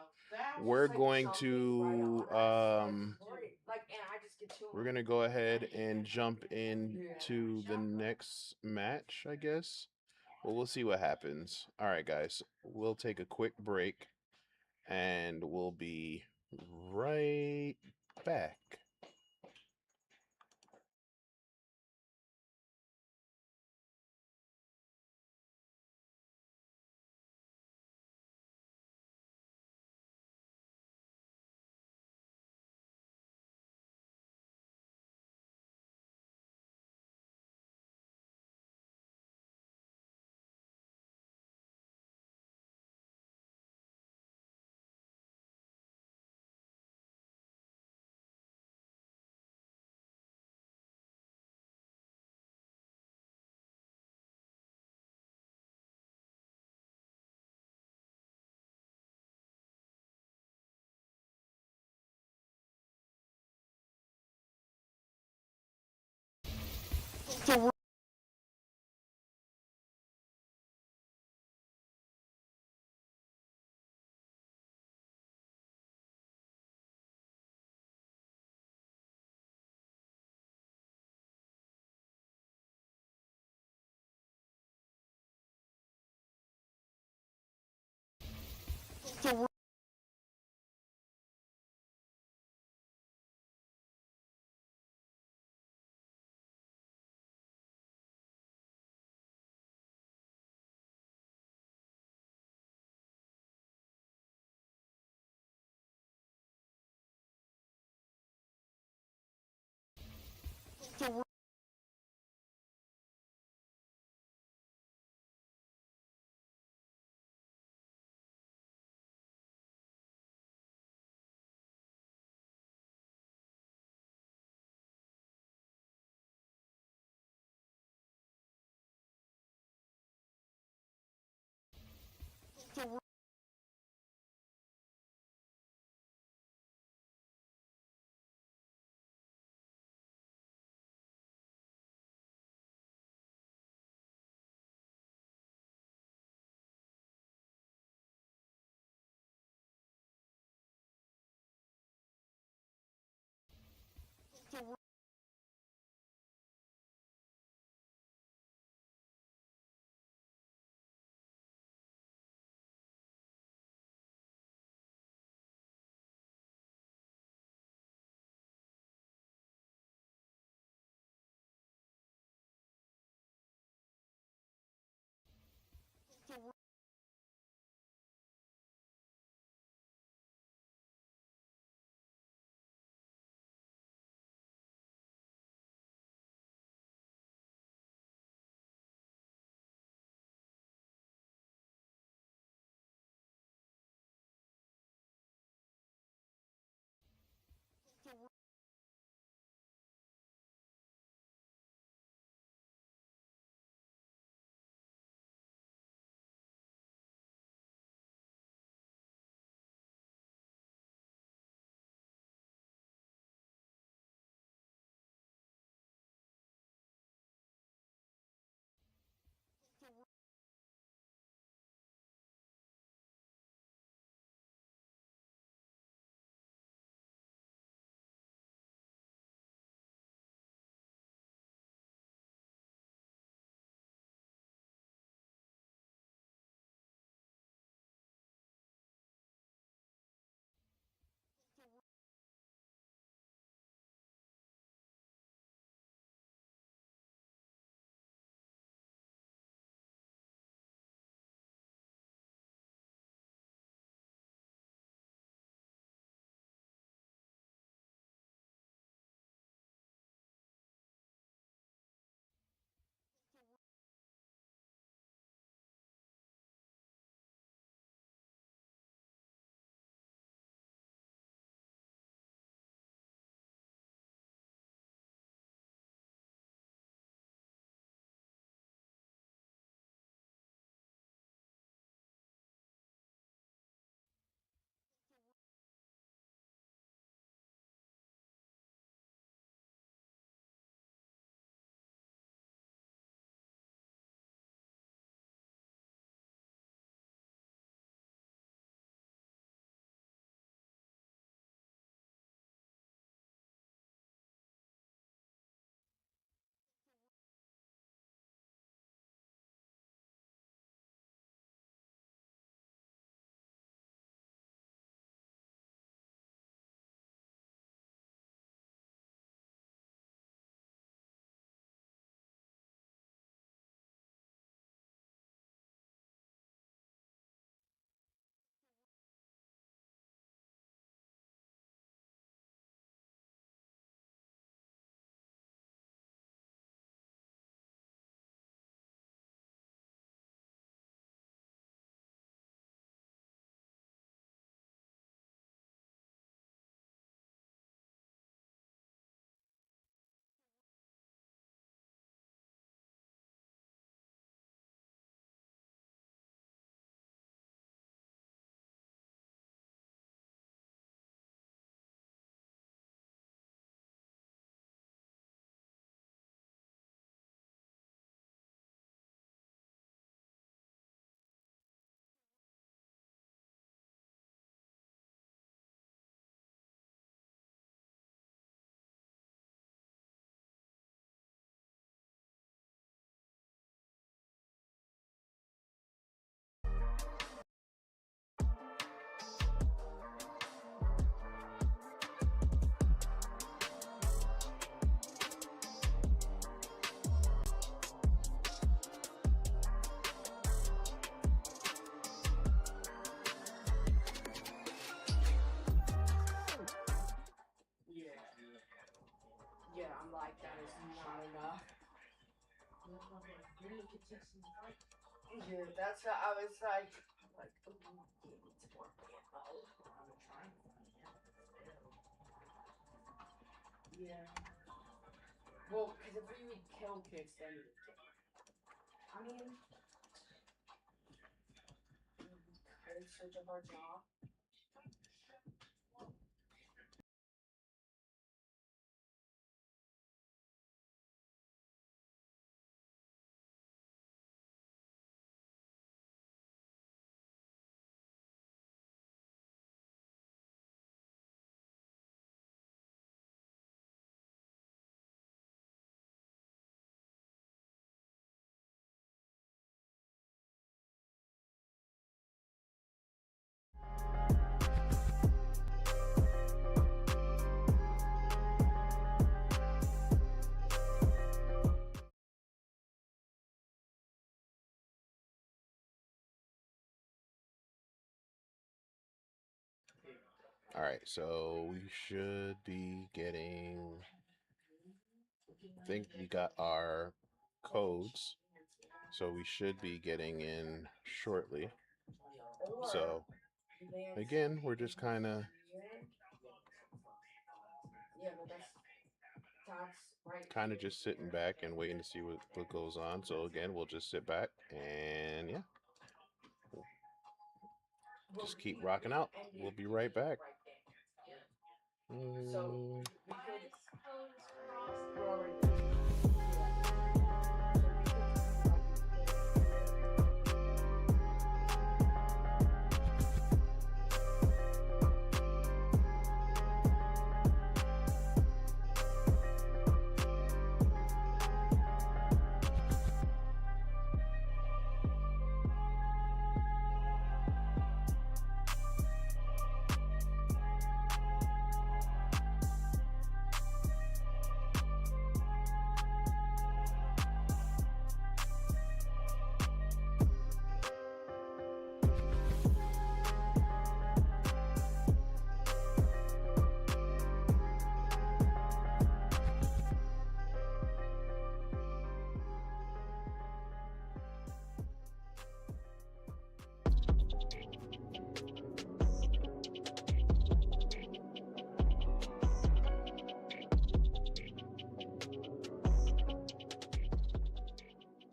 We're going to we're gonna go ahead and jump into the next match, I guess. Well, we'll see what happens. All right, guys. We'll take a quick break, and we'll be right back. Yeah, that's what I was like, yeah. Well, because if we would kill kids, then I mean, we could switch up our job. All right, so we should be getting. I think we got our codes, so we should be getting in shortly. So again, we're just kind of Yeah, but that's right. kind of just sitting back and waiting to see what goes on. So again, we'll just sit back and yeah, just keep rocking out. We'll be right back. So Mm. we could. Guys, codes crossed. We're already there. Yeah. So we could come back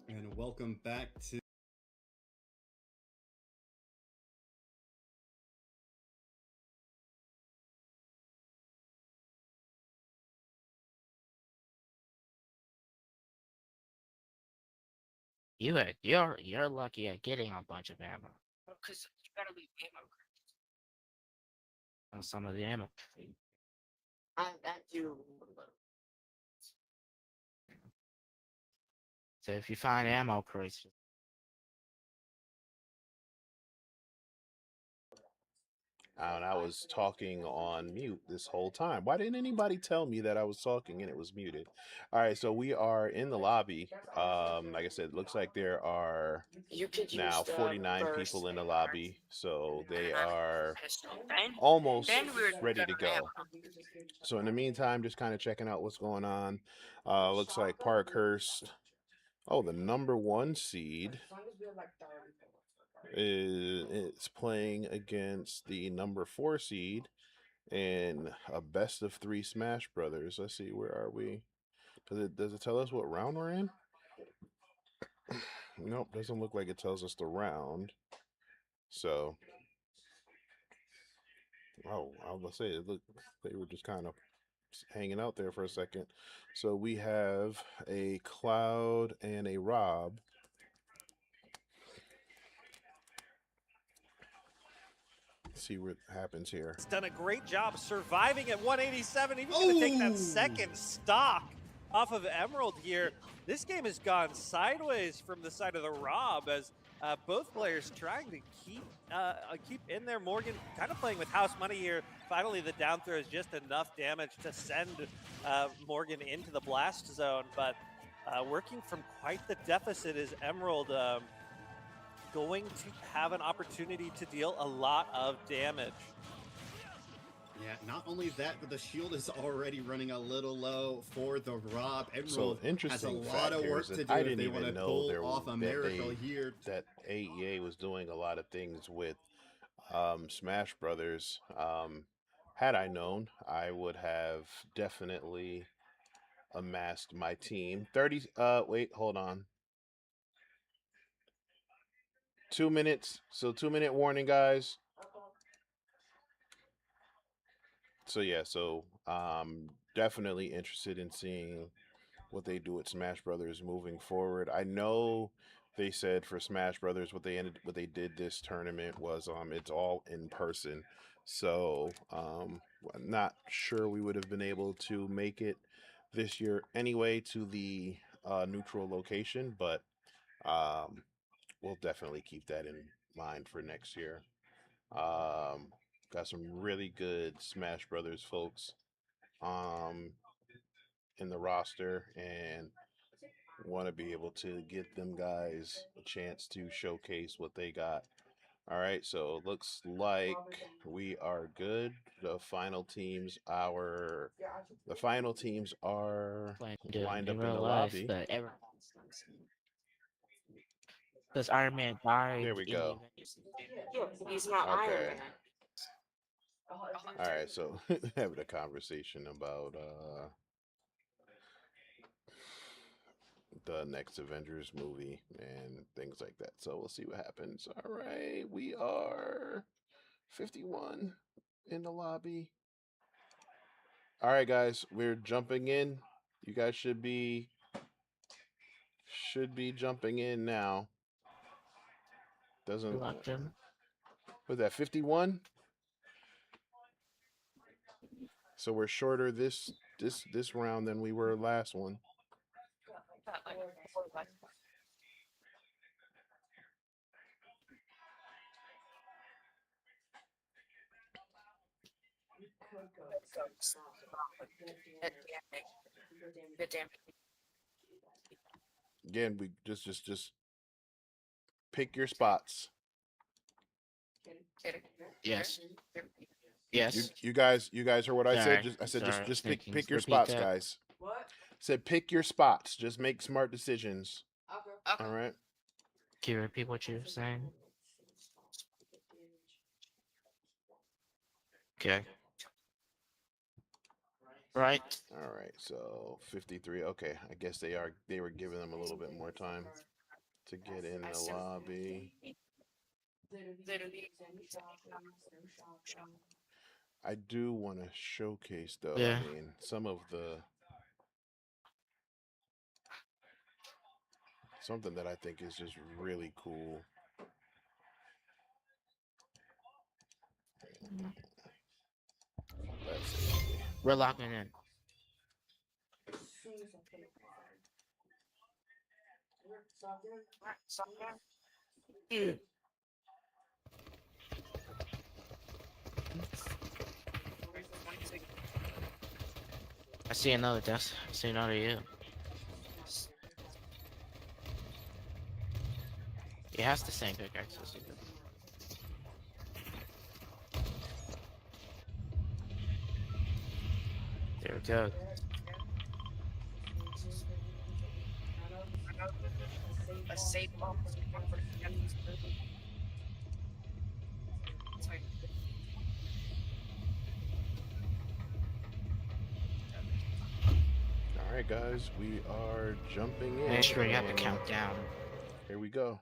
And welcome back to You're lucky at getting a bunch of ammo. Because you gotta leave ammo. On some of the ammo. That too. So if you find ammo crates, And I was talking on mute this whole time. Why didn't anybody tell me that I was talking and it was muted? All right, so we are in the lobby. Like I said, it looks like there are You could use now the 49 burst people in the and lobby, so they are pistol. almost Then we're ready to gonna have go. So in the meantime, just kind of checking out what's going on. Looks like Parkhurst. Oh, the #1 seed is playing against the #4 seed in a best of 3 Smash Brothers. Let's see, where are we? Does it tell us what round we're in? Nope, doesn't look like it tells us the round. So, oh, I was gonna say it looked they were just kind of hanging out there for a second. So we have a Cloud and a Rob. See what happens here. It's done a great job surviving at 187. Even going to take that second stock off of Emerald here. This game has gone sideways from the side of the Rob as both players trying to keep in there. Morgan kind of playing with house money here. Finally, the down throw is just enough damage to send Morgan into the blast zone, but working from quite the deficit is Emerald. Going to have an opportunity to deal a lot of damage. Yeah, not only that, but the shield is already running a little low for the Rob. So Emerald has a interesting lot fact of here work is to that do I if didn't they want to even know pull there off a that miracle here. that AEA was doing a lot of things with Smash Brothers. Had I known, I would have definitely amassed my team. 30 wait, hold on. 2 minutes. So 2-minute warning, guys. So yeah, so definitely interested in seeing what they do with Smash Brothers moving forward. I know they said for Smash Brothers what they did this tournament was it's all in person. So I'm not sure we would have been able to make it this year anyway to the neutral location, but we'll definitely keep that in mind for next year. Got some really good Smash Brothers folks in the roster, and want to be able to get them guys a chance to showcase what they got. All right, so it looks like we are good. The final teams are lined in up in real the life, lobby. but because Iron Man died There we in the go. Avengers. He's not Iron Okay. Man. All right, so having a conversation about the next Avengers movie and things like that. So we'll see what happens. All right, we are 51 in the lobby. All right, guys, we're jumping in. You guys should be jumping in now. Doesn't Locked him. was that 51? So we're shorter this round than we were last one. Again, we just pick your spots. Yes. Yes. You guys heard what I said? Sorry, I said sorry, just can pick you your repeat spots, that? guys. What? Said pick your spots. Just make smart decisions. Okay. All right. Can you repeat what you're saying? Okay. Right. All right. So 53. Okay. I guess they were giving them a little bit more time to get in the lobby. I do want to showcase though. Yeah. I mean, some of something that I think is just really cool. Let's see. We're locking in. I see another death. I see another you. He has the same pickaxe as you. There we go. A safe bomb. All right, guys, we are jumping in. Make sure you have to count down. Here we go.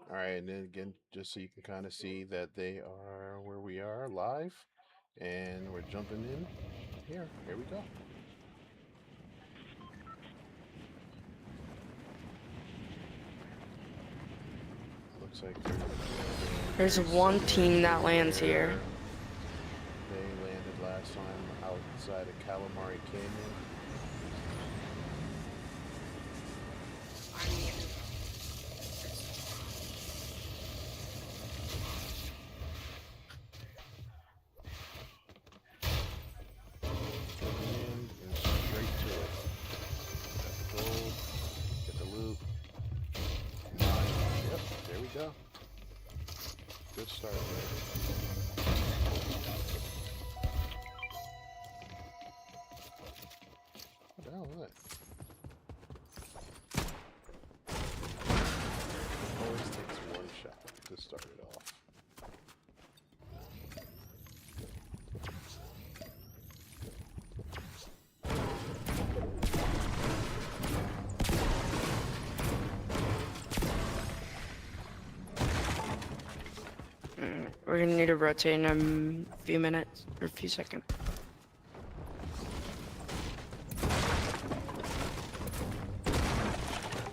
All right, and then again, just so you can kind of see that they are where we are live, and we're jumping in here. Here we go. Looks like There's one team that lands here. They landed last time outside of Calamari Canyon. And straight to it. Got the gold, get the loot. Yep, there we go. Good start there. Oh, what? Always takes one shot to start it off. We're gonna need to rotate in a few minutes or a few seconds.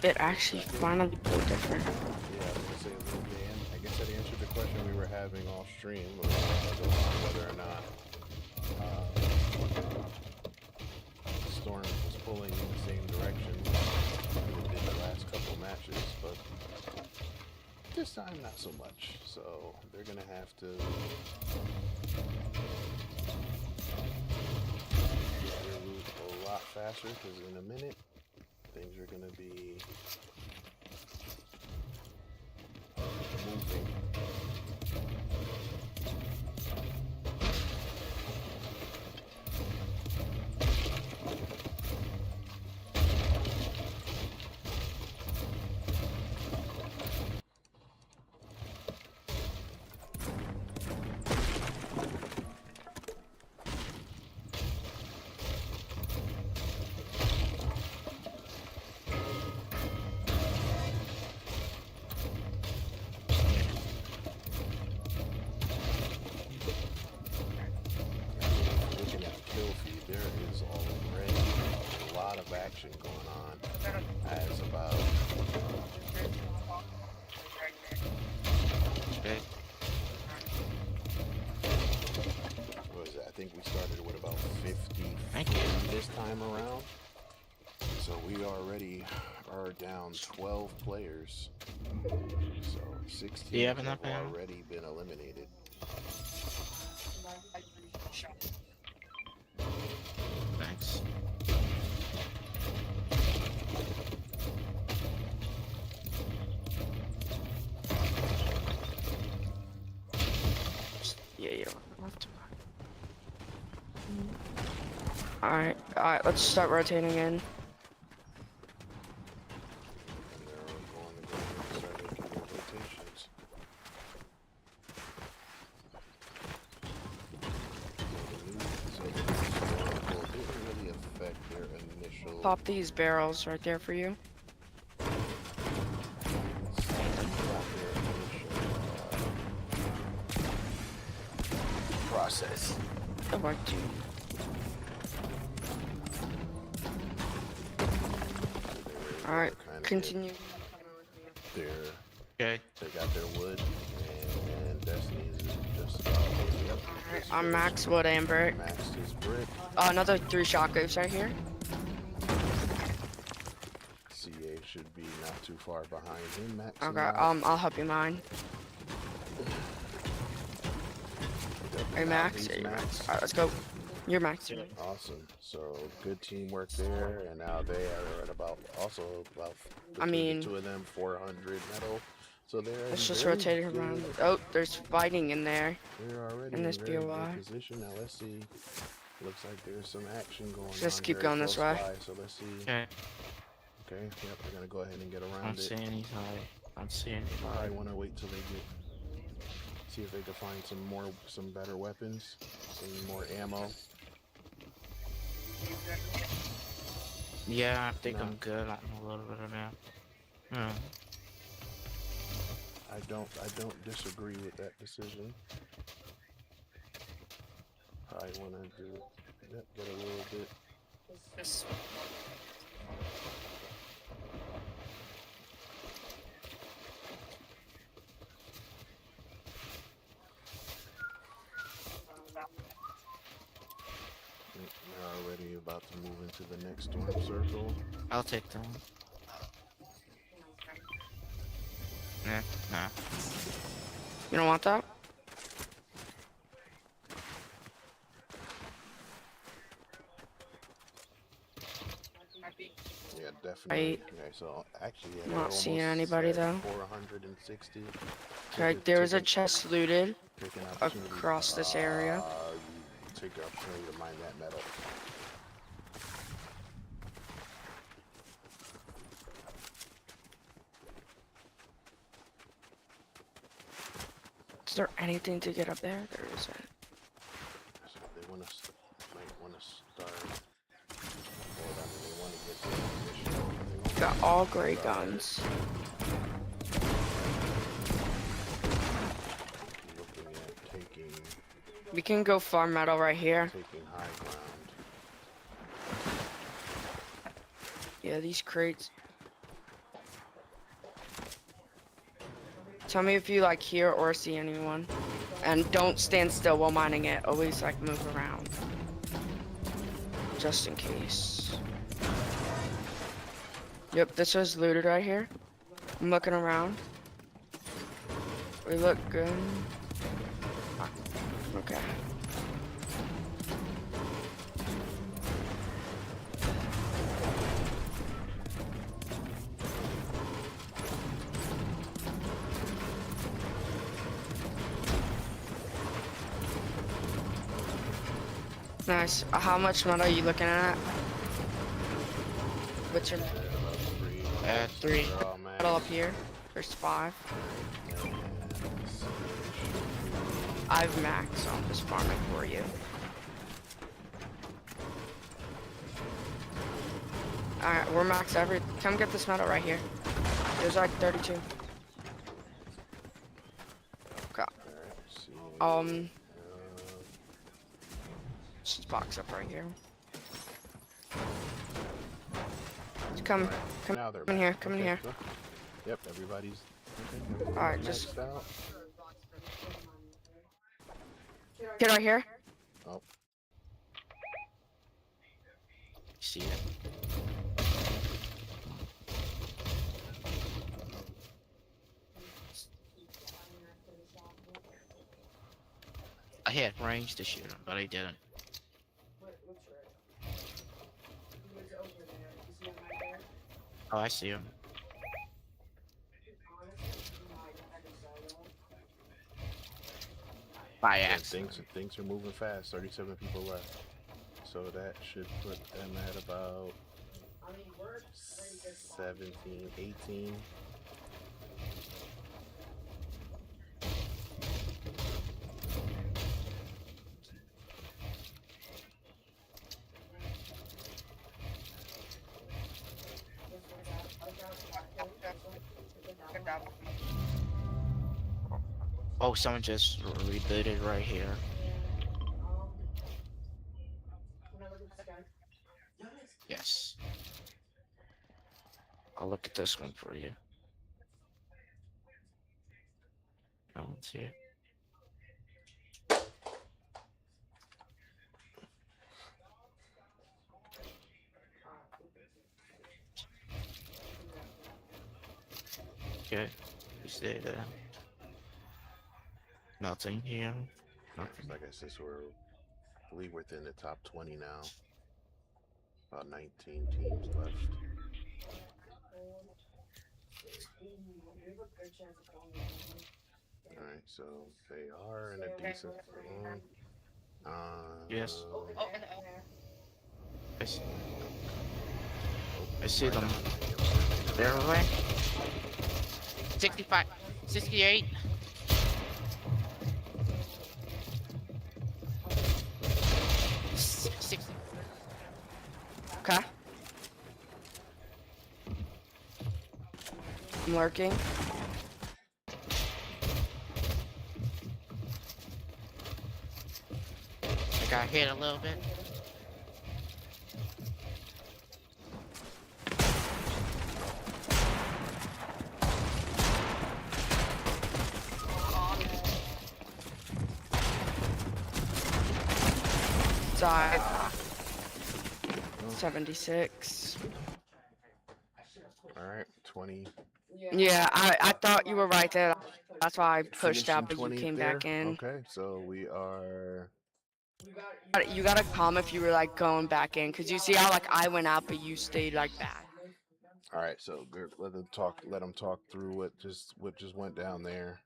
It actually finally blew different. Yeah, I was gonna say a little bit. I guess that answered the question we were having off stream whether or not Storm was pulling in the same direction as it did the last couple matches, but this time not so much. So they're gonna have to get their route a lot faster because in a minute things are gonna be moving. Action going on as about what was it? I think we started with about 50 this time around, so we already are down 12 players, so 16 have already been eliminated. Thanks. Yeah, you don't have to. Alright, let's start rotating in. Pop these barrels right there for you. Process. Oh, I do. Alright, continue. They got their wood, and Destiny's just about Alright, I'm max wood and brick. maxed his brick. Another 3 shotguns right here. CA should be not too far behind him. Max. Okay, I'll help you mine. Are you max? Alright, let's go. You're max. Awesome. So good teamwork there, and now they are at about I mean, the two of them 400 metal. So they're let's just rotate it around. Oh, there's fighting in there. They're already in this very BOI. good position. Now let's see. Looks like there's some action going on. Just keep very going this close way. by, so let's see. Okay. Okay. Yep. We're gonna go ahead and get around I'm it. seeing anybody. I'm seeing I anybody. want to wait till they get. See if they can find some better weapons, some more ammo. Yeah, I think I'm good on a little bit of that. I don't disagree with that decision. I want to do get a little bit. We're already about to move into the next storm circle. I'll take them. Nah. You don't want that? Yeah, definitely. Okay, so actually, yeah, Not seeing anybody though. 460. Okay, there was a chest looted across this area. You take the opportunity to mine that metal. there anything to get up there? There isn't. So they want to might want to start. Or I mean, they want to get to the position. Got all gray guns. Looking at taking We can go farm metal right here. taking high ground. Yeah, these crates. Tell me if you like hear or see anyone. And don't stand still while mining it. Always like move around. Just in case. Yep, this was looted right here. I'm looking around. We look good. Okay. Nice. How much metal are you looking at? What's your 3? Metal up here. There's 5. I've maxed, so I'm just farming for you. Alright, we're maxed every. Come get this metal right here. There's like 32. Okay. Just box up right here. Come in here, come in here. Yep, everybody's. Alright, just. maxed out. Get right here. Oh. See it. I had range to shoot him, but I didn't. Oh, I see him. By Yeah, accident. things are moving fast. 37 people left. So that should put them at about 17, 18. Oh, someone just rebooted right here. Yes. I'll look at this one for you. No one's here. Okay, is there nothing here? Nothing. Like I said, so we're, I believe we're within the top 20 now. About 19 teams left. Alright, so they are in a decent form. Yes. I see them. They're away. 65, 68. Okay. I'm lurking. I got hit a little bit. Died. 76. Alright, 20. Yeah, I thought you were right there. That's why I pushed out, but you Finishing came 20th back there? in. Okay, so we are. You gotta come if you were like going back in, cause you see how like I went out, but you stayed like back. All right, so let them talk. Let them talk through what just went down there.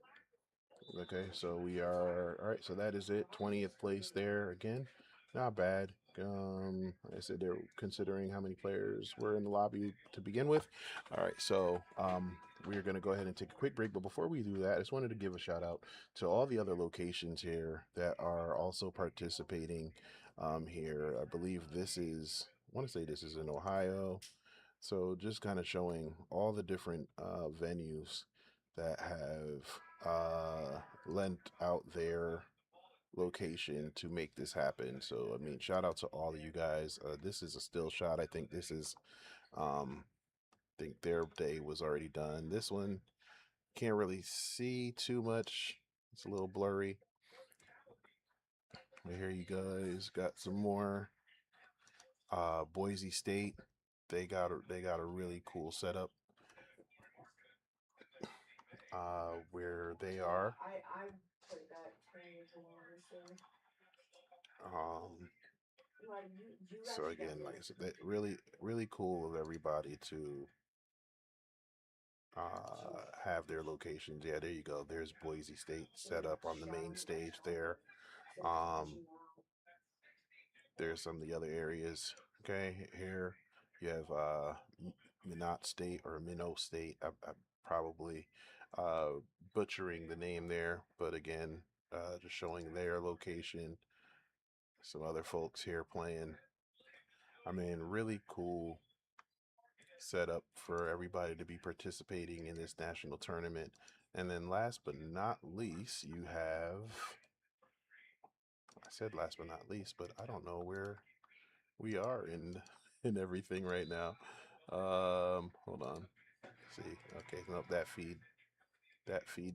Okay, so we are all right. So that is it. 20th place there again. Not bad. Like I said, they're considering how many players were in the lobby to begin with. All right, so we're going to go ahead and take a quick break. But before we do that, I just wanted to give a shout out to all the other locations here that are also participating here. I believe this is, I want to say this is in Ohio. So just kind of showing all the different venues that have lent out their location to make this happen. So I mean, shout out to all of you guys. This is a still shot. I think this is, I think their day was already done. This one can't really see too much. It's a little blurry. But here you guys got some more. Boise State, they got a really cool setup. Where they are. I played that game as well, honestly. Um, Like you so actually got again, like I really said, that really cool of everybody to have their locations. Yeah, there you go. There's Boise State set up on the main stage there. Um, there's some of the other areas. Okay, here you have Minot State or Minot State. I probably butchering the name there, but again, just showing their location. Some other folks here playing. I mean, really cool setup for everybody to be participating in this national tournament. And then last but not least, you have, I said last but not least, but I don't know where we are in in everything right now. Hold on. Let's see. Okay, nope, that feed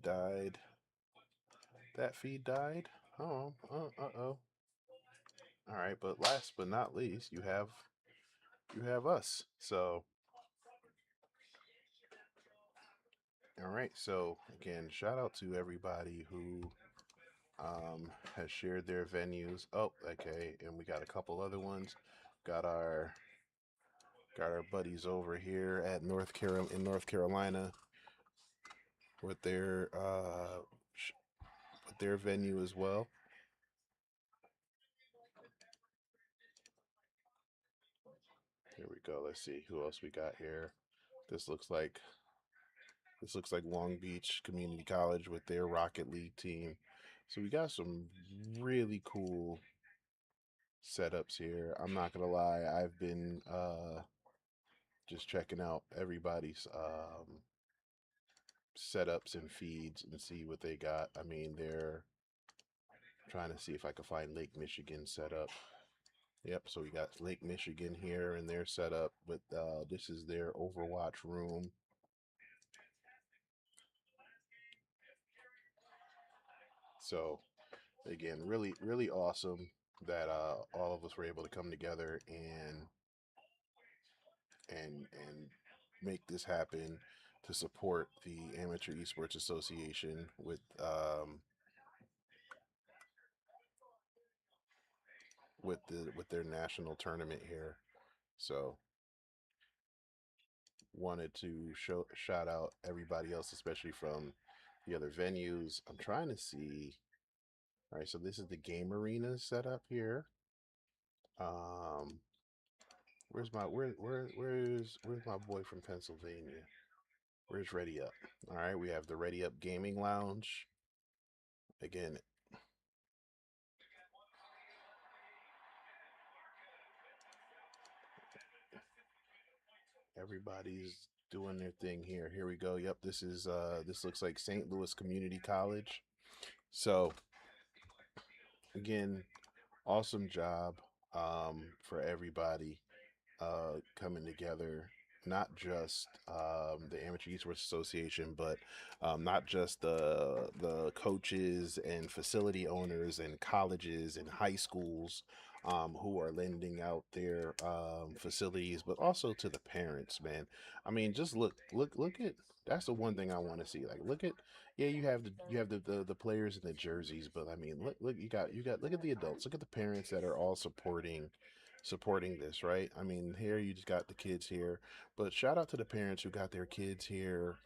died. That feed died. Oh, uh-oh. All right, but last but not least, you have us. So all right, so again, shout out to everybody who has shared their venues. Oh, okay, and we got a couple other ones. Got our buddies over here at North Carolina with their venue as well. Here we go. Let's see who else we got here. This looks like Long Beach Community College with their Rocket League team. So we got some really cool setups here. I'm not gonna lie, I've been just checking out everybody's setups and feeds and see what they got. I mean, they're trying to see if I can find Lake Michigan setup. Yep, so we got Lake Michigan here and their setup, but this is their Overwatch room. So again, really awesome that all of us were able to come together and make this happen to support the Amateur Esports Association with their national tournament here. So wanted to shout out everybody else, especially from the other venues. I'm trying to see. All right, so this is the game arena setup here. Where's my boy from Pennsylvania? Where's Ready Up? All right, we have the Ready Up Gaming Lounge. Again, everybody's doing their thing here. Here we go. Yep, this looks like St. Louis Community College. So again, awesome job for everybody coming together. Not just the Amateur Esports Association, but not just the coaches and facility owners and colleges and high schools who are lending out their facilities, but also to the parents. Man, I mean, just look at. That's the one thing I want to see. Like, look at, yeah, you have the players and the jerseys, but I mean, look, you got look at the adults, look at the parents that are all supporting this, right? I mean, here you just got the kids here, but shout out to the parents who got their kids here,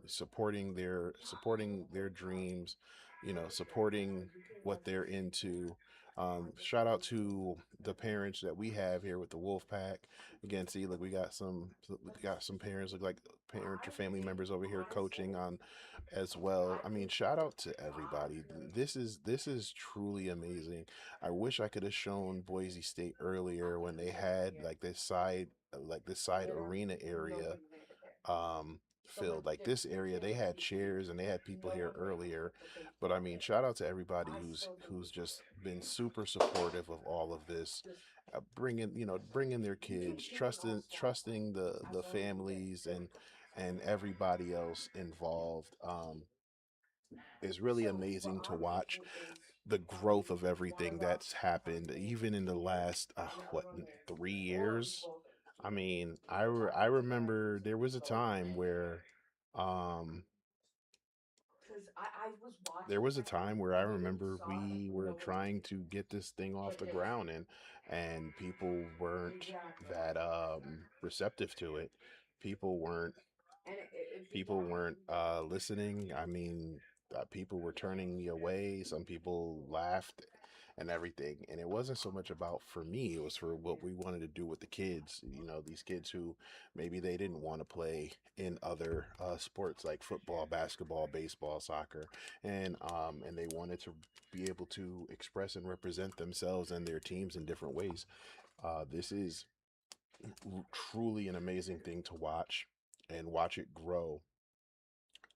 supporting their dreams, supporting what they're into. Shout out to the parents that we have here with the Wolfpack. Again, see, look, we got some parents, look like parents or family members over here coaching on as well. I mean, shout out to everybody. This is truly amazing. I wish I could have shown Boise State earlier when they had like this side arena area filled. Like this area, they had chairs and they had people here earlier. But I mean, shout out to everybody who's just been super supportive of all of this, bringing their kids, trusting the families and everybody else involved. Is really amazing to watch the growth of everything that's happened, even in the last 3 years. I mean, I remember there was a time where, um, there was a time where I remember we were trying to get this thing off the ground, and people weren't that receptive to it. People weren't listening. I mean, people were turning me away. Some people laughed and everything. And it wasn't so much about for me, it was for what we wanted to do with the kids. These kids who maybe they didn't want to play in other sports like football, basketball, baseball, soccer, and they wanted to be able to express and represent themselves and their teams in different ways. This is truly an amazing thing to watch and watch it grow,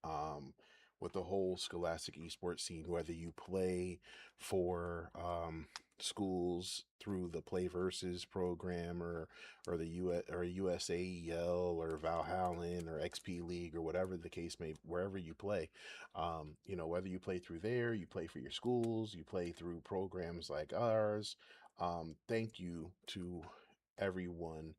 um, with the whole scholastic esports scene, whether you play for schools through the Play Versus program or the USAEL or Valhallen or XP League or whatever the case may, wherever you play, whether you play through there, you play for your schools, you play through programs like ours. Thank you to everyone,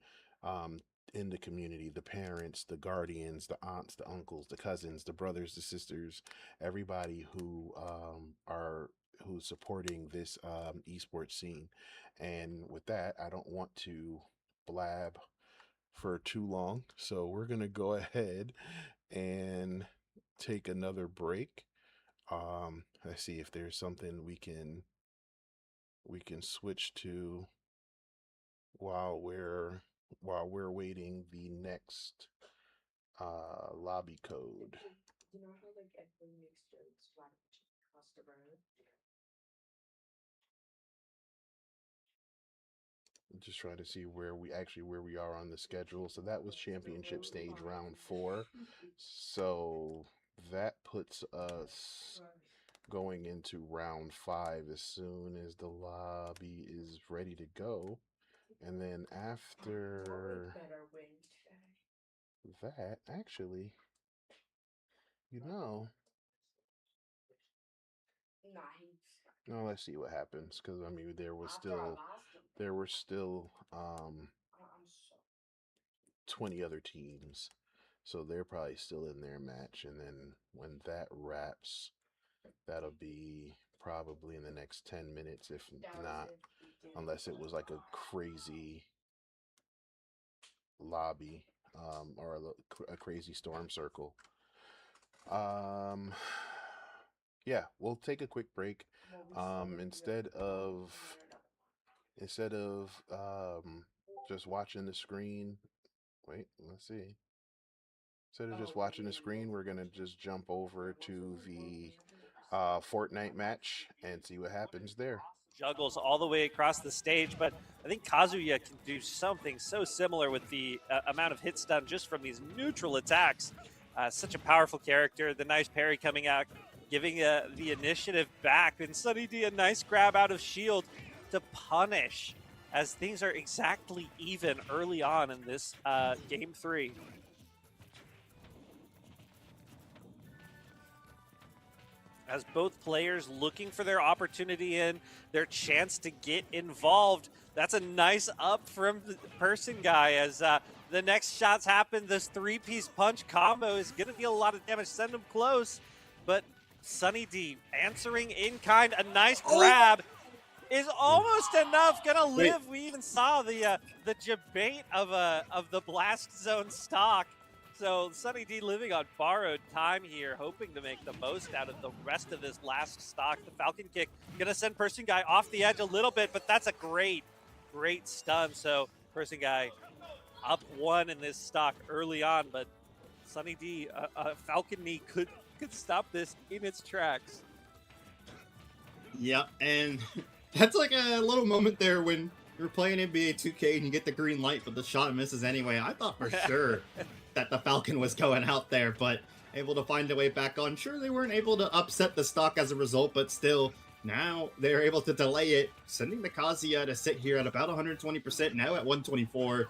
in the community, the parents, the guardians, the aunts, the uncles, the cousins, the brothers, the sisters, everybody who's supporting this esports scene. And with that, I don't want to blab for too long, so we're gonna go ahead and take another break. Let's see if there's something we can switch to while we're waiting the next lobby code. You know how like everyone makes jokes about customer? Just trying to see where we are on the schedule. So that was championship stage round 4. So that puts us going into round 5 as soon as the lobby is ready to go. And then after that, actually, no, let's see what happens, because I mean there were still 20 other teams, so they're probably still in their match, and then when that wraps, that'll be probably in the next 10 minutes, if not, unless it was like a crazy lobby, or a crazy storm circle. Yeah, we'll take a quick break. Instead of just watching the screen, wait, let's see. Instead of just watching the screen, we're gonna just jump over to the Fortnite match and see what happens there. Juggles all the way across the stage, but I think Kazuya can do something so similar with the amount of hits done just from these neutral attacks. Such a powerful character. The nice parry coming out, giving the initiative back, and Sunny D a nice grab out of shield to punish, as things are exactly even early on in this game 3. As both players looking for their opportunity in, their chance to get involved. That's a nice up from the person guy as the next shots happen. This 3-piece punch combo is going to deal a lot of damage. Send him close, but Sunny D answering in kind. A nice grab is almost enough. Gonna live. We even saw the debate of the blast zone stock. So Sunny D living on borrowed time here, hoping to make the most out of the rest of this last stock. The Falcon kick gonna send Person Guy off the edge a little bit, but that's a great stun. So Person Guy up 1 in this stock early on, but Sunny D, Falcon knee could stop this in its tracks. Yeah, and that's like a little moment there when you're playing NBA 2K and you get the green light, but the shot misses anyway. I thought for sure that the Falcon was going out there, but able to find a way back on. Sure, they weren't able to upset the stock as a result, but still, now they're able to delay it, sending the Kazuya to sit here at about 120%, now at 124.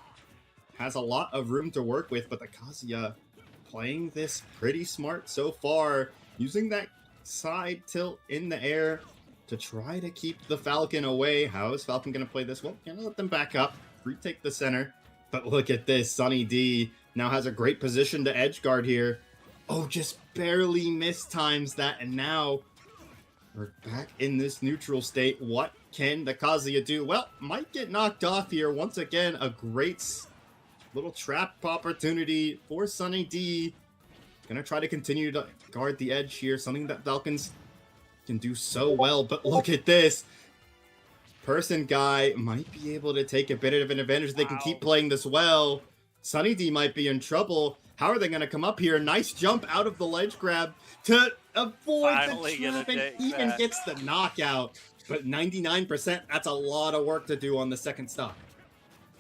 Has a lot of room to work with, but the Kazuya playing this pretty smart so far, using that side tilt in the air to try to keep the Falcon away. How is Falcon going to play this? Well, gonna let them back up, retake the center. But look at this, Sunny D now has a great position to edge guard here. Oh, just barely mistimes that, and now we're back in this neutral state. What can the Kazuya do? Well, might get knocked off here. Once again, a great little trap opportunity for Sunny D. Gonna try to continue to guard the edge here, something that Falcons can do so well, but look at this. Person Guy might be able to take a bit of an advantage. They can keep playing this well. Sunny D might be in trouble. How are they going to come up here? Nice jump out of the ledge grab to avoid Finally the trap and even gets the knockout. But 99%, that's a lot of work to do on the second stop.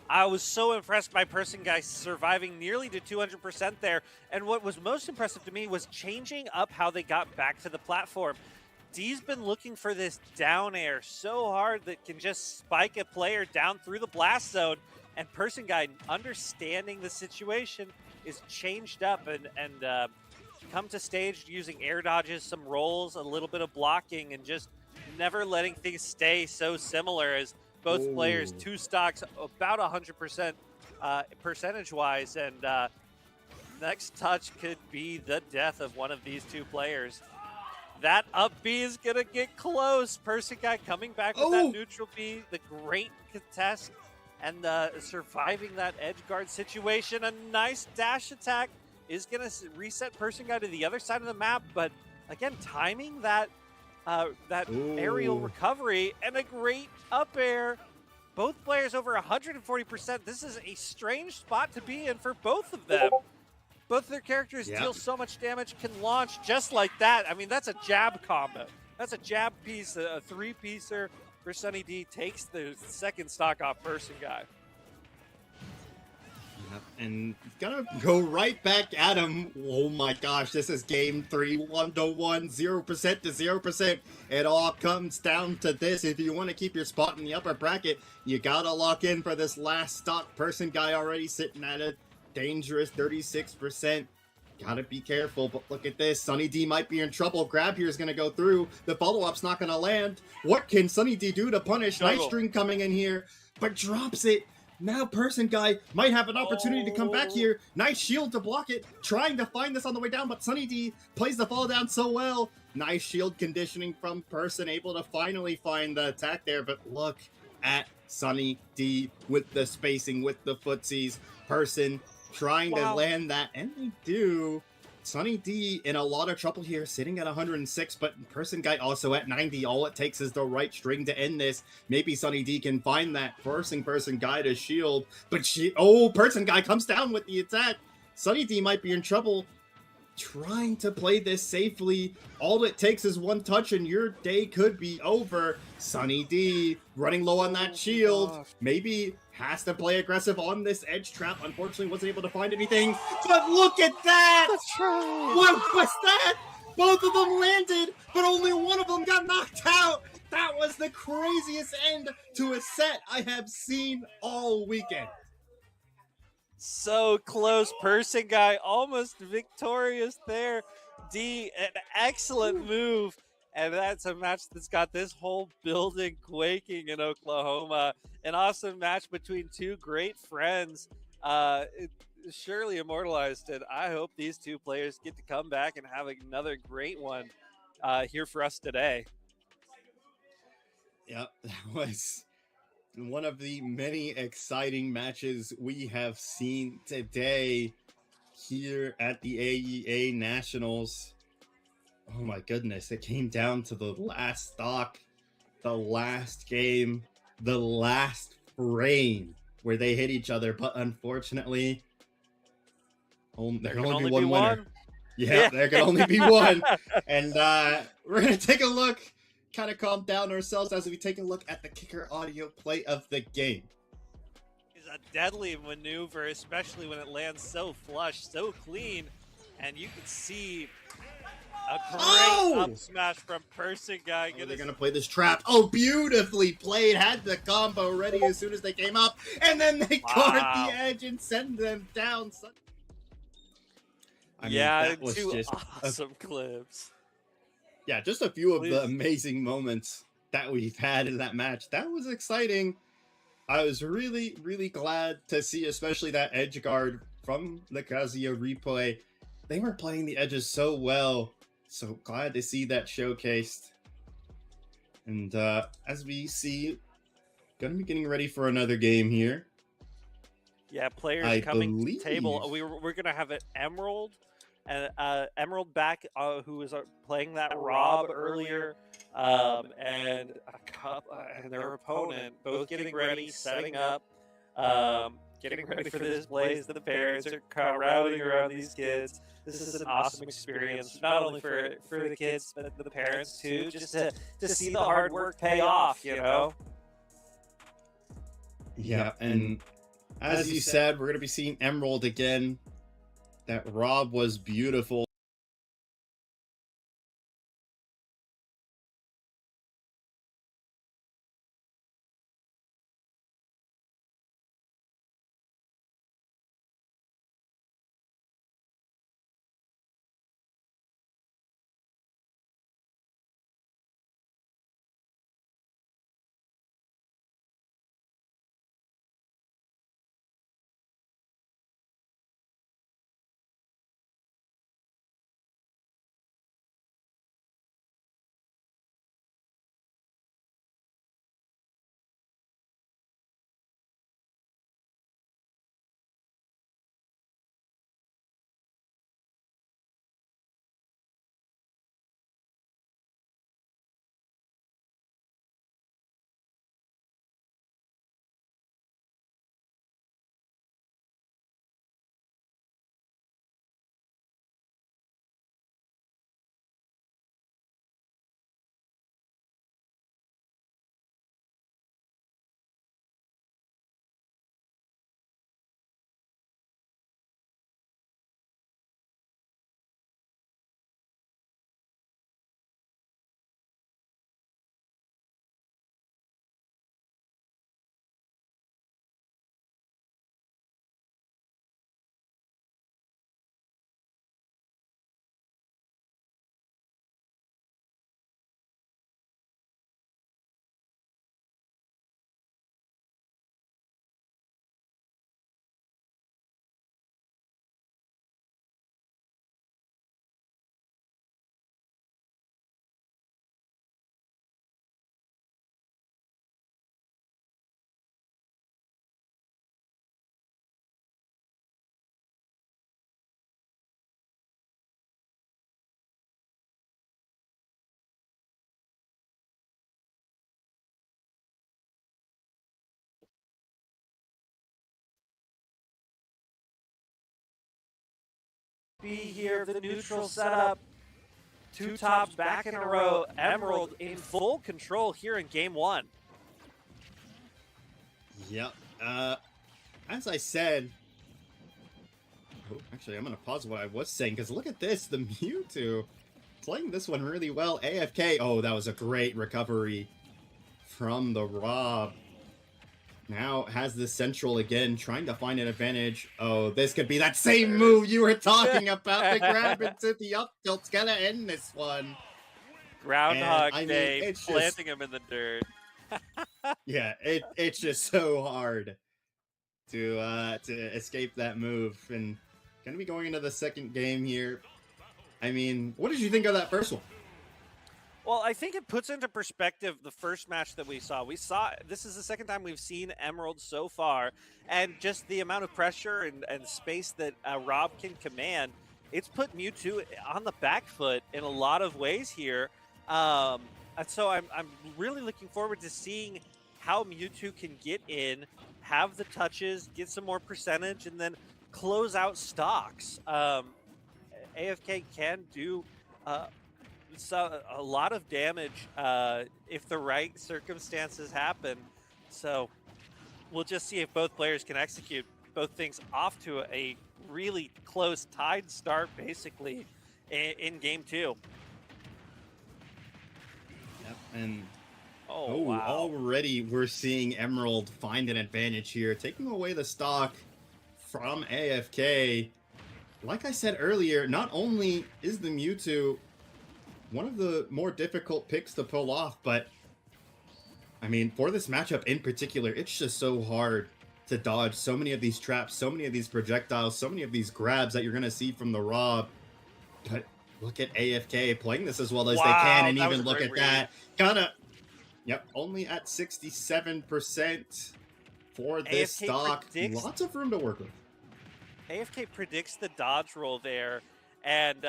I was so impressed by Person Guy surviving nearly to 200% there. And what was most impressive to me was changing up how they got back to the platform. D's been looking for this down air so hard that can just spike a player down through the blast zone. And Person Guy, understanding the situation, is changed up and come to stage using air dodges, some rolls, a little bit of blocking, and just never letting things stay so similar as both players, 2 stocks, about 100% percentage-wise. And next touch could be the death of one of these 2 players. That up B is going to get close. Person Guy coming back with that neutral B, the great contest, and surviving that edge guard situation. A nice dash attack is going to reset Person Guy to the other side of the map, but again, timing that aerial recovery and a great up air. Both players over 140%. This is a strange spot to be in for both of them. Both their characters deal so much damage, can launch just like that. I mean, that's a jab combo. That's a jab piece, a 3-piecer for Sunny D. Takes the second stock off Person Guy. Yep, and gonna go right back at him. Oh my gosh, this is game 3, 1-1, 0% to 0%. It all comes down to this. If you want to keep your spot in the upper bracket, you gotta lock in for this last stock. Person Guy already sitting at a dangerous 36%. Gotta be careful, but look at this. Sunny D might be in trouble. Grab here is going to go through. The follow-up's not going to land. What can Sunny D do to punish? Nice string coming in here, but drops it. Now Person Guy might have an opportunity to come back here. Nice shield to block it. Trying to find this on the way down, but Sunny D plays the fall down so well. Nice shield conditioning from Person, able to finally find the attack there, but look at Sunny D with the spacing, with the footsies. Person trying to land that, and they do. Sunny D in a lot of trouble here, sitting at 106, but Person Guy also at 90. All it takes is the right string to end this. Maybe Sunny D can find that, forcing Person Guy to shield, but Person Guy comes down with the attack. Sunny D might be in trouble, trying to play this safely. All it takes is one touch and your day could be over. Sunny D running low on that shield. Maybe has to play aggressive on this edge trap. Unfortunately, wasn't able to find anything. But look at that! What was that? Both of them landed, but only one of them got knocked out. That was the craziest end to a set I have seen all weekend. So close. Person Guy almost victorious there. D, an excellent move. And that's a match that's got this whole building quaking in Oklahoma. An awesome match between 2 great friends. Surely immortalized. And I hope these 2 players get to come back and have another great one here for us today. Yep, that was one of the many exciting matches we have seen today. here at the AEA Nationals. Oh my goodness, it came down to the last stock, the last game, the last frame where they hit each other, but unfortunately, there can only be one winner. Yeah, there can only be one. And we're going to take a look, kind of calm down ourselves as we take a look at the kicker audio play of the game. It's a deadly maneuver, especially when it lands so flush, so clean, and you can see a great up smash from Person Guy. They're going to play this trap. Oh, beautifully played. Had the combo ready as soon as they came up, and then they guard the edge and send them down. I mean, that was two just awesome clips. Yeah, just a few of the amazing moments that we've had in that match. That was exciting. I was really, really glad to see, especially that edge guard from the Kazuya replay. They were playing the edges so well. So glad to see that showcased. And as we see, gonna be getting ready for another game here. Yeah, players I coming to believe. the table. We're gonna have an Emerald, and Emerald back, who was playing that Rob earlier, and their opponent, both getting ready, setting up, getting ready for this blaze. The parents are crowding around these kids. This is an awesome experience, not only for the kids, but the parents too, just to see the hard work pay off, you know? Yeah, and as you said, we're going to be seeing Emerald again. That Rob was beautiful. Be here, the neutral setup. Two tops back in a row. Emerald in full control here in game one. Yep. As I said, actually, I'm going to pause what I was saying, because look at this. The Mewtwo playing this one really well. AFK. Oh, that was a great recovery from the Rob. Now has the central again, trying to find an advantage. Oh, this could be that same move you were talking about. The grab into the up tilt's gonna end this one. Groundhog Day, planting him in the dirt. Yeah, it's just so hard to escape that move. And gonna be going into the second game here. I mean, what did you think of that first one? Well, I think it puts into perspective the first match that we saw. This is the second time we've seen Emerald so far, and just the amount of pressure and space that Rob can command, it's put Mewtwo on the back foot in a lot of ways here. And so I'm really looking forward to seeing how Mewtwo can get in, have the touches, get some more percentage, and then close out stocks. AFK can do so a lot of damage if the right circumstances happen. So we'll just see if both players can execute both things off to a really close tied start, basically, in game 2. Yep, and wow. Already we're seeing Emerald find an advantage here, taking away the stock from AFK. Like I said earlier, not only is the Mewtwo one of the more difficult picks to pull off, but I mean, for this matchup in particular, it's just so hard to dodge so many of these traps, so many of these projectiles, so many of these grabs that you're going to see from the Rob. But look at AFK playing this as well as they can, and even look at that. Only at 67% for this AFK stock. Lots of room to work with. AFK predicts the dodge roll there and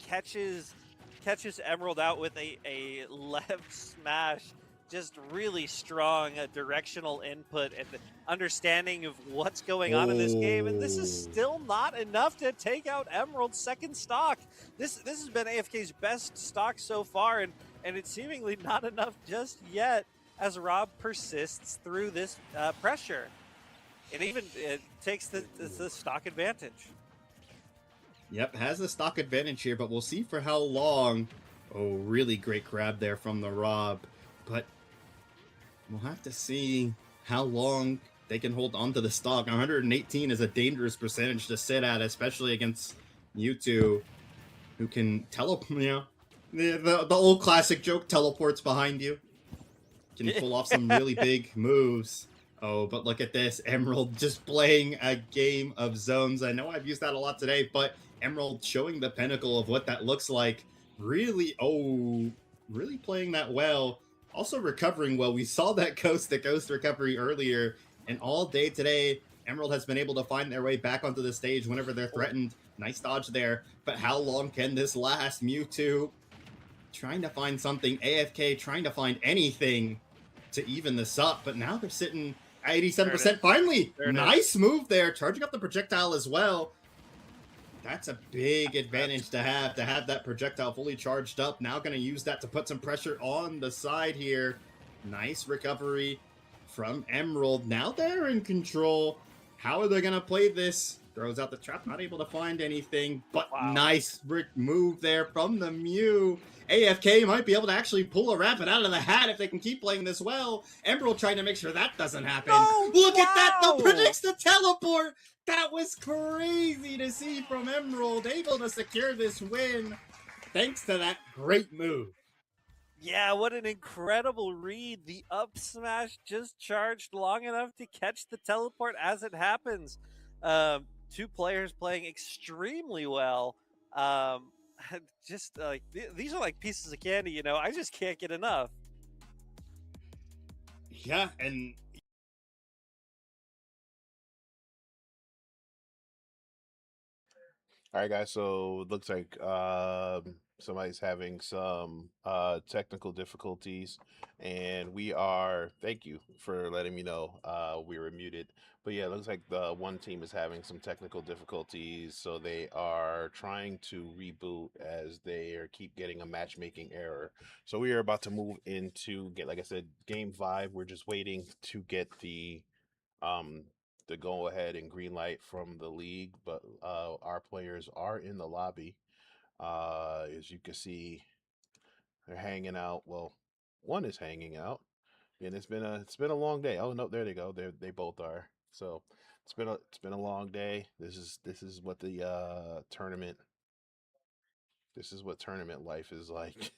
catches Emerald out with a left smash. Just really strong directional input and understanding of what's going on in this game. And this is still not enough to take out Emerald's second stock. This has been AFK's best stock so far, and it's seemingly not enough just yet as Rob persists through this pressure. It even takes the stock advantage. Yep, has the stock advantage here, but we'll see for how long. Oh, really great grab there from the Rob. But we'll have to see how long they can hold on to the stock. 118 is a dangerous percentage to sit at, especially against Mewtwo, who can teleport, the old classic joke, teleports behind you. Can pull off some really big moves. Oh, but look at this. Emerald just playing a game of zones. I know I've used that a lot today, but Emerald showing the pinnacle of what that looks like. Really playing that well. Also recovering well. We saw that coast-to-coast recovery earlier, and all day today, Emerald has been able to find their way back onto the stage whenever they're threatened. Nice dodge there, but how long can this last? Mewtwo trying to find something. AFK trying to find anything to even this up, but now they're sitting at 87%. Finally, nice move there, charging up the projectile as well. That's a big advantage to have that projectile fully charged up. Now going to use that to put some pressure on the side here. Nice recovery from Emerald. Now they're in control. How are they going to play this? Throws out the trap, not able to find anything, but nice move there from the Mew. AFK might be able to actually pull a rabbit out of the hat if they can keep playing this well. Emerald trying to make sure that doesn't happen. Look at that, though, predicts the teleport. That was crazy to see from Emerald, able to secure this win thanks to that great move. Yeah, what an incredible read. The up smash just charged long enough to catch the teleport as it happens. Two players playing extremely well. Just like these are like pieces of candy, I just can't get enough. Yeah, and all right, guys. So it looks like somebody's having some technical difficulties, and thank you for letting me know we were muted. But yeah, it looks like the one team is having some technical difficulties, so they are trying to reboot as they keep getting a matchmaking error. So we are about to move into like I said, game 5. We're just waiting to get the go ahead and green light from the league, but our players are in the lobby. As you can see, they're hanging out. Well, one is hanging out, and it's been a long day. Oh no, there they go. They both are. So it's been a long day. This is what the tournament. This is what tournament life is like.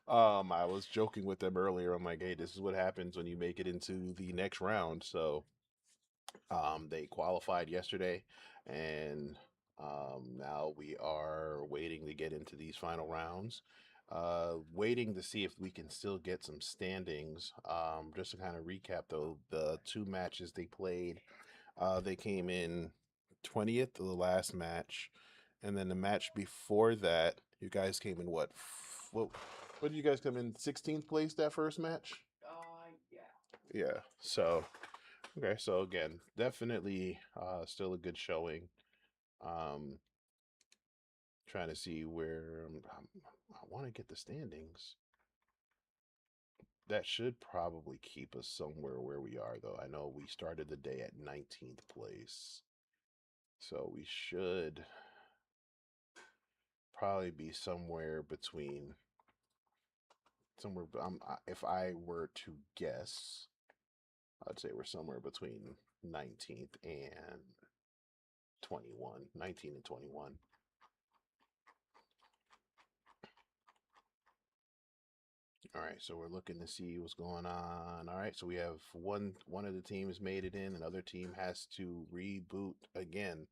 I was joking with them earlier. I'm like, hey, this is what happens when you make it into the next round. So they qualified yesterday, and now we are waiting to get into these final rounds. Waiting to see if we can still get some standings. Just to kind of recap, though, the 2 matches they played, they came in 20th, the last match, and then the match before that, you guys came in what did you guys come in 16th place that first match? Yeah. Yeah. So okay, so again, definitely still a good showing. Um, trying to see where I want to get the standings. That should probably keep us somewhere where we are, though. I know we started the day at 19th place, so we should probably be somewhere between if I were to guess, I'd say we're somewhere between 19th and 21, 19 and 21. All right, so we're looking to see what's going on. All right, so we have one of the teams made it in, another team has to reboot again.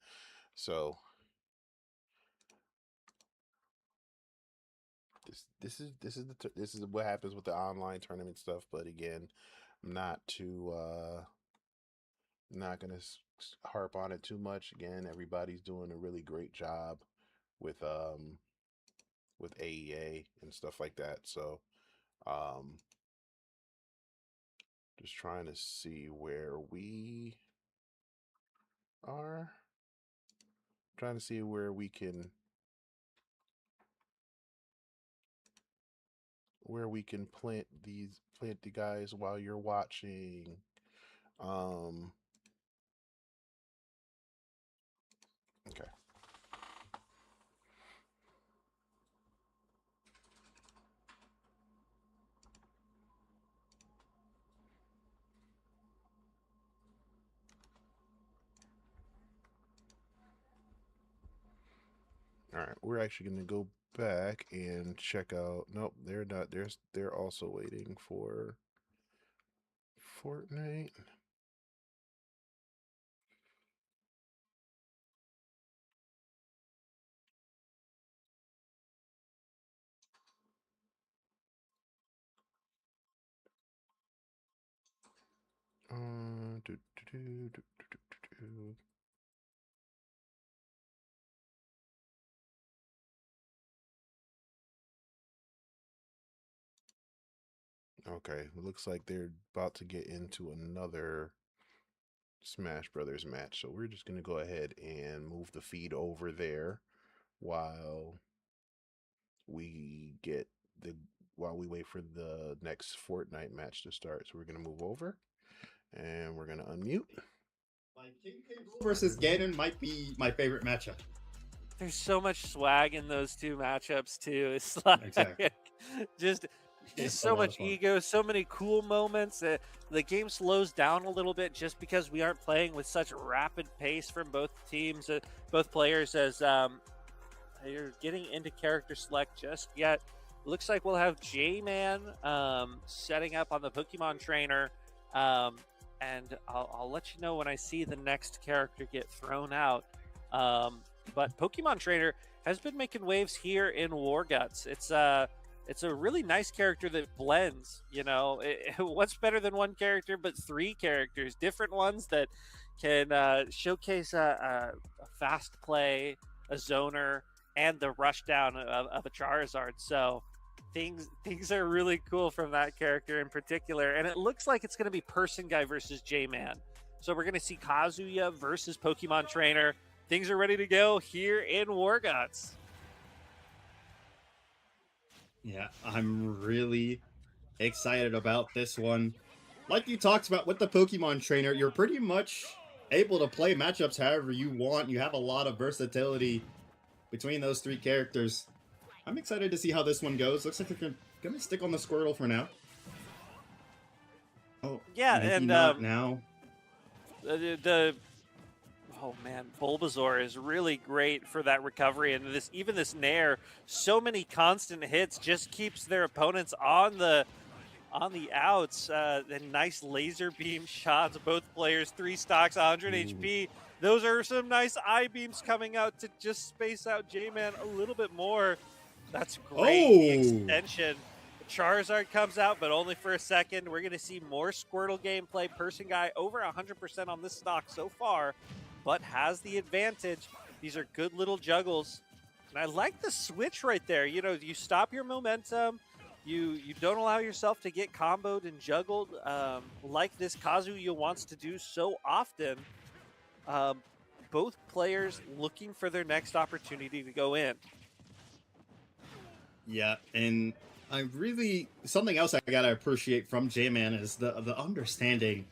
So this is what happens with the online tournament stuff. But again, I'm not gonna harp on it too much. Again, everybody's doing a really great job with AEA and stuff like that. So just trying to see where we are. Trying to see where we can plant the guys while you're watching. Okay. All right, we're actually going to go back and check out. Nope, they're not. They're also waiting for Fortnite. Do, do, do, do, do, do, do. Okay, it looks like they're about to get into another Smash Brothers match. So we're just going to go ahead and move the feed over there while we wait for the next Fortnite match to start. So we're going to move over and we're going to unmute. Like King K. Rool versus Ganon might be my favorite matchup. There's so much swag in those two matchups too. It's like Exactly. just It's so a lot much of fun. ego, so many cool moments. The game slows down a little bit just because we aren't playing with such rapid pace from both teams, both players, as you're getting into character select just yet. Looks like we'll have J-Man setting up on the Pokemon trainer, and I'll let you know when I see the next character get thrown out. But Pokemon trainer has been making waves here in War Guts. It's a really nice character that blends. You know, what's better than one character but 3 characters, different ones that can showcase a fast play, a zoner, and the rush down of a Charizard. So things are really cool from that character in particular. And it looks like it's going to be Person Guy versus J-Man. So we're going to see Kazuya versus Pokemon Trainer. Things are ready to go here in War Guts. Yeah, I'm really excited about this one. Like you talked about with the Pokemon Trainer, you're pretty much able to play matchups however you want. You have a lot of versatility between those 3 characters. I'm excited to see how this one goes. Looks like they're gonna stick on the Squirtle for now. Oh, yeah, maybe and not now. Oh man, Bulbasaur is really great for that recovery, and this Nair, so many constant hits just keeps their opponents on the outs. And nice laser beam shots, both players 3 stocks, 100 HP. Those are some nice eye beams coming out to just space out J-Man a little bit more. That's great. The Oh. extension. Charizard comes out, but only for a second. We're going to see more Squirtle gameplay. Person Guy over 100% on this stock so far, but has the advantage. These are good little juggles. And I like the switch right there. You know, you stop your momentum. You don't allow yourself to get comboed and juggled like this Kazuya wants to do so often. Both players looking for their next opportunity to go in. Yeah, and I really something else I gotta appreciate from J-Man is the understanding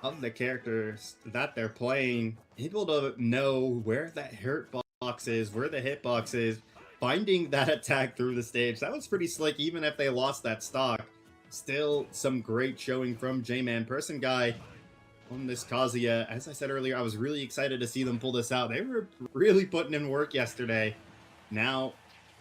of the characters that they're playing, able to know where that hurt box is, where the hitbox is, finding that attack through the stage. That was pretty slick, even if they lost that stock. Still some great showing from J-Man. Person Guy on this Kazuya. As I said earlier, I was really excited to see them pull this out. They were really putting in work yesterday. Now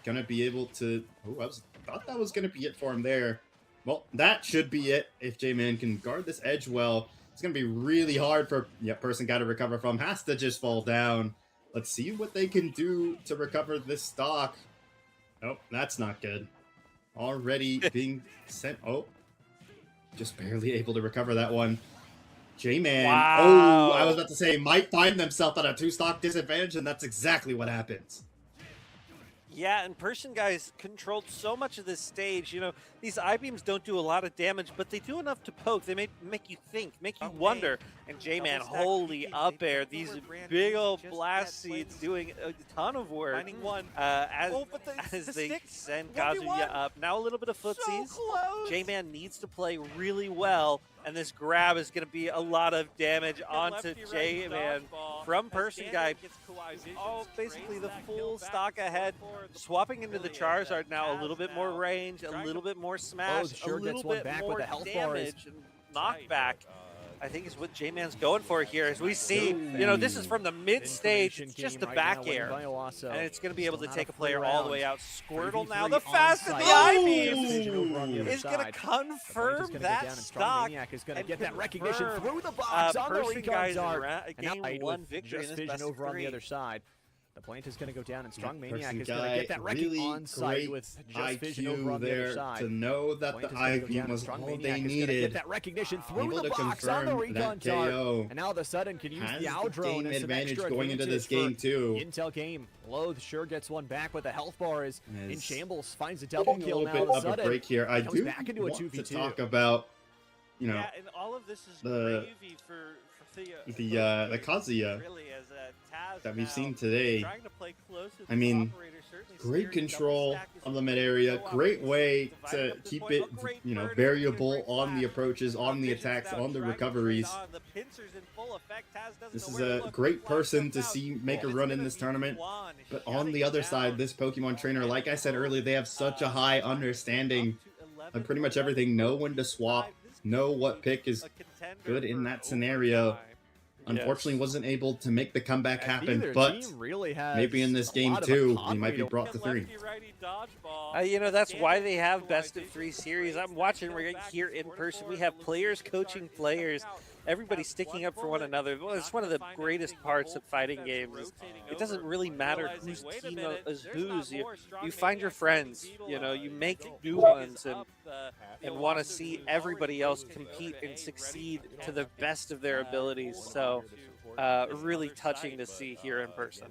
gonna be able to... Oh, thought that was gonna be it for him there. Well, that should be it. If J-Man can guard this edge well, it's gonna be really hard for Person Guy to recover from. Has to just fall down. Let's see what they can do to recover this stock. Oh, that's not good. Already being sent. Oh, just barely able to recover that one. J-Man. Wow. Oh, I was about to say, might find themselves at a 2-stock disadvantage, and that's exactly what happens. Yeah, and Person Guys controlled so much of this stage. You know, these I-beams don't do a lot of damage, but they do enough to poke. They make you think, make you wonder. And J-Man, holy up air. These big old blast seeds doing a ton of work as they send Kazuya up. Now a little bit of footsies. J-Man needs to play really well, and this grab is going to be a lot of damage onto J-Man from Person Guy. Oh, basically the full stock ahead. Swapping into the Charizard now, a little bit more range, a little bit more smash, a little bit more damage and knockback. I think is what J-Man's going for here. As we see, you know, this is from the mid stage. It's just the back air, and it's going to be able to take a player all the way out. Squirtle now, the fast of the I-beams is going to confirm that stock. Is going to get that recognition through the box on the recon dart. Game one victory in this best of over on the three. other side. The plant is going to go down, and Strong Maniac Person is going to get that wrecking really on site with just vision over IQ on the there other side. to know that the IV was all they needed. Get that recognition through Able the to box on the confirm recon that KO. and now all of a sudden can use Has the owl the drone game as some advantage extra going into this advantage game too. Intel game. Loath sure gets one back with a health bar is in Is shambles, finds a double taking kill a now. little All bit of a of a sudden, break here. I comes do back into a want to 2v2. talk about, you know, Yeah, and all of this is the gravy for the Kazuya really, as Taz that we've now seen today. trying to play close with I this mean, operator, certainly great steering control double stack is on the mid area. so Great obvious. way Dividing to up this keep point. it, Oh, great you know, bird is gonna get a variable great on the flash. approaches, on the Vision's attacks, out, on the trying to trade recoveries. on. The pincers in full effect. Taz doesn't This know is where to a look. great Flash person comes to out. see make a And it's run in gonna this be tournament. Juan But on shutting the other it side, down. this Pokemon trainer, like I said Oh, earlier, they have such a high understanding up to of pretty much everything. Know when to swap, know what pick is good in that scenario. Unfortunately, wasn't able to make the comeback happen, Neither but team really has maybe in this a game lot of too, economy we might be to- brought to 3. You know, that's why they have best of 3 series. I'm watching right here in person. We have players coaching players. Everybody sticking up for one another. Well, it's one of the greatest parts of fighting games. Is it doesn't really matter whose team is whose. You find your friends. You know, you make new ones and want to see everybody else compete and succeed to the best of their abilities. So, really touching to see here in person.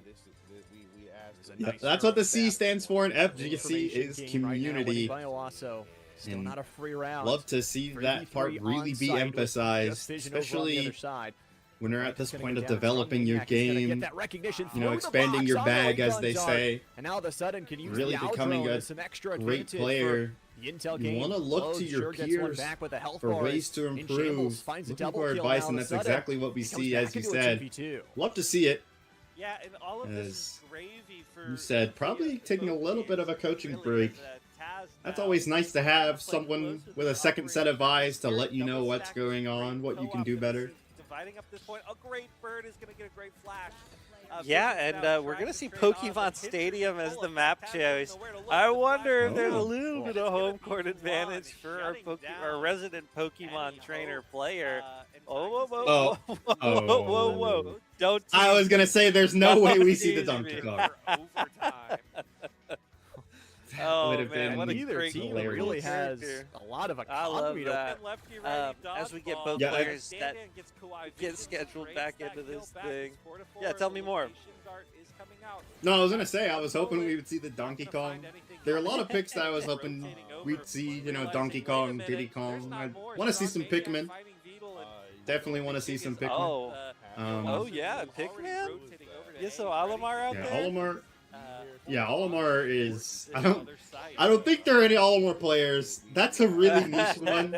Yeah, that's what the C stands for in FGC is community. Still not a free round. Love to see that part really be emphasized, especially when you're at this point of developing your game, you know, expanding your bag, as they say, and now all of a sudden can use really the becoming a some extra great player. You want to look to your peers for ways to improve, looking for advice, and that's exactly what we see, as you said. Love to see it. Yeah, and all of this As is gravy for you said, probably taking a little bit of a coaching break. That's always nice to have someone with a second set of eyes to let you know what's going on, what you can do better. Dividing up this point, a great bird is going to get a great flash. Yeah, and we're going to see Pokemon Stadium as the map choice. I wonder if there's a little bit of home court advantage for our resident Pokemon trainer player. Oh, whoa, whoa, whoa, whoa, whoa, whoa. Don't. I was going to say there's no way we see the Donkey Kong. Oh would have man, been what a Neither great team hilarious. really has character. a lot of I love economy to that. Lefty righty As we get dodgeball. both Yeah, I- players that Dan gets Kawhi get vision, scheduled trades back that into kill this back. thing. It's 4-4. Yeah, tell me more. Location dart is coming out. No, I was gonna say I was hoping we would see the Donkey Kong. There are a lot of picks that I was hoping we'd see. You know, Donkey Kong, Diddy Kong. I want to see some Pikmin. Definitely want to see some Pikmin. Oh, Um, yeah, Pikmin. Yeah, so Alamar out Yeah, there. Olimar. Yeah, Olimar is. I don't think there are any Olimar players. That's a really niche one.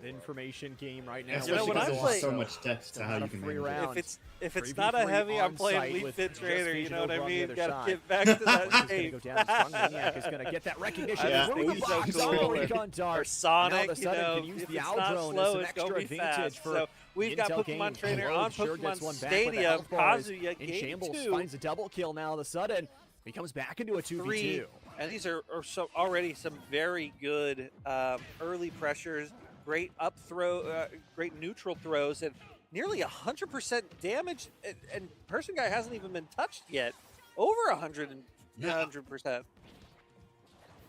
information game right now. Especially when I because play- there's so much text to how you can manage it. If it's Preview not a free heavy, I'm on playing site Leaf with Fit just Trainer. You Vision know what I over on the mean? other Gotta side. get back to Which that is gonna tape. go down. Strong Maniac is gonna get that recognition. Yeah, Where we Leaf go so box cool. on Or Recon Dart. Now Sonic, all of a you sudden know, can use if the it's Owl not Drone slow, as an it's extra gonna be advantage fast. for So we've got Intel Pokemon game. Trainer Rogue on sure gets Pokemon one back with the Stadium. health bars. Kazuya In game shambles 2. finds a double kill now. All of a sudden becomes back into a 2v2. And these are so already some very good early pressures, great up throw, great neutral throws, and nearly 100% damage. And Person Guy hasn't even been touched yet. Over 100%.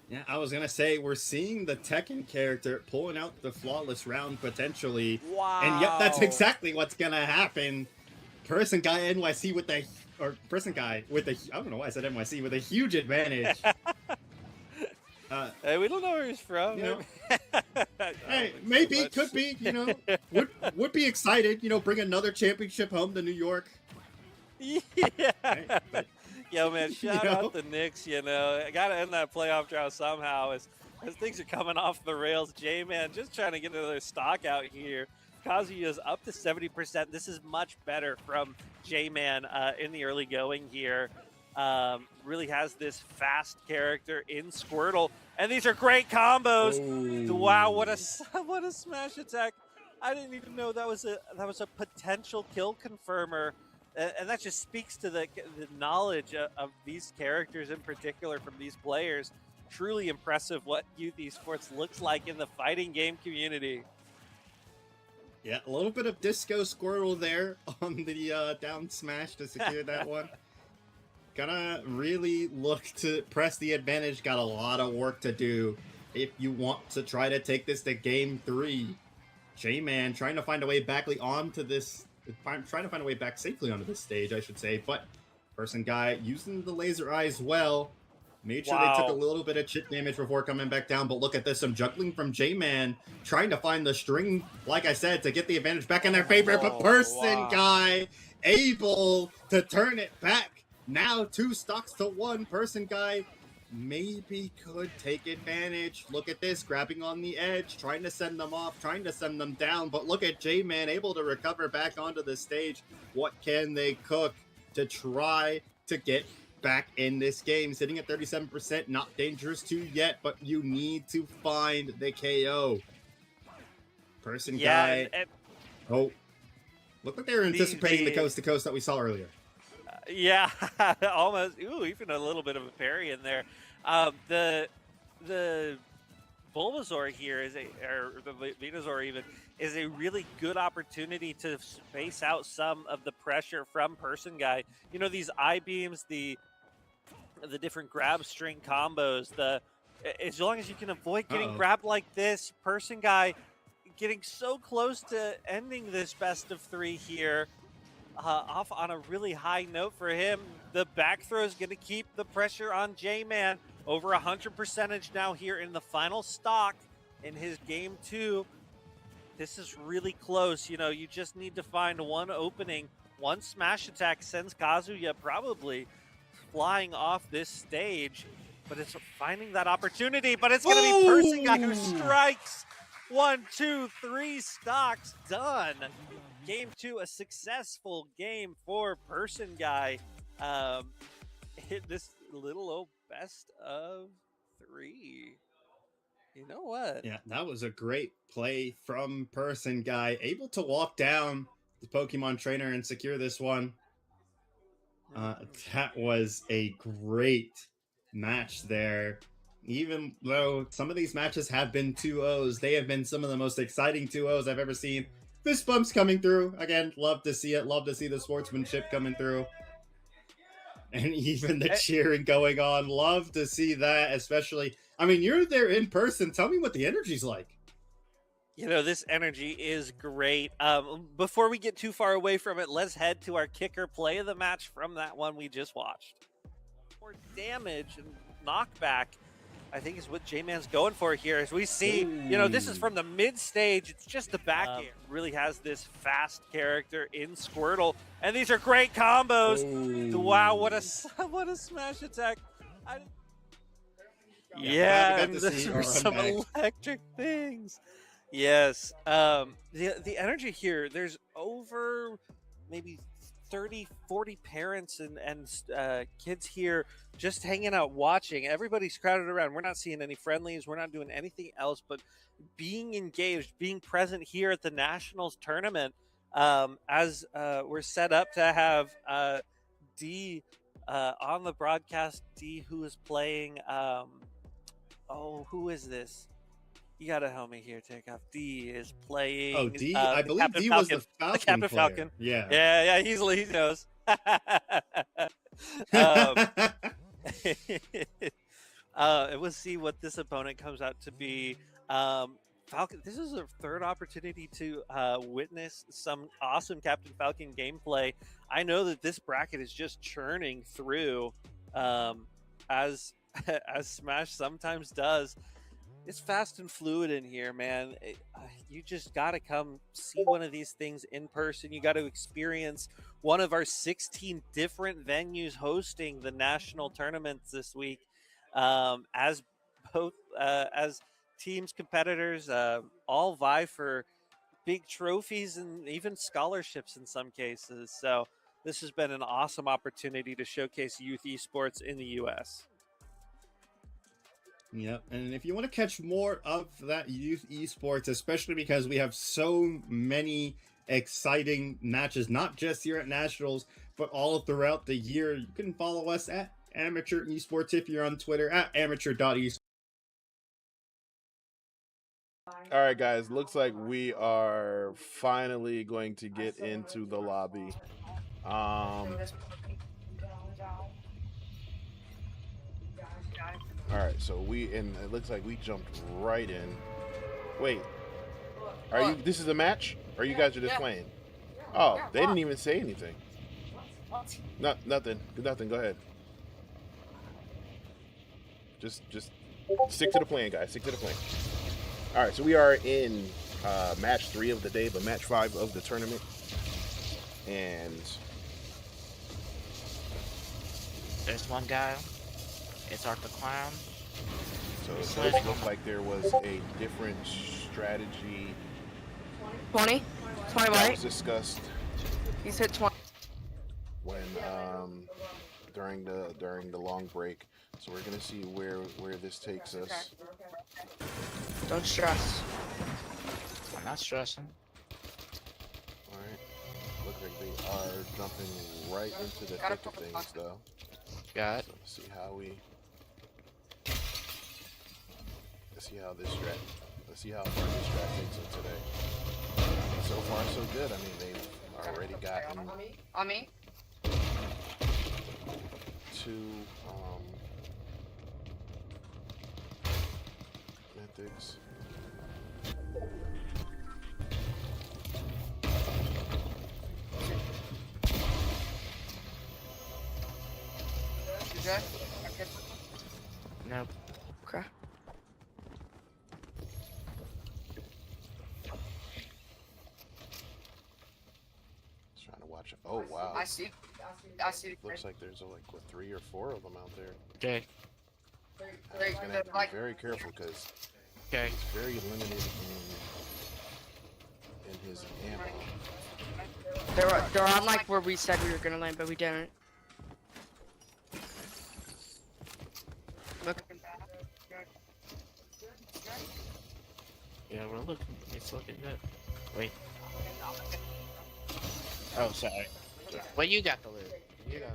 Yeah, I was gonna say we're seeing the Tekken character pulling out the flawless round potentially. Wow. And yep, that's exactly what's gonna happen. Person Guy NYC with the Person Guy with the I don't know why I said NYC with a huge advantage. Hey, we don't know where he's from. You know, hey, maybe, could be, you know, would be excited, you know, bring another championship home to New York. Yeah. Right, but, Yo, man, shout know? out the Knicks, you know. I got to end that playoff drought somehow as things are coming off the rails. J-Man just trying to get another stock out here. Kazuya's up to 70%. This is much better from J-Man in the early going here. Really has this fast character in Squirtle. And these are great combos. Oh. Wow, what a smash attack. I didn't even know that was a potential kill confirmer. And that just speaks to the knowledge of these characters in particular from these players. Truly impressive what Youth Esports looks like in the fighting game community. Yeah, a little bit of Disco Squirtle there on the down smash to secure that one. Gonna really look to press the advantage. Got a lot of work to do if you want to try to take this to game 3. J-Man trying to find a way back onto this. Trying to find a way back safely onto this stage, I should say. But Person Guy using the laser eyes well. Made sure they took a little bit of chip damage before coming back down. But look at this, some juggling from J-Man. Trying to find the string, like I said, to get the advantage back in their favor. But Person Guy able to turn it back. Now 2 stocks to 1. Person Guy maybe could take advantage. Look at this, grabbing on the edge, trying to send them off, trying to send them down. But look at J-Man able to recover back onto the stage. What can they cook to try to get back in this game? Sitting at 37%, not dangerous to yet, but you need to find the KO. Person Guy. Oh, looked like they were anticipating the coast to coast that we saw earlier. Yeah, almost. Ooh, even a little bit of a parry in there. The Bulbasaur here or the Venusaur even, is a really good opportunity to space out some of the pressure from Person Guy. You know, these I-beams, the different grab string combos, as long as you can avoid getting grabbed like this, Person Guy getting so close to ending this best of 3 here. Off on a really high note for him. The back throw is going to keep the pressure on J-Man. Over 100% now here in the final stock in his game 2. This is really close. You know, you just need to find one opening. One smash attack sends Kazuya probably flying off this stage. But it's finding that opportunity. But it's going to be Person Guy who strikes. 1, 2, 3 stocks done. Game 2, a successful game for Person Guy. Hit this little old best of 3. You know what? Yeah, that was a great play from Person Guy. Able to walk down the Pokemon Trainer and secure this one. That was a great match there. Even though some of these matches have been 2-0s, they have been some of the most exciting 2-0s I've ever seen. Fist bumps coming through. Again, love to see it. Love to see the sportsmanship coming through. And even the cheering going on. Love to see that, especially. I mean, you're there in person. Tell me what the energy's like. You know, this energy is great. Before we get too far away from it, let's head to our kicker play of the match from that one we just watched. More damage and knockback, I think, is what J-Man's going for here. As we see, you know, this is from the mid stage. It's just the back air. Really has this fast character in Squirtle, and these are great combos. Wow, what a smash attack! Yeah, and those were some electric things. Yes, the energy here. There's over maybe 30, 40 parents and kids here just hanging out watching. Everybody's crowded around. We're not seeing any friendlies. We're not doing anything else but being engaged, being present here at the Nationals tournament. As we're set up to have D on the broadcast. D, who is playing. Who is this? You gotta help me here, Takeoff. D is playing. Oh, D. I believe Captain D Falcon. was the Falcon. Captain player. Falcon. Yeah. Yeah. He knows. And we'll see what this opponent comes out to be. Falcon. This is a third opportunity to witness some awesome Captain Falcon gameplay. I know that this bracket is just churning through, as Smash sometimes does. It's fast and fluid in here, man. You just got to come see one of these things in person. You got to experience one of our 16 different venues hosting the national tournaments this week. As teams, competitors, all vie for big trophies and even scholarships in some cases. So this has been an awesome opportunity to showcase youth esports in the U.S. Yep, and if you want to catch more of that youth esports, especially because we have so many exciting matches, not just here at Nationals, but all throughout the year, you can follow us at Amateur Esports if you're on Twitter, at amateur.esports. All right, guys, looks like we are finally going to get into the lobby. All right, so it looks like we jumped right in. Wait, this is a match? Or you guys are just playing? Oh, they didn't even say anything. Nothing. Go ahead. Just stick to the plan, guys. Stick to the plan. All right, so we are in match 3 of the day, but match 5 of the tournament. And there's one guy. It's Art the Clown. So it does look like there was a different strategy 20 that was discussed. He's hit 20 when during the long break. So we're gonna see where this takes us. Don't stress. I'm not stressing. All right. Looks like they are jumping right into the thick of things, though. Got it. So let's see how far this strat takes them today. So far, so good. I mean, they've already gotten On me. 2 mythics. Nope. Okay. Trying to watch it. Oh wow. I see. Looks like there's like 3 or 4 of them out there. Okay. He's gonna have to be very careful because Okay. he's very limited in his ammo. They're on like where we said we were gonna land, but we didn't. Look. Yeah, we're looking. It's looking good. Wait. Oh, sorry. Well, you got the loot. You got it.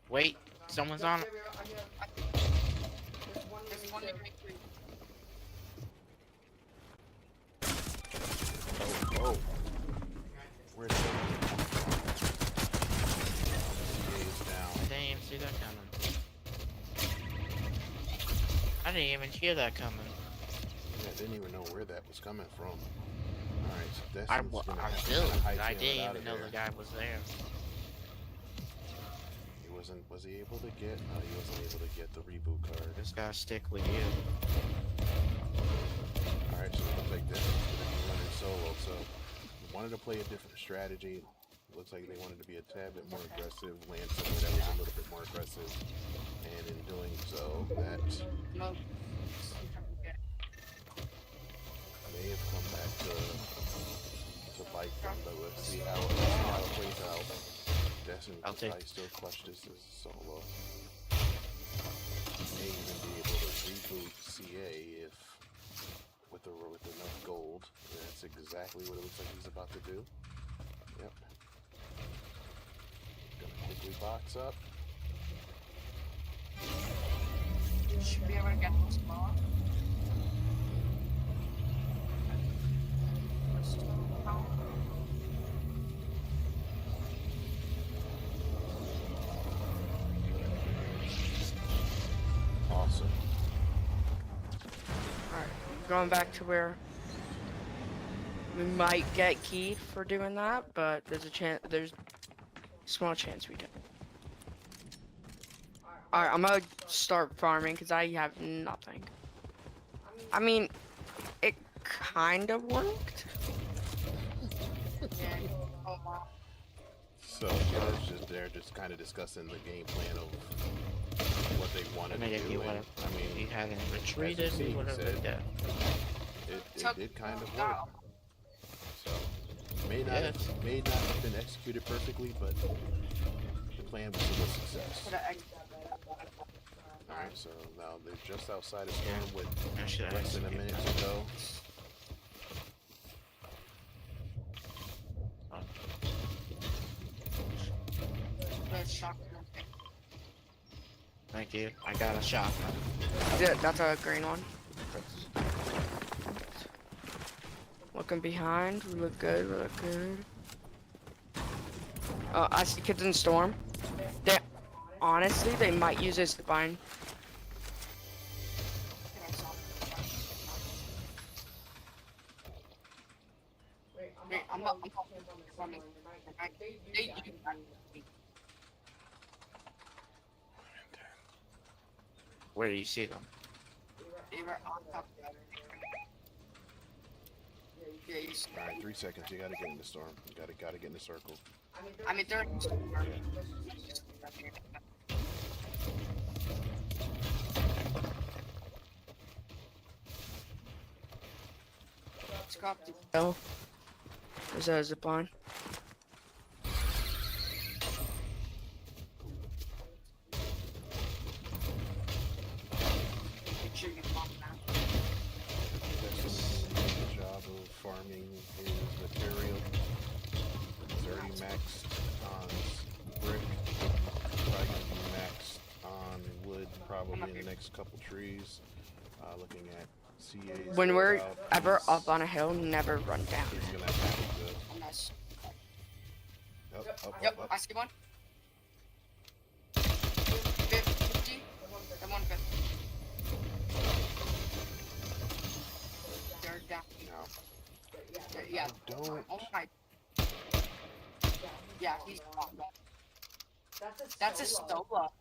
Wait, someone's on. I didn't even hear that coming. Yeah, I didn't even know where that was coming from. Alright, so I Destin's gonna have to still, kinda I hightail it didn't out even of know there. the guy was there. Was he able to get? No, he wasn't able to get the reboot card. Just gotta stick with you. Alright, so it looks like Destin's gonna be running solo, so wanted to play a different strategy. Looks like they wanted to be a tad bit more aggressive, land somewhere that was a little bit more aggressive, and in doing so, that may have come back to bite them, but let's see how it plays out. Destin I'll take. probably still clutch this as a solo. May even be able to reboot CA if with enough gold. That's exactly what it looks like he's about to do. Yep. Gonna quickly box up. Should be able to get this ball. Awesome. Alright, going back to where we might get keyed for doing that, but there's a small chance we don't. Alright, I'm gonna start farming because I have nothing. I mean, it kind of worked. So they're just kind of discussing the game plan of what they wanted to do. And, I mean, you hadn't as retreated, you whatever. said, Yeah. it did kind of work. So may not have been executed perfectly, but the plan was a success. Alright, so now they're just outside of Storm with less than a minute to go. Thank you. I got a shotgun. Yeah, that's a green one. Looking behind, we look good, we look good. I see kids in Storm. Honestly, they might use this divine. Wait, I'm not. Where do you see them? They were on top of the Alright, 3 seconds. You gotta get in the storm. You gotta get in the circle. I mean, they're. Oh, there's a zip line. The job of farming his material. He's already maxed on brick. Probably gonna be maxed on wood probably in the next couple trees. Looking at CA's When we're loadout, ever he's- up on a hill, never run down. He's gonna have to. Yep, I see one. 50. I'm on 50. They're down. No. Yeah. Don't. Oh my. Yeah, he's on. That's a solo.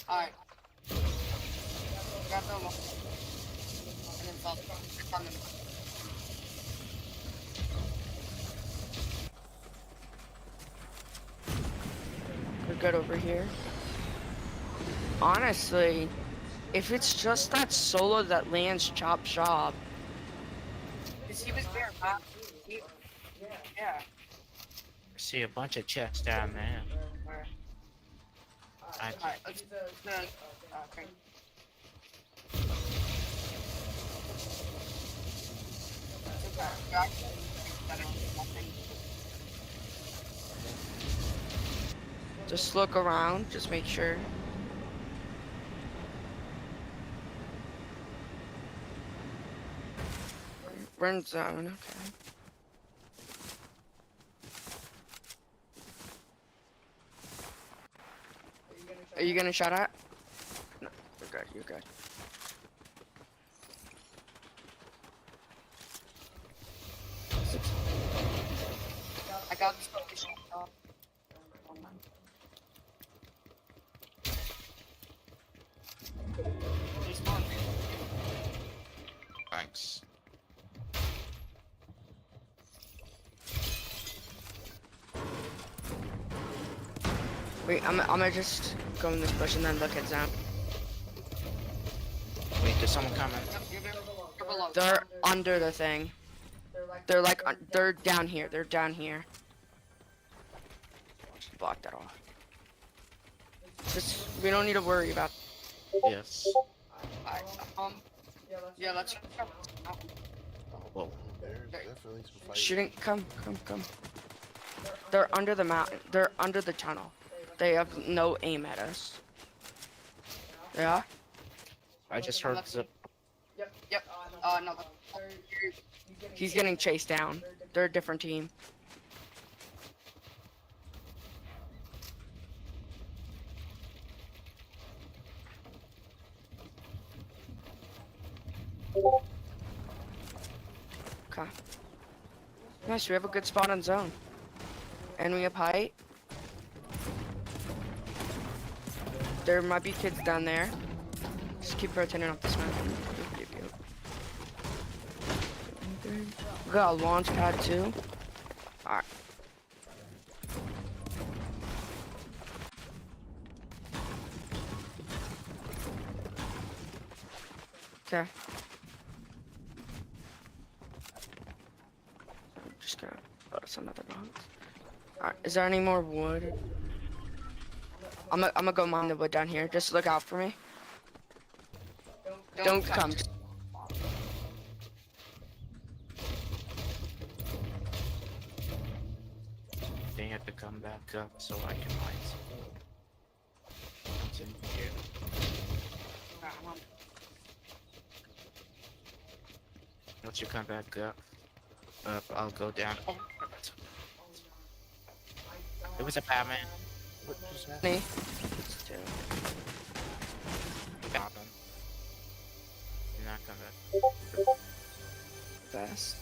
Alright. Got them. And then fell. Found them. We're good over here. Honestly, if it's just that solo that lands chop shop. Because he was there, yeah. I see a bunch of chests down there. Alright, let's do the thing. Just look around, just make sure. We're in zone, okay. Are you gonna shot at? No, you're good, you're good. got this focus. Thanks. Wait, I'm gonna just go in this bush and then look at Zam. Wait, there's someone coming. They're under the thing. They're down here. They're down here. Just block that off. Just, we don't need to worry about. Yes. Yeah, let's. Whoa. There's definitely some fighting. Shooting. Come. They're under the mountain. They're under the tunnel. They have no aim at us. Yeah. I just heard the. Yep. No. He's getting chased down. They're a different team. Okay. Nice, we have a good spot on zone. And we have height. There might be kids down there. Just keep rotating off this mountain. We got a launch pad too. Alright. Okay. I'm just gonna put us another box. Alright, is there any more wood? I'm gonna go mine the wood down here. Just look out for me. Don't come. They have to come back up so I can find some. What's in here? Once you come back up, I'll go down. Oh, it was a Batman. What just happened? Me. Got him. Do not come back. Best.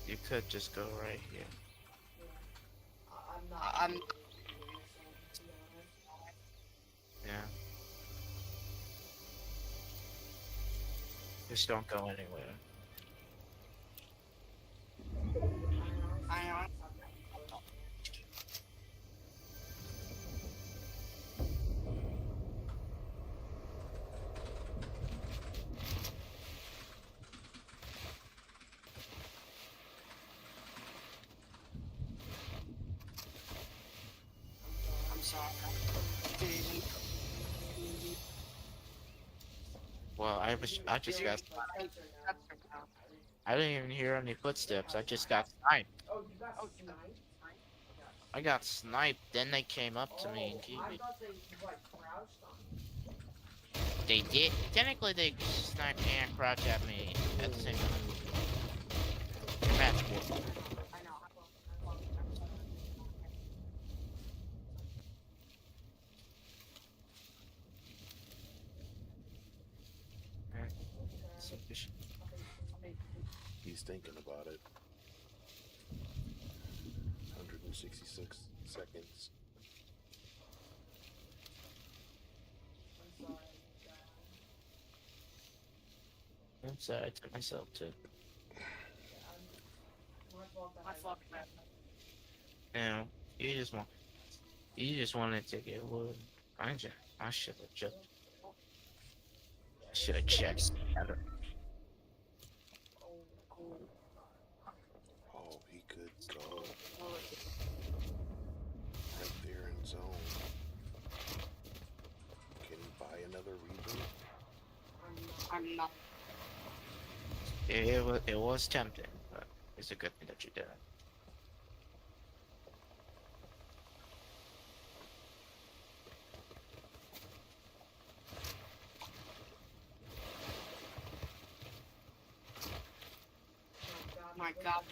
You could just go right here. I'm. Yeah. Just don't go anywhere. Well, I just got. I didn't even hear any footsteps. I just got sniped. I got sniped. Then they came up to me and killed me. They did. Technically, they sniped and crouched at me at the same time. Match war. He's thinking about it. 166 seconds. I'm sorry, I took myself too. You know, you just wanted to get wood. I should have checked. Oh, he could go right there in zone. Can he buy another reboot? I'm not. It was tempting, but it's a good thing that you did. My God.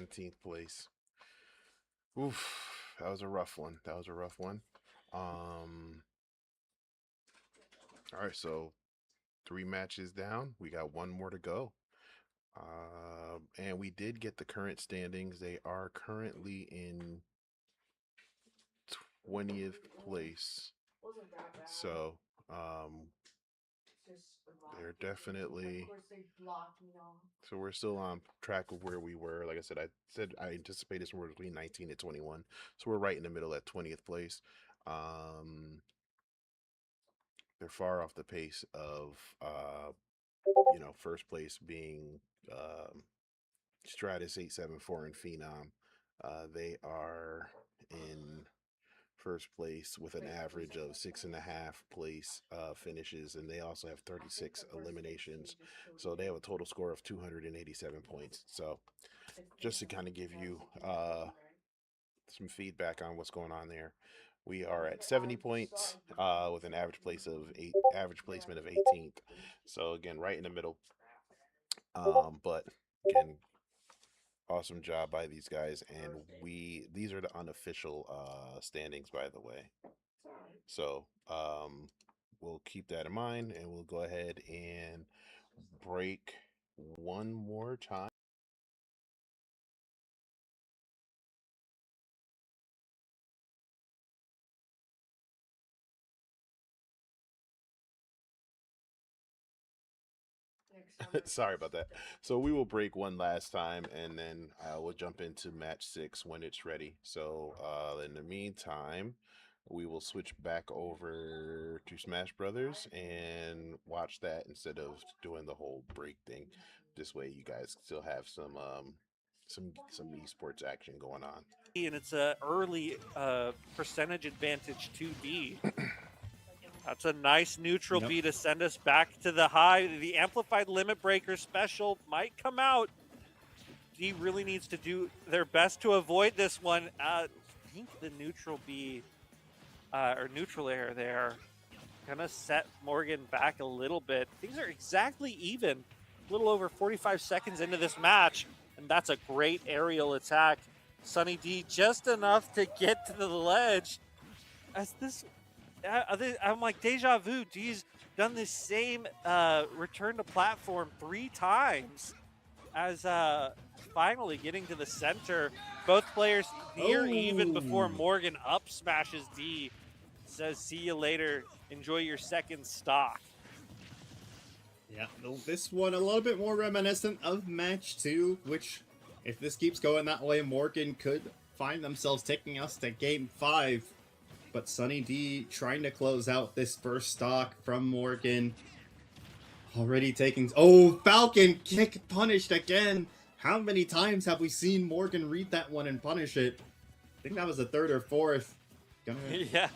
17th place. Oof, that was a rough one. That was a rough one. All right, so 3 matches down. We got 1 more to go. And we did get the current standings. They are currently in 20th place. So, they're definitely. So we're still on track of where we were. Like I said I anticipated somewhere between 19 and 21. So we're right in the middle at 20th place. They're far off the pace of first place being Stratus 874 and Phenom. They are in first place with an average of 6.5 place finishes, and they also have 36 eliminations. So they have a total score of 287 points. So just to kind of give you some feedback on what's going on there, we are at 70 points with an average placement of 18th. So again, right in the middle. But again, awesome job by these guys, and these are the unofficial standings, by the way. So we'll keep that in mind, and we'll go ahead and break one more time. Sorry about that. So we will break one last time, and then we'll jump into match 6 when it's ready. So in the meantime, we will switch back over to Smash Brothers and watch that instead of doing the whole break thing. This way, you guys still have some esports action going on. And it's a early percentage advantage to D. That's a nice neutral B to send us back to the high. The amplified limit breaker special might come out. D really needs to do their best to avoid this one. I think the neutral B or neutral air there gonna set Morgan back a little bit. Things are exactly even. A little over 45 seconds into this match, and that's a great aerial attack. Sunny D just enough to get to the ledge. As this, I'm like deja vu. D's done the same return to platform 3 times. As finally getting to the center, both players near even before Morgan up smashes D. Says, "See you later. Enjoy your second stock." Yeah, this one a little bit more reminiscent of match 2, which, if this keeps going that way, Morgan could find themselves taking us to game 5. But Sunny D trying to close out this first stock from Morgan. Already taking... Oh, Falcon kick punished again. How many times have we seen Morgan read that one and punish it? I think that was the 3rd or 4th. Gonna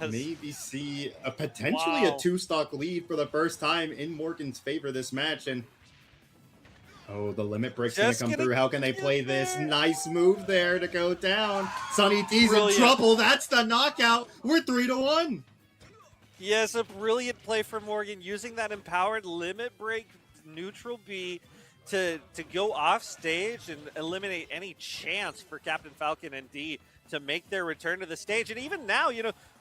maybe see a potentially a 2-stock lead for the first time in Morgan's favor this match. And oh, the limit break's gonna come through. How can they play this? Nice move there to go down. Sunny D's in trouble. That's the knockout. We're 3-1. Yes, a brilliant play for Morgan, using that empowered limit break neutral B to go off stage and eliminate any chance for Captain Falcon and D to make their return to the stage. And even now,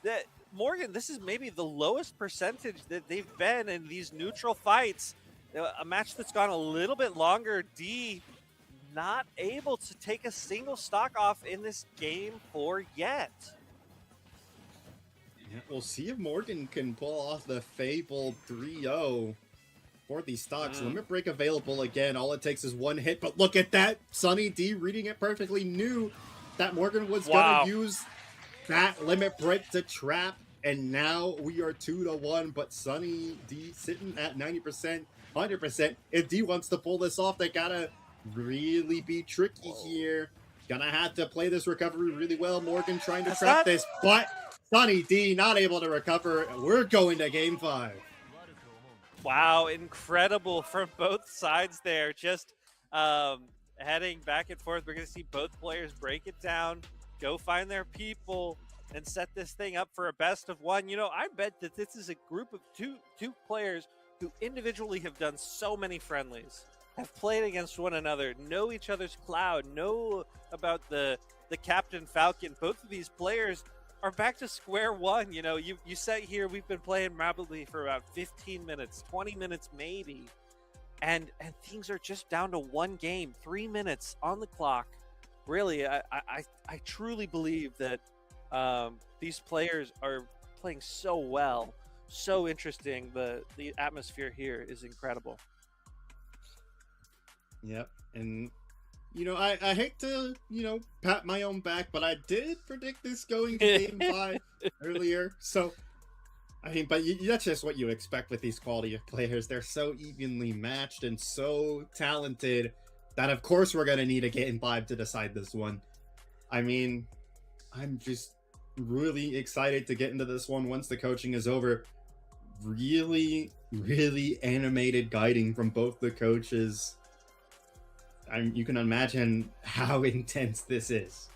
that Morgan, this is maybe the lowest percentage that they've been in these neutral fights. A match that's gone a little bit longer. D not able to take a single stock off in this game 4 yet. Yeah, we'll see if Morgan can pull off the fabled 3-0 for these stocks. Limit break available again. All it takes is 1 hit, but look at that. Sunny D reading it perfectly, knew that Morgan was going to use that limit break to trap, and now we are 2-1, but Sunny D sitting at 90%, 100%. If D wants to pull this off, they gotta really be tricky here. Gonna have to play this recovery really well. Morgan trying to trap this, but Sunny D not able to recover. We're going to game 5. Wow, incredible from both sides there. Just heading back and forth. We're going to see both players break it down, go find their people, and set this thing up for a best of 1. I bet that this is a group of two players who individually have done so many friendlies. have played against one another, know each other's cloud, know about the Captain Falcon. Both of these players are back to square one. You know, you sat here, we've been playing rapidly for about 15 minutes, 20 minutes maybe. And things are just down to one game, 3 minutes on the clock. Really, I truly believe that these players are playing so well, so interesting. The atmosphere here is incredible. Yep, and you know, I hate to, you know, pat my own back, but I did predict this going to Game 5 earlier. So, I mean, but that's just what you expect with these quality of players. They're so evenly matched and so talented that, of course, we're going to need a Game 5 to decide this one. I mean, I'm just really excited to get into this one once the coaching is over. Really, really animated guiding from both the coaches. You can imagine how intense this is.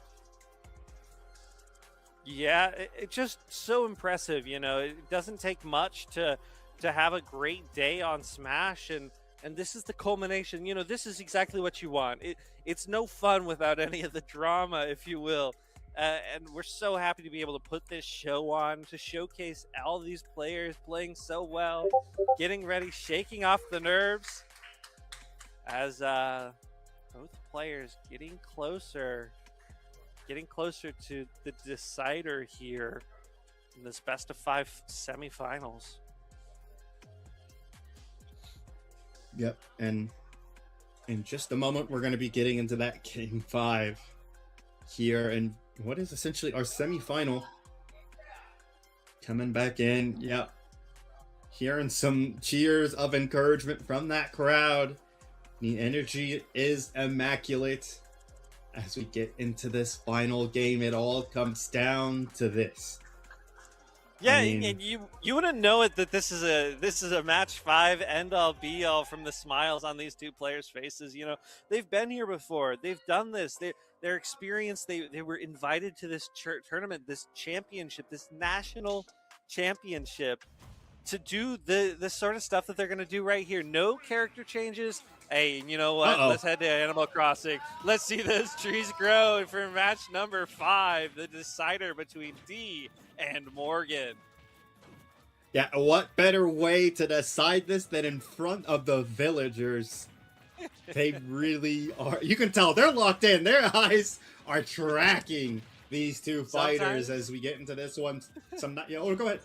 Yeah, it's just so impressive. You know, it doesn't take much to have a great day on Smash, and this is the culmination. You know, this is exactly what you want. It's no fun without any of the drama, if you will. And we're so happy to be able to put this show on to showcase all these players playing so well, getting ready, shaking off the nerves as both players getting closer to the decider here in this best of 5 semifinals. Yep, and in just a moment, we're going to be getting into that Game 5 here, and what is essentially our semifinal. Coming back in, yep. Hearing some cheers of encouragement from that crowd. The energy is immaculate. As we get into this final game, it all comes down to this. Yeah, I mean, and you wouldn't know it that this is a match 5 end all be all from the smiles on these two players' faces. You know, they've been here before. They've done this. They're experienced. They were invited to this tournament, this championship, this national championship, to do the sort of stuff that they're going to do right here. No character changes. Hey, you know what? Let's head to Animal Crossing. Let's see those trees grow for match number 5, the decider between D and Morgan. Yeah, what better way to decide this than in front of the villagers? They really are. You can tell they're locked in. Their eyes are tracking these two fighters as we get into this one. Go ahead.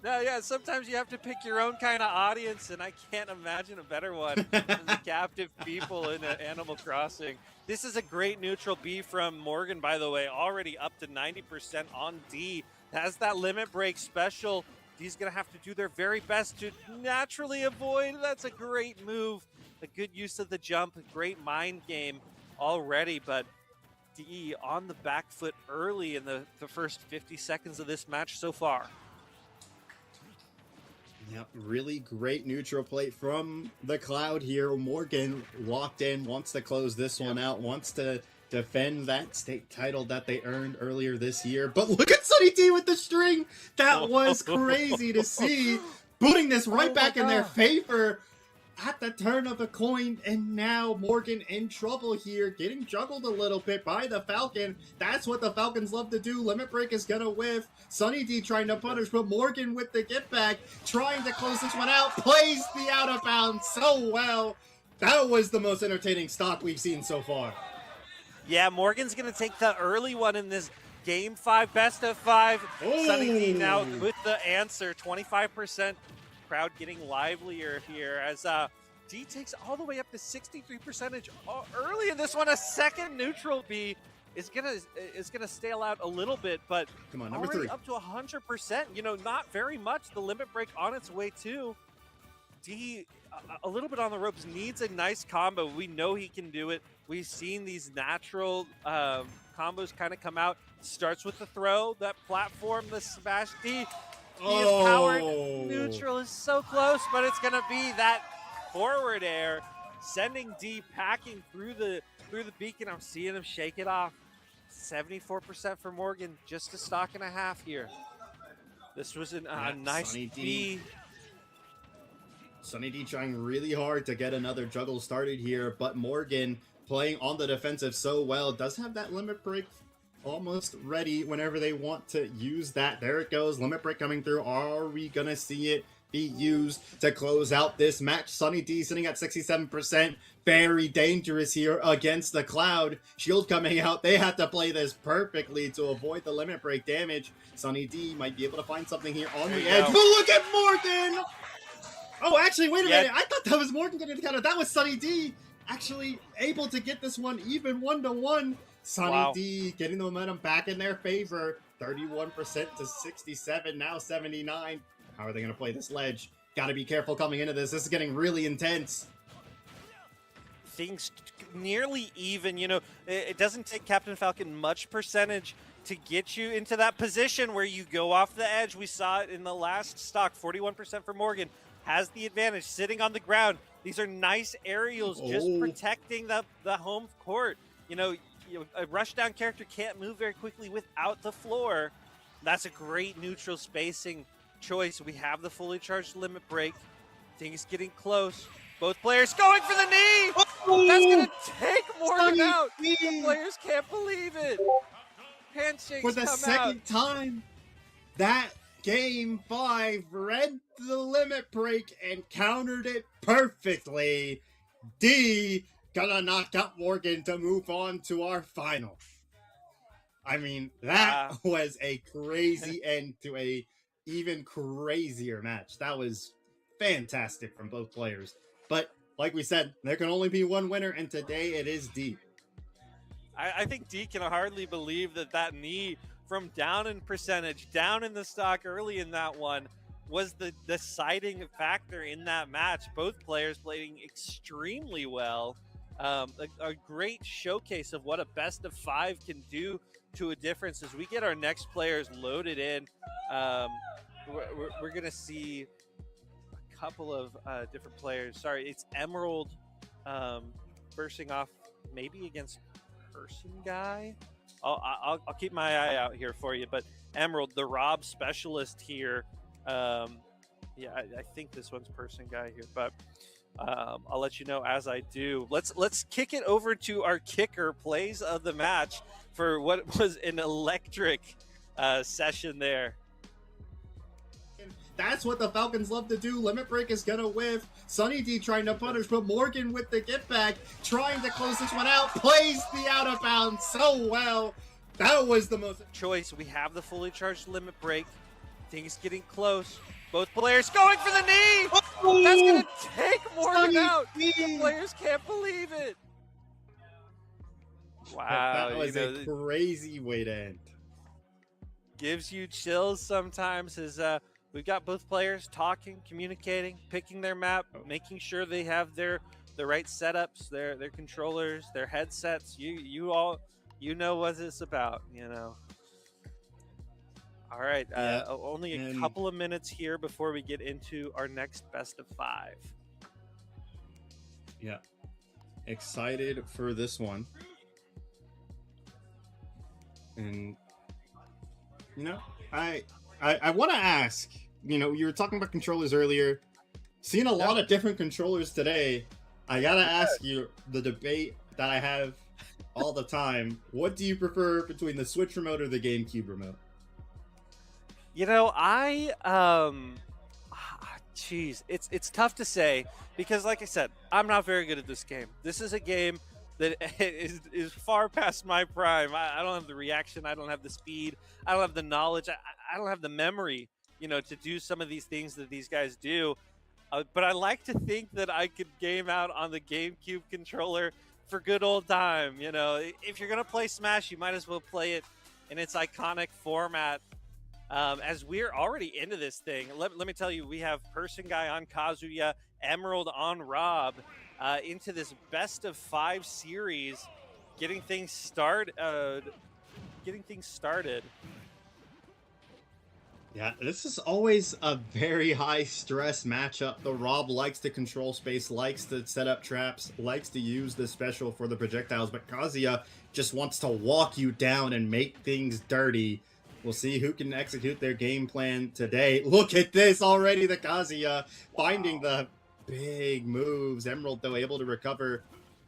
No, yeah, sometimes you have to pick your own kind of audience, and I can't imagine a better one than the captive people in Animal Crossing. This is a great neutral B from Morgan, by the way, already up to 90% on D. Has that limit break special. D's going to have to do their very best to naturally avoid. That's a great move. A good use of the jump, a great mind game already, but D on the back foot early in the first 50 seconds of this match so far. Yep, really great neutral play from the Cloud here. Morgan locked in, wants to close this one out, wants to defend that state title that they earned earlier this year. But look at Sunny D with the string! That was crazy to see. Putting this right back in their favor at the turn of a coin, and now Morgan in trouble here, getting juggled a little bit by the Falcon. That's what the Falcons love to do. Limit break is gonna whiff. Sunny D trying to punish, but Morgan with the get back, trying to close this one out, plays the out of bounds so well. That was the most entertaining stock we've seen so far. Yeah, Morgan's gonna take the early one in this Game 5 best of 5. Sunny D now with the answer, 25%. Crowd getting livelier here as D takes all the way up to 63% early in this one. A second neutral B is gonna stale out a little bit, but come on, number already 3 up to 100%. You know, not very much. The limit break on its way too. D a little bit on the ropes, needs a nice combo. We know he can do it. We've seen these natural combos kind of come out. Starts with the throw, that platform, the smash D. He is powered. Neutral is so close, but it's gonna be that forward air, sending D packing through the beacon. I'm seeing him shake it off. 74% for Morgan, just a stock and a half here. This was a nice B. Sunny D trying really hard to get another juggle started here, but Morgan playing on the defensive so well, does have that limit break almost ready whenever they want to use that. There it goes, limit break coming through. Are we gonna see it be used to close out this match? Sunny D sitting at 67%, very dangerous here against the Cloud. Shield coming out, they have to play this perfectly to avoid the limit break damage. Sunny D might be able to find something here on the edge, but look at Morgan! Oh, actually, wait a minute, I thought that was Morgan getting the counter. That was Sunny D actually able to get this one even 1-1. Sunny D getting the momentum back in their favor. 31% to 67, now 79. How are they going to play this ledge? Got to be careful coming into this. This is getting really intense. Things nearly even. You know, it doesn't take Captain Falcon much percentage to get you into that position where you go off the edge. We saw it in the last stock. 41% for Morgan. Has the advantage sitting on the ground. These are nice aerials just protecting the home court. You know, a rushdown character can't move very quickly without the floor. That's a great neutral spacing choice. We have the fully charged limit break. Things getting close. Both players going for the knee. That's going to take Morgan out. The players can't believe it. Handshakes for the come second out. time. That game 5 read the limit break and countered it perfectly. D gonna knock out Morgan to move on to our final. I mean, that was a crazy end to a even crazier match. That was fantastic from both players. But like we said, there can only be one winner, and today it is D. I think D can hardly believe that knee from down in percentage, down in the stock early in that one, was the deciding factor in that match. Both players playing extremely well. A great showcase of what a best of 5 can do to a difference. As we get our next players loaded in, we're going to see a couple of different players. Sorry, it's Emerald bursting off maybe against Person Guy. I'll keep my eye out here for you, but Emerald, the Rob specialist here. Yeah, I think this one's Person Guy here, but I'll let you know as I do. Let's kick it over to our kicker plays of the match for what was an electric session there. That's what the Falcons love to do. Limit break is gonna whiff. Sunny D trying to punish, but Morgan with the get back, trying to close this one out, plays the out of bounds so well. That was the most choice. We have the fully charged limit break. Things getting close. Both players going for the knee. That's gonna take Morgan out. The players can't believe it. Wow, that was a crazy way to end. Gives you chills sometimes. As we've got both players talking, communicating, picking their map, making sure they have the right setups, their controllers, their headsets. You all know what it's about, you know. All right, only a couple of minutes here before we get into our next best of 5. Yeah, excited for this one. And you know, I want to ask, you know, you were talking about controllers earlier, seeing a lot of different controllers today. I gotta ask you the debate that I have all the time. What do you prefer between the Switch remote or the GameCube remote? You know, geez, it's tough to say because, like I said, I'm not very good at this game. This is a game that is far past my prime. I don't have the reaction. I don't have the speed. I don't have the knowledge. I don't have the memory, you know, to do some of these things that these guys do. But I like to think that I could game out on the GameCube controller for good old time. You know, if you're going to play Smash, you might as well play it in its iconic format. As we're already into this thing, let me tell you, we have Person Guy on Kazuya, Emerald on Rob, into this best of 5 series, getting things started. Yeah, this is always a very high stress matchup. The Rob likes to control space, likes to set up traps, likes to use the special for the projectiles, but Kazuya just wants to walk you down and make things dirty. We'll see who can execute their game plan today. Look at this already, the Kazuya finding the big moves. Emerald, though, able to recover.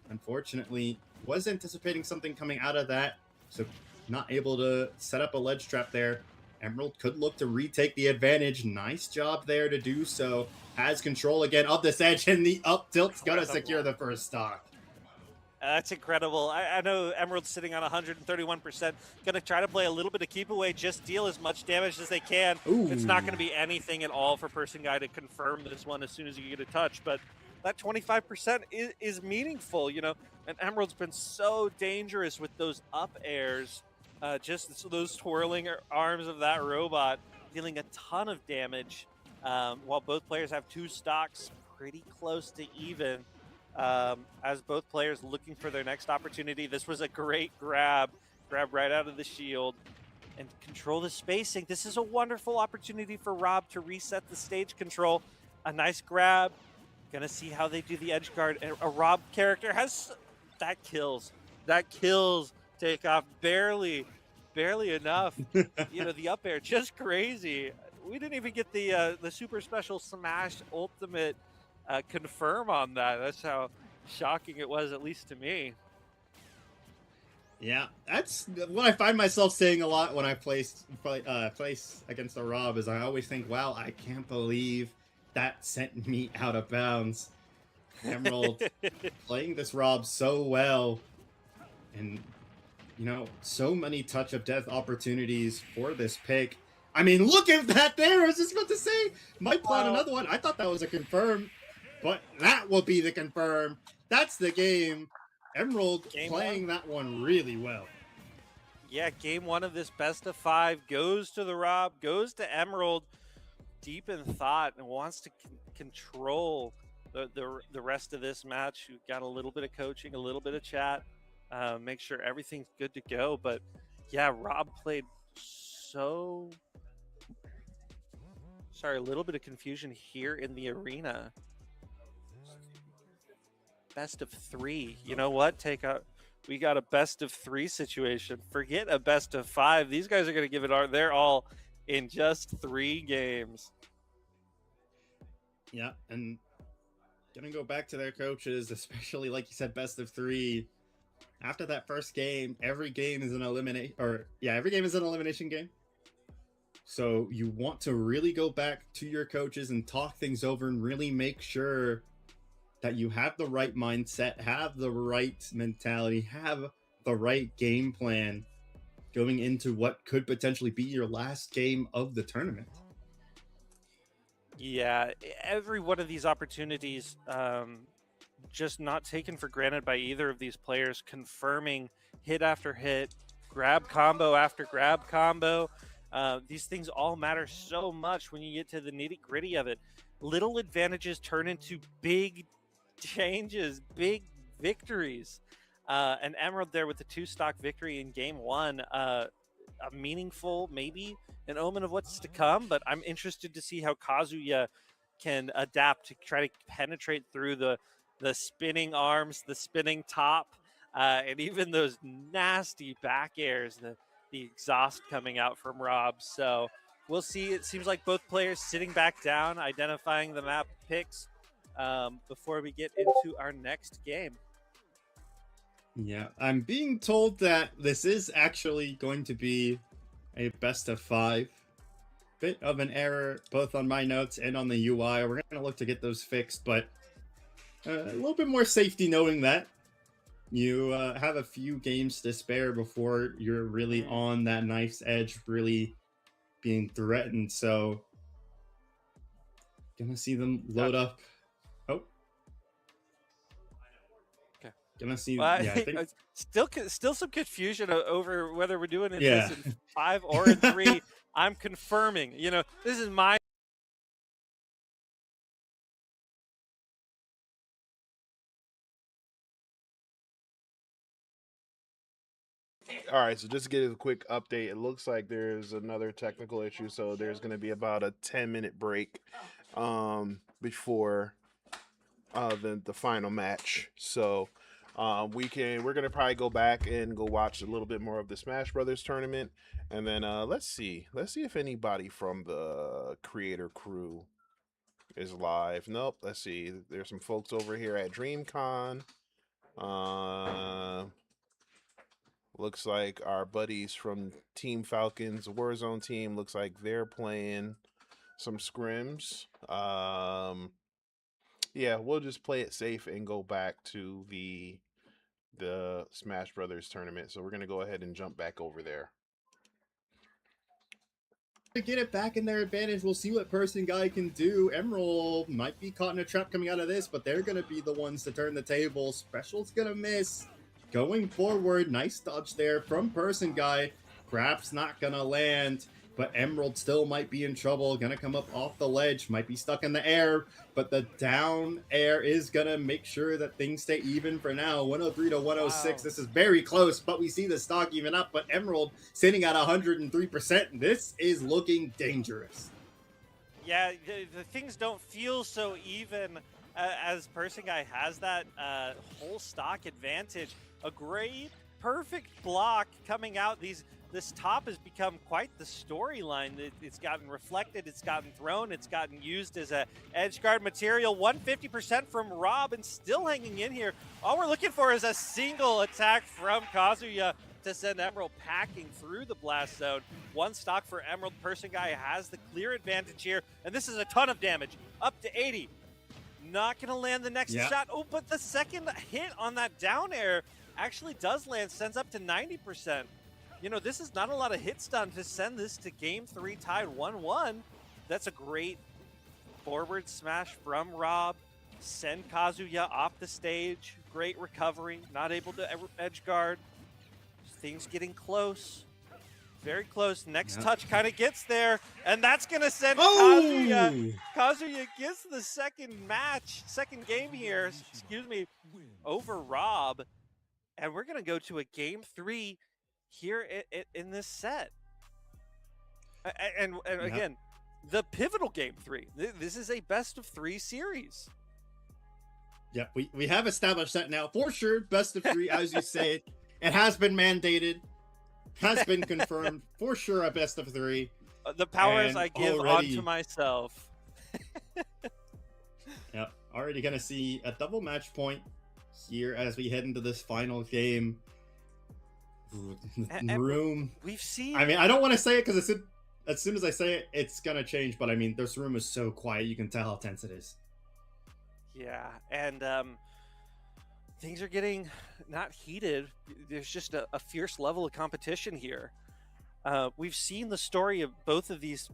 Unfortunately, was anticipating something coming out of that, so not able to set up a ledge trap there. Emerald could look to retake the advantage. Nice job there to do so. Has control again of this edge, and the up tilt's gonna secure the first stock. That's incredible. I know Emerald's sitting on 131%. Going to try to play a little bit of keep away, just deal as much damage as they can. Ooh. It's not going to be anything at all for Person Guy to confirm this one as soon as you get a touch, but that 25% is meaningful, you know. And Emerald's been so dangerous with those up airs, just those twirling arms of that robot, dealing a ton of damage, while both players have 2 stocks pretty close to even. As both players looking for their next opportunity. This was a great grab right out of the shield and control the spacing. This is a wonderful opportunity for Rob to reset the stage control. A nice grab. Gonna see how they do the edge guard. And a Rob character has, that kills takeoff barely enough. You know, the up air just crazy. We didn't even get the super special smash ultimate confirm on that. That's how shocking it was, at least to me. Yeah, that's what I find myself saying a lot when I place against the Rob, is I always think, wow, I can't believe that sent me out of bounds. Emerald playing this Rob so well, and you know, so many touch of death opportunities for this pick. I mean, look at that there. I was just about to say, might plan another one. I thought that was a confirm, but that will be the confirm. That's the game. Emerald playing that one really well. Yeah, game 1 of this best of 5 goes to the Rob, goes to Emerald, deep in thought, and wants to control the rest of this match. We've got a little bit of coaching, a little bit of chat, make sure everything's good to go. But yeah, Rob played so... Sorry, a little bit of confusion here in the arena. Best of 3. You know what? We got a best of 3 situation. Forget a best of 5. These guys are going to give it their all in just 3 games. Yeah, and gonna go back to their coaches, especially like you said, best of 3. After that first game, every game is an elimination game. So you want to really go back to your coaches and talk things over and really make sure that you have the right mindset, have the right mentality, have the right game plan going into what could potentially be your last game of the tournament. Yeah, every one of these opportunities, just not taken for granted by either of these players, confirming hit after hit, grab combo after grab combo. These things all matter so much when you get to the nitty-gritty of it. Little advantages turn into big changes, big victories. And Emerald there with the 2-stock victory in game 1, a meaningful, maybe an omen of what's to come, but I'm interested to see how Kazuya can adapt to try to penetrate through the spinning arms, the spinning top, and even those nasty back airs, the exhaust coming out from Rob. So we'll see. It seems like both players sitting back down, identifying the map picks before we get into our next game. Yeah, I'm being told that this is actually going to be a best of 5. Bit of an error both on my notes and on the UI. We're going to look to get those fixed, but a little bit more safety knowing that you have a few games to spare before you're really on that knife's edge, really being threatened. So gonna see them load up. Oh, okay. Gonna see. Well, yeah, I think still some confusion over whether we're doing it Yeah. this in 5 or in 3. I'm confirming. You know, this is my. All right, so just to get a quick update, it looks like there's another technical issue, so there's going to be about a 10-minute break before the final match. So we're going to probably go back and go watch a little bit more of the Smash Brothers tournament, and then let's see if anybody from the creator crew is live. Nope. Let's see. There's some folks over here at DreamCon. Looks like our buddies from Team Falcons Warzone team looks like they're playing some scrims. Yeah, we'll just play it safe and go back to the Smash Brothers tournament. So we're gonna go ahead and jump back over there. To get it back in their advantage, we'll see what Person Guy can do. Emerald might be caught in a trap coming out of this, but they're gonna be the ones to turn the table. Special's gonna miss. Going forward, nice dodge there from Person Guy. Grab's not gonna land, but Emerald still might be in trouble. Gonna come up off the ledge, might be stuck in the air, but the down air is gonna make sure that things stay even for now. 103 to 106. Wow. This is very close, but we see the stock even up, but Emerald sitting at 103%. This is looking dangerous. Yeah, the things don't feel so even as Person Guy has that whole stock advantage. A great, perfect block coming out. This top has become quite the storyline. It's gotten reflected, it's gotten thrown, it's gotten used as a edge guard material. 150% from Rob and still hanging in here. All we're looking for is a single attack from Kazuya to send Emerald packing through the blast zone. One stock for Emerald. Person Guy has the clear advantage here, and this is a ton of damage. Up to 80. Not going to land the next shot. Oh, but the second hit on that down air actually does land, sends up to 90%. You know, this is not a lot of hit stun to send this to game 3 tied 1-1. That's a great forward smash from Rob. Send Kazuya off the stage. Great recovery. Not able to edge guard. Things getting close. Very close. Next touch kind of gets there. And that's going to send Kazuya. Kazuya gets the second game here, over Rob. And we're going to go to a game 3 here in this set. And again, the pivotal game 3. This is a best of 3 series. Yeah, we have established that now. For sure, best of 3, as you say. It has been mandated. Has been confirmed. For sure, a best of 3. The powers I give onto myself. Yep, already going to see a double match point here as we head into this final game. Room. We've seen. I mean, I don't want to say it because as soon as I say it, it's gonna change. But I mean, this room is so quiet; you can tell how tense it is. Yeah, and things are getting not heated. There's just a fierce level of competition here. We've seen the story of both of these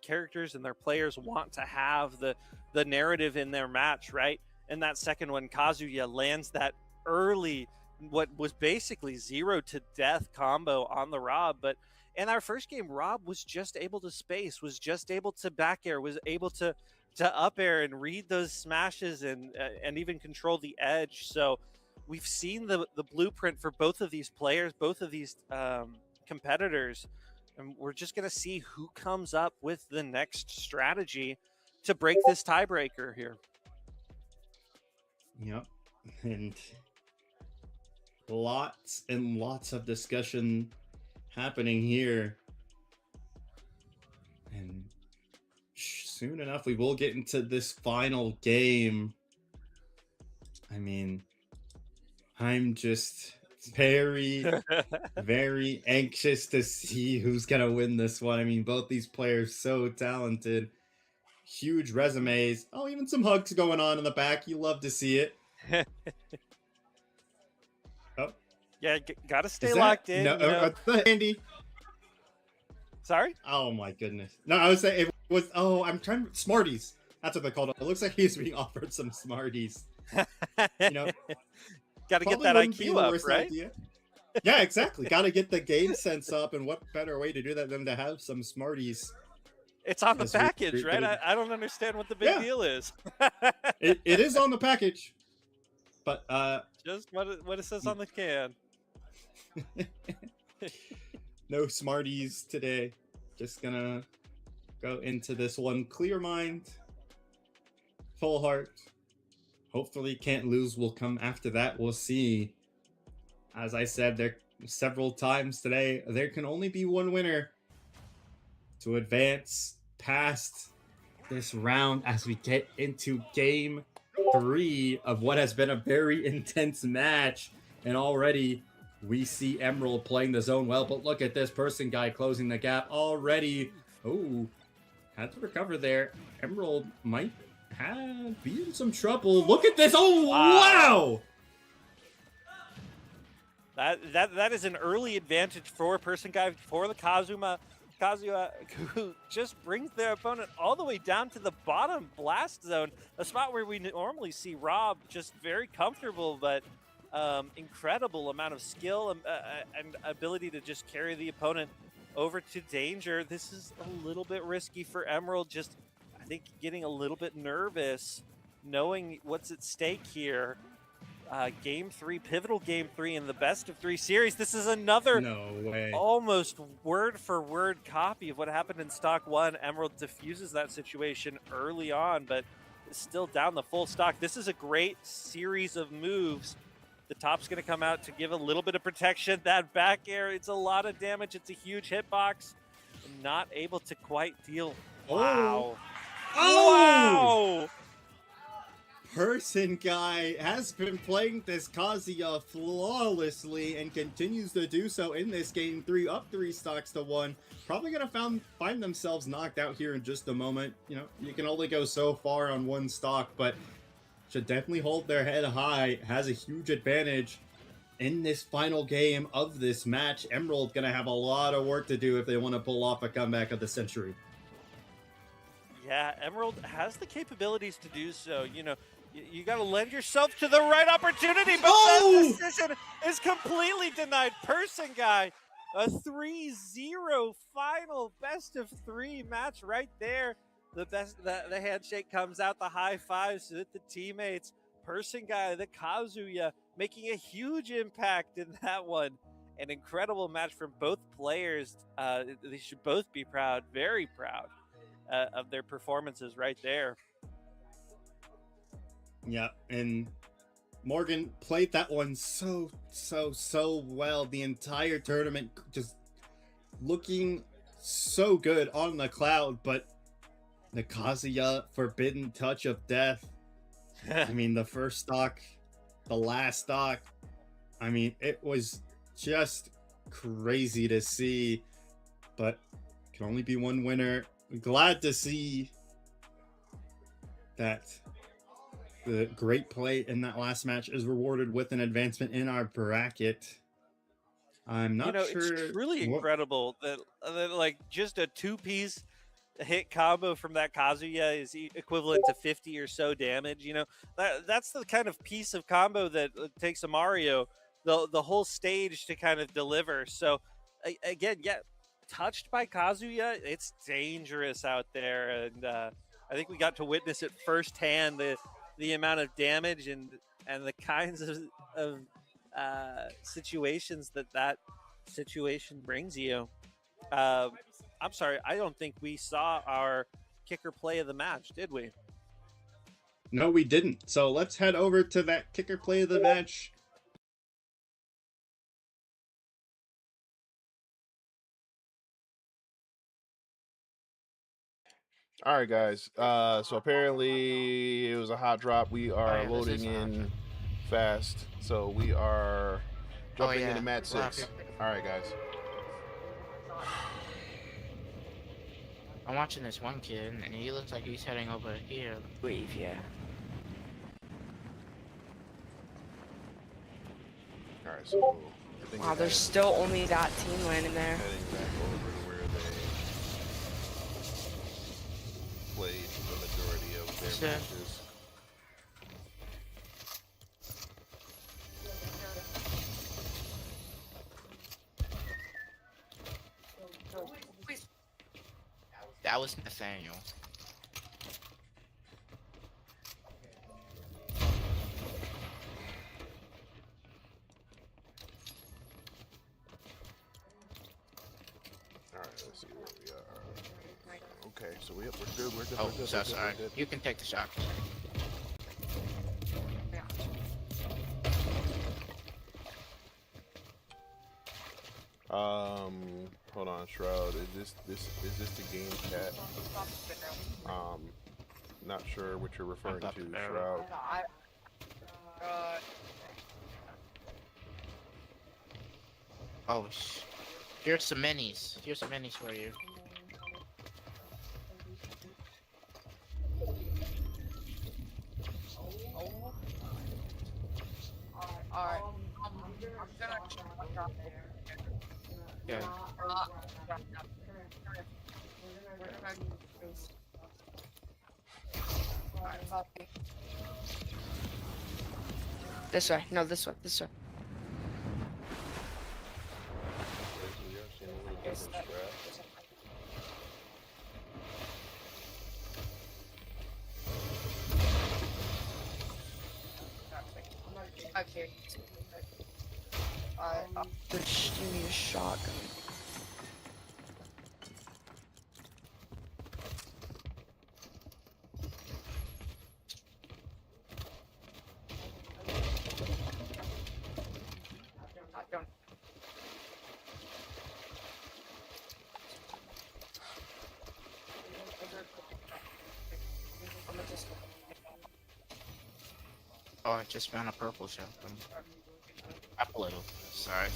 characters and their players want to have the narrative in their match, right? And that second one, Kazuya lands that early, what was basically 0 to death combo on the Rob. But in our first game, Rob was just able to space, was just able to back air, was able to up air and read those smashes and even control the edge. So we've seen the blueprint for both of these players, both of these competitors, and we're just going to see who comes up with the next strategy to break this tiebreaker here. Yep, and lots and lots of discussion happening here, and soon enough we will get into this final game. I mean, I'm just very very anxious to see who's gonna win this one. I mean, both these players so talented, huge resumes. Oh, even some hugs going on in the back. You love to see it. Oh, yeah, gotta stay locked in. No, Andy. Sorry? Oh my goodness. No, I was saying it was. Oh, I'm trying. Smarties. That's what they called it. It looks like he's being offered some Smarties. You know, got to get that IQ up, right? Idea. Yeah, exactly. Got to get the game sense up, and what better way to do that than to have some Smarties? It's on the package, right? I don't understand what the big deal is. it is on the package, but just what it says on the can. No Smarties today. Just gonna go into this one clear mind, full heart. Hopefully Can't Lose will come after that. We'll see. As I said there several times today, there can only be one winner to advance past this round as we get into game 3 of what has been a very intense match. And already we see Emerald playing the zone well, but look at this person guy closing the gap already. Oh, had to recover there. Emerald might be in some trouble. Look at this. Oh, wow! That is an early advantage for person guy for the Kazuya, who just brings their opponent all the way down to the bottom blast zone, a spot where we normally see Rob just very comfortable, but incredible amount of skill and ability to just carry the opponent over to danger. This is a little bit risky for Emerald, just I think getting a little bit nervous knowing what's at stake here. Game 3, pivotal game 3 in the best of 3 series. This is another almost word for word copy of what happened in stock 1. Emerald diffuses that situation early on, but is still down the full stock. This is a great series of moves. The top's going to come out to give a little bit of protection. That back air, it's a lot of damage. It's a huge hitbox. Not able to quite deal. Wow. Oh! Wow! Person guy has been playing this Kazuya flawlessly and continues to do so in this game 3, up 3 stocks to 1. Probably gonna find themselves knocked out here in just a moment. You know, you can only go so far on 1 stock, but should definitely hold their head high. Has a huge advantage in this final game of this match. Emerald gonna have a lot of work to do if they want to pull off a comeback of the century. Yeah, Emerald has the capabilities to do so. You know, you got to lend yourself to the right opportunity, but that decision is completely denied. Person guy, a 3-0 final best of 3 match right there. The handshake comes out, the high fives with the teammates. Person guy, the Kazuya, making a huge impact in that one. An incredible match from both players. They should both be proud, very proud of their performances right there. Yeah, and Morgan played that one so well the entire tournament, just looking so good on the cloud, but the Kazuya forbidden touch of death. I mean, the first stock, the last stock, I mean, it was just crazy to see, but can only be one winner. Glad to see that the great play in that last match is rewarded with an advancement in our bracket. I'm not sure. It's truly incredible that like just a 2-piece hit combo from that Kazuya is equivalent to 50 or so damage. You know, that's the kind of piece of combo that takes a Mario the whole stage to kind of deliver. So again, yeah, touched by Kazuya, it's dangerous out there, and I think we got to witness it firsthand, the amount of damage and the kinds of situations that situation brings you. I'm sorry, I don't think we saw our kicker play of the match, did we? No, we didn't. So let's head over to that kicker play of the match. All right, guys. So apparently it was a hot drop. We are loading in fast, so we are jumping into match 6. All right, guys. I'm watching this one kid, and he looks like he's heading over here. Wave, yeah. All right, so wow, there's still only that team landing there. Heading back over to where they played the majority of their matches. That was Nathaniel. All right, let's see where we are. Okay, so we're good. We're good. Oh, we're good. so we're good, sorry. we're good. You can take the shot. Hold Hold on, Shroud. Is this the game chat? Not sure what you're referring to, Shroud. Oh, here's some minis. Here's some minis for you. Alright. Yeah. This way. No, this way. This way. We are seeing a little different strat. Okay. Just give me a shotgun. Oh, I just found a purple shotgun. Up a little. Sorry.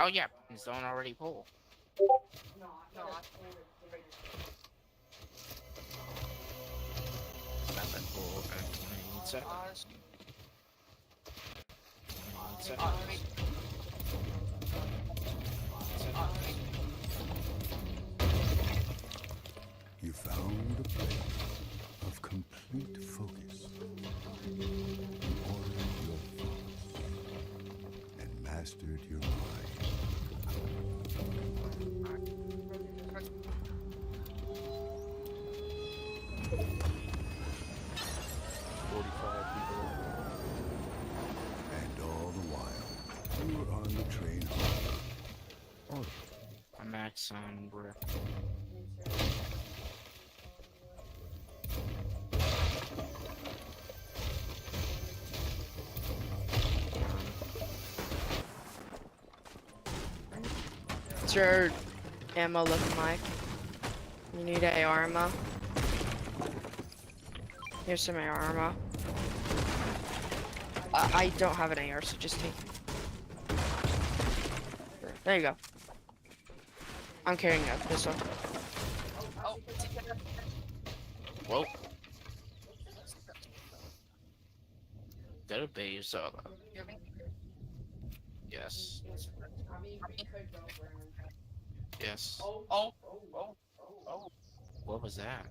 Oh yeah, zone already pulled. It's not that cool. Okay. Need seconds. Need seconds. You found a place of complete focus. You ordered your thoughts and mastered your mind. 45 people. And all the while, you were on the train home. I'm max on brick. What's your ammo looking like? You need AR ammo? Here's some AR ammo. I don't have an AR, so just take it. There you go. I'm carrying this one. Whoa. That'll be you saw that. Yes. Yes. Oh. What was that?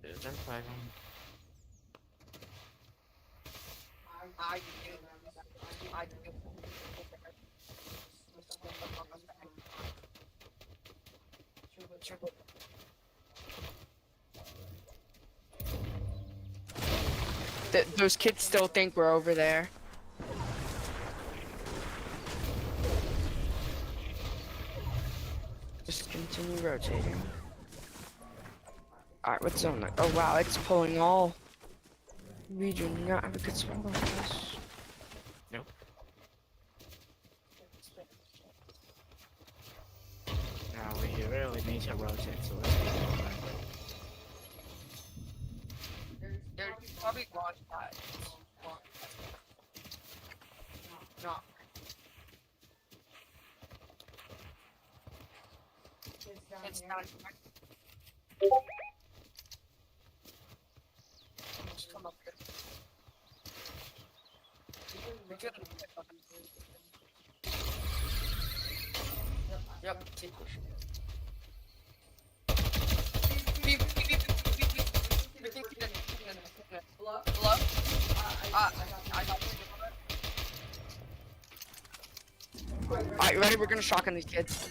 Is there fighting? Those kids still think we're over there. Just continue rotating. Alright, what's zone? Oh wow, it's pulling all. We do not have a good spot on this. Nope. Now we really need to rotate, so let's get it going. There's probably one side. No. It's not. Just come up here. We could. Yep. Hello? Alright, you ready? We're gonna shotgun these kids.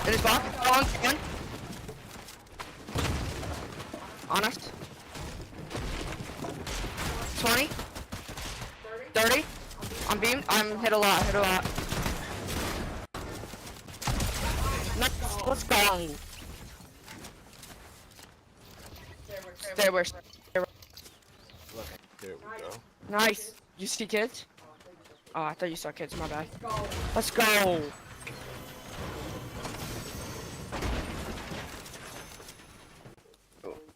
In his box, on. Honest. 20. 30. I'm beamed. I'm hit a lot. Nice. Let's go. Stay where. There we go. Nice. You see kids? Oh, I thought you saw kids. My bad. Let's go.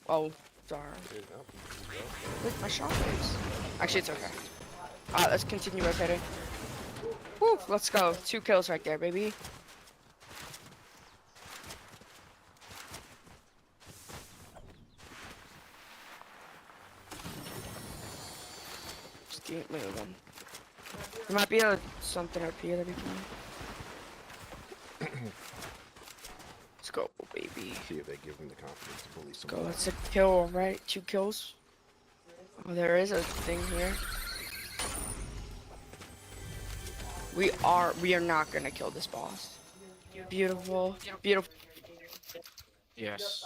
Oh, sorry. Look, my shot is. Actually, it's okay. Alright, let's continue rotating. Woo, let's go. 2 kills right there, baby. Just keep moving. There might be something up here that we can. Let's go, baby. See if they give him the confidence to bully Let's someone. go. That's a kill, right? 2 kills. Oh, there is a thing here. We are not gonna kill this boss. Beautiful. Beautiful. Yes.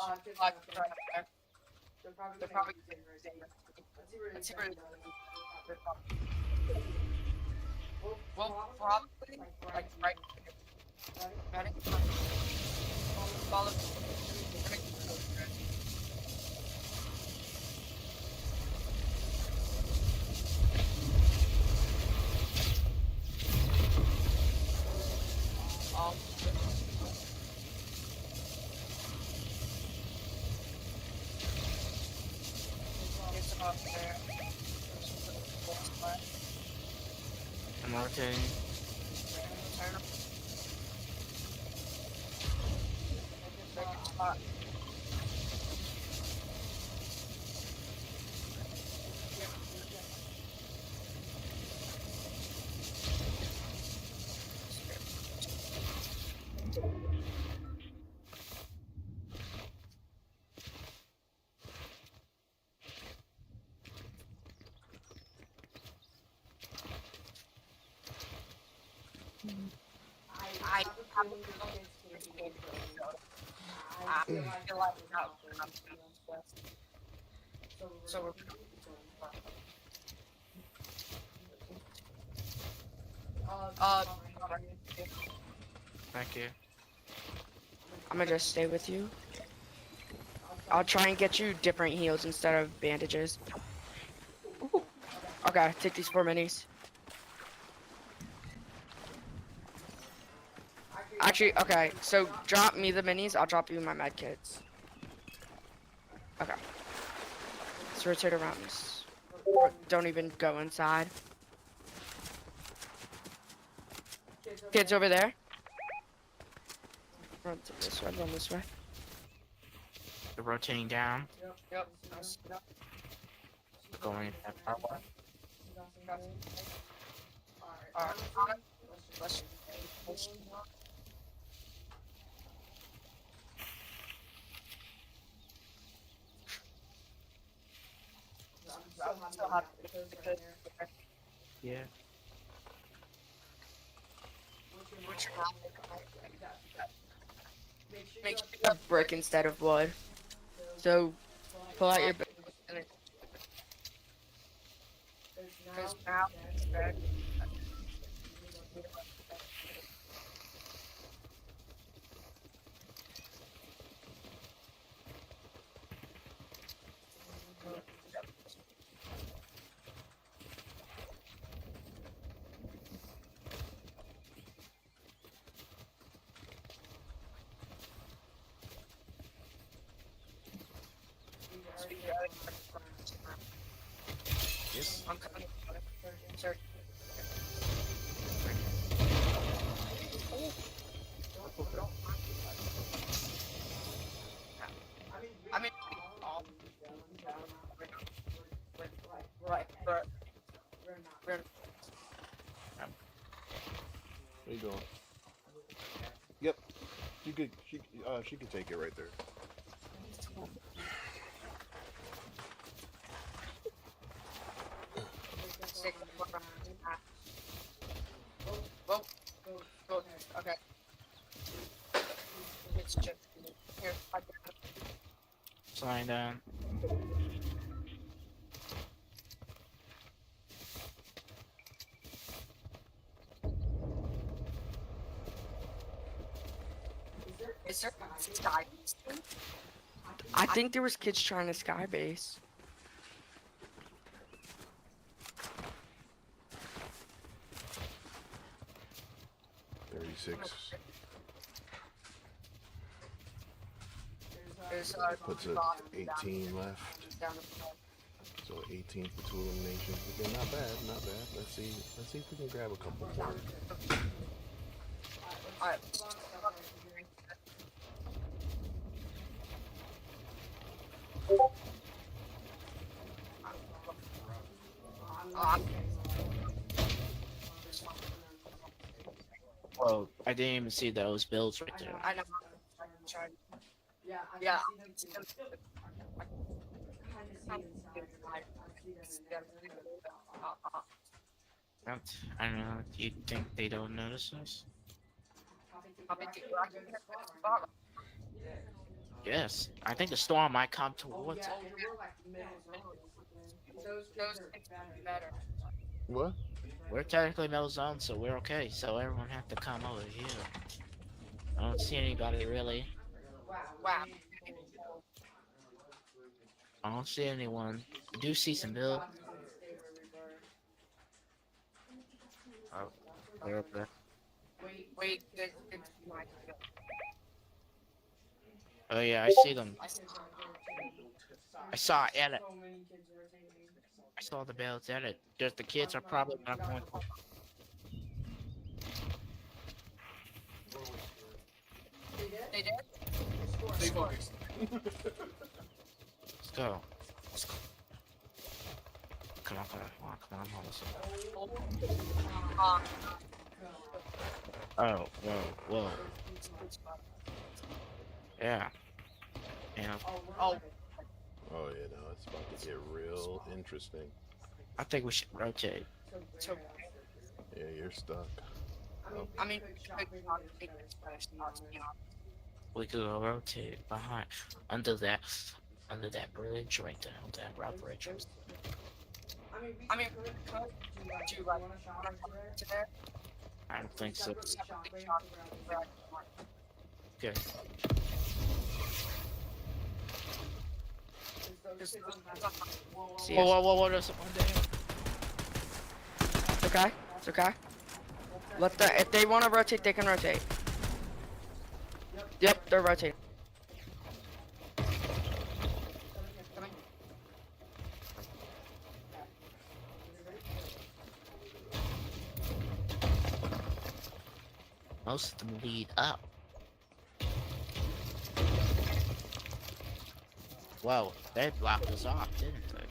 Well, probably right. Ready? Follow. It's up there. I'm rotating. I feel like so we're Thank you. I'm gonna just stay with you. I'll try and get you different heals instead of bandages. Ooh. Okay, take these 4 minis. Actually, okay, so drop me the minis, I'll drop you my med kits. Okay. Let's rotate around this. Don't even go inside. Kids over there. Run this way, run this way. They're rotating down. Yep. Going in that power. Alright. Let's Yeah. Make sure you have brick instead of wood. So pull out your because now Yes. I'm coming. Sir. I mean, right. What are you doing? Yep. She could take it right there. Whoa. Okay. It's just here. Slowing down. Is there guidance? I think there was kids trying to skybase. 36. Puts it 18 left. So 18 for 2 eliminations. Okay, not bad, not bad. Let's see if we can grab a couple more. Alright. Whoa, I didn't even see those builds right there. I know. Yeah. I don't know. Do you think they don't notice us? Yes, I think the storm might come towards it. What? We're technically middle zone, so we're okay. So everyone have to come over here. I don't see anybody really. Wow. I don't see anyone. I do see some build. Oh, they're up there. Wait, Oh yeah, I see them. I saw edit. I saw the builds edit. Just the kids are probably not going to. They did? Stay focused. Let's go. Let's go. Come on, listen. Oh, whoa. Yeah. Yeah. Oh. Oh yeah, no, it's about to get real interesting. I think we should rotate. So, Yeah, you're stuck. Oh. I mean, We could go rotate behind under that bridge right there, on that rock bridge. I mean, do you like to there? I don't think so. Okay. Whoa, there's someone there. It's okay. If they want to rotate, they can rotate. Yep, they're rotating. Most of them lead up. Whoa, they blocked us off, didn't they?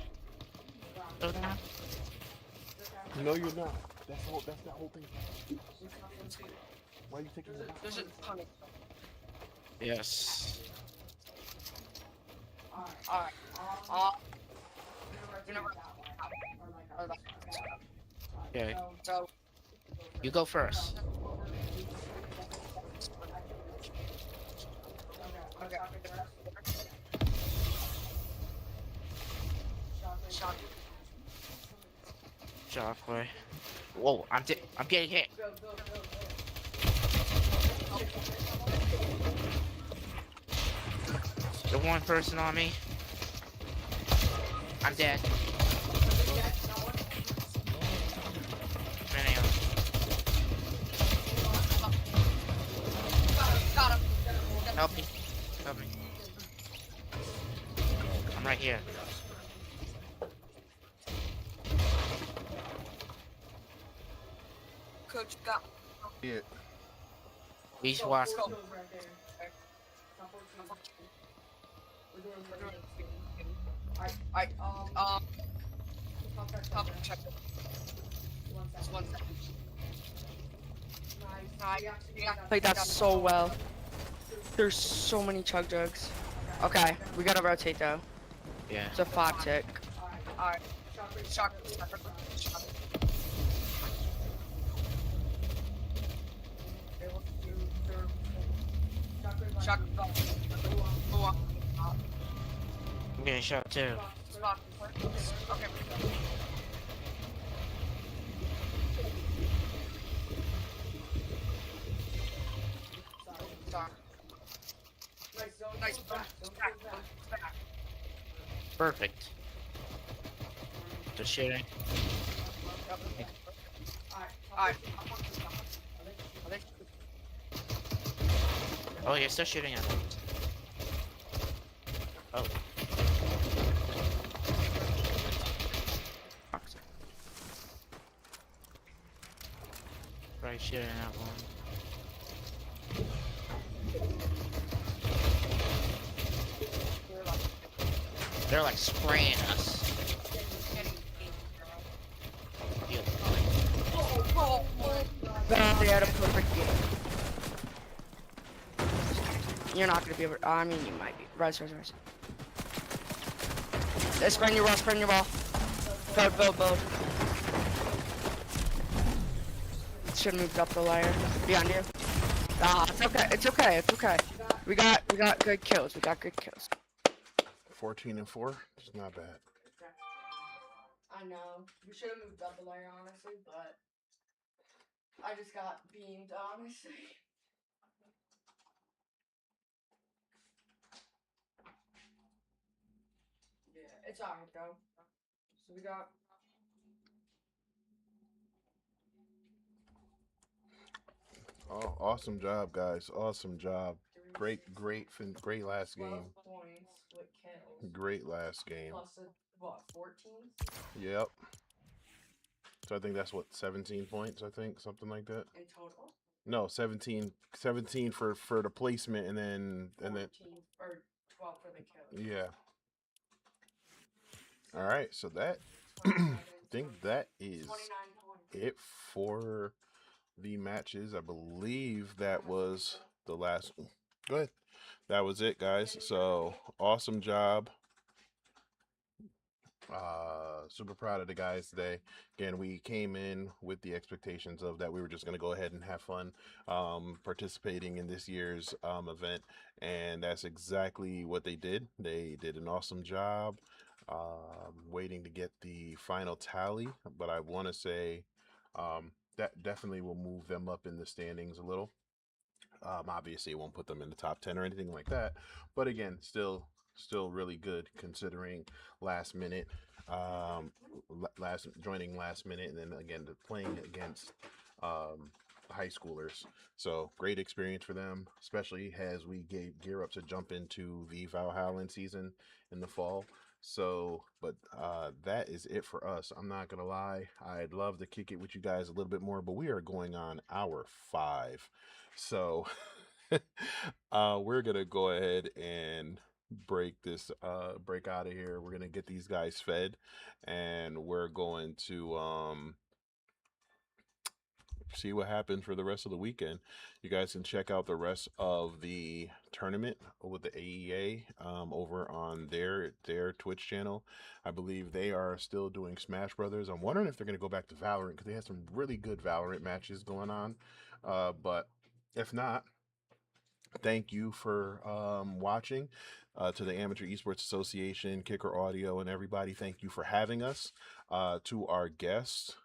Oh, no. No, you're not. That's the whole thing. Why are you taking it? There's a ton of. Yes. Alright. Okay. So, You go first. okay. Shockwave. Whoa, I'm getting hit. The one person on me. I'm dead. Many of them. Got him. Help me. I'm right here. Coach got. Yeah. Please watch. Check it. Just 1 second. Played that so well. There's so many chug jugs. Okay, we gotta rotate though. Yeah. It's a 5 tick. Alright. Shock. I'm getting shot too. Okay. Nice. Perfect. Just shooting. Alright. Oh, you're still shooting at him. Oh. Right, shooting at one. They're like spraying us. They had a perfect game. You're not gonna be able to, I mean, you might be. Rise. Spraying your ball. Build. Should have moved up the layer. Behind you. Ah, it's okay. We got good kills. 14 and 4. It's not bad. I know. We should have moved up the layer, honestly, but I just got beamed, honestly. Yeah, it's alright though. So we got. Oh, awesome job, guys. Awesome job. Great last game. Points with kills. Great last game. Plus, what, 14? Yep. So I think that's what, 17 points, I think, something like that. In total? No, 17 for the placement and then 14 or 12 for the kills. yeah. All right, so that I think that is 29 points. it for the matches. I believe that was the last one. Go ahead. That was it, guys. So awesome job. Super proud of the guys today. Again, we came in with the expectations of that we were just going to go ahead and have fun participating in this year's event, and that's exactly what they did. They did an awesome job. Waiting to get the final tally, but I want to say that definitely will move them up in the standings a little. Obviously it won't put them in the top 10 or anything like that, but again, still really good considering last minute, joining last minute, and then again playing against high schoolers. So great experience for them, especially as we gear up to jump into the Valhalla season in the fall. So, but that is it for us. I'm not gonna lie, I'd love to kick it with you guys a little bit more, but we are going on hour 5, so we're gonna go ahead and break out of here. We're gonna get these guys fed, and we're going to see what happens for the rest of the weekend. You guys can check out the rest of the tournament with the AEA over on their Twitch channel. I believe they are still doing Smash Brothers. I'm wondering if they're going to go back to Valorant, because they had some really good Valorant matches going on. But if not, thank you for watching. To the Amateur Esports Association, Kicker Audio, and everybody, thank you for having us. To our guests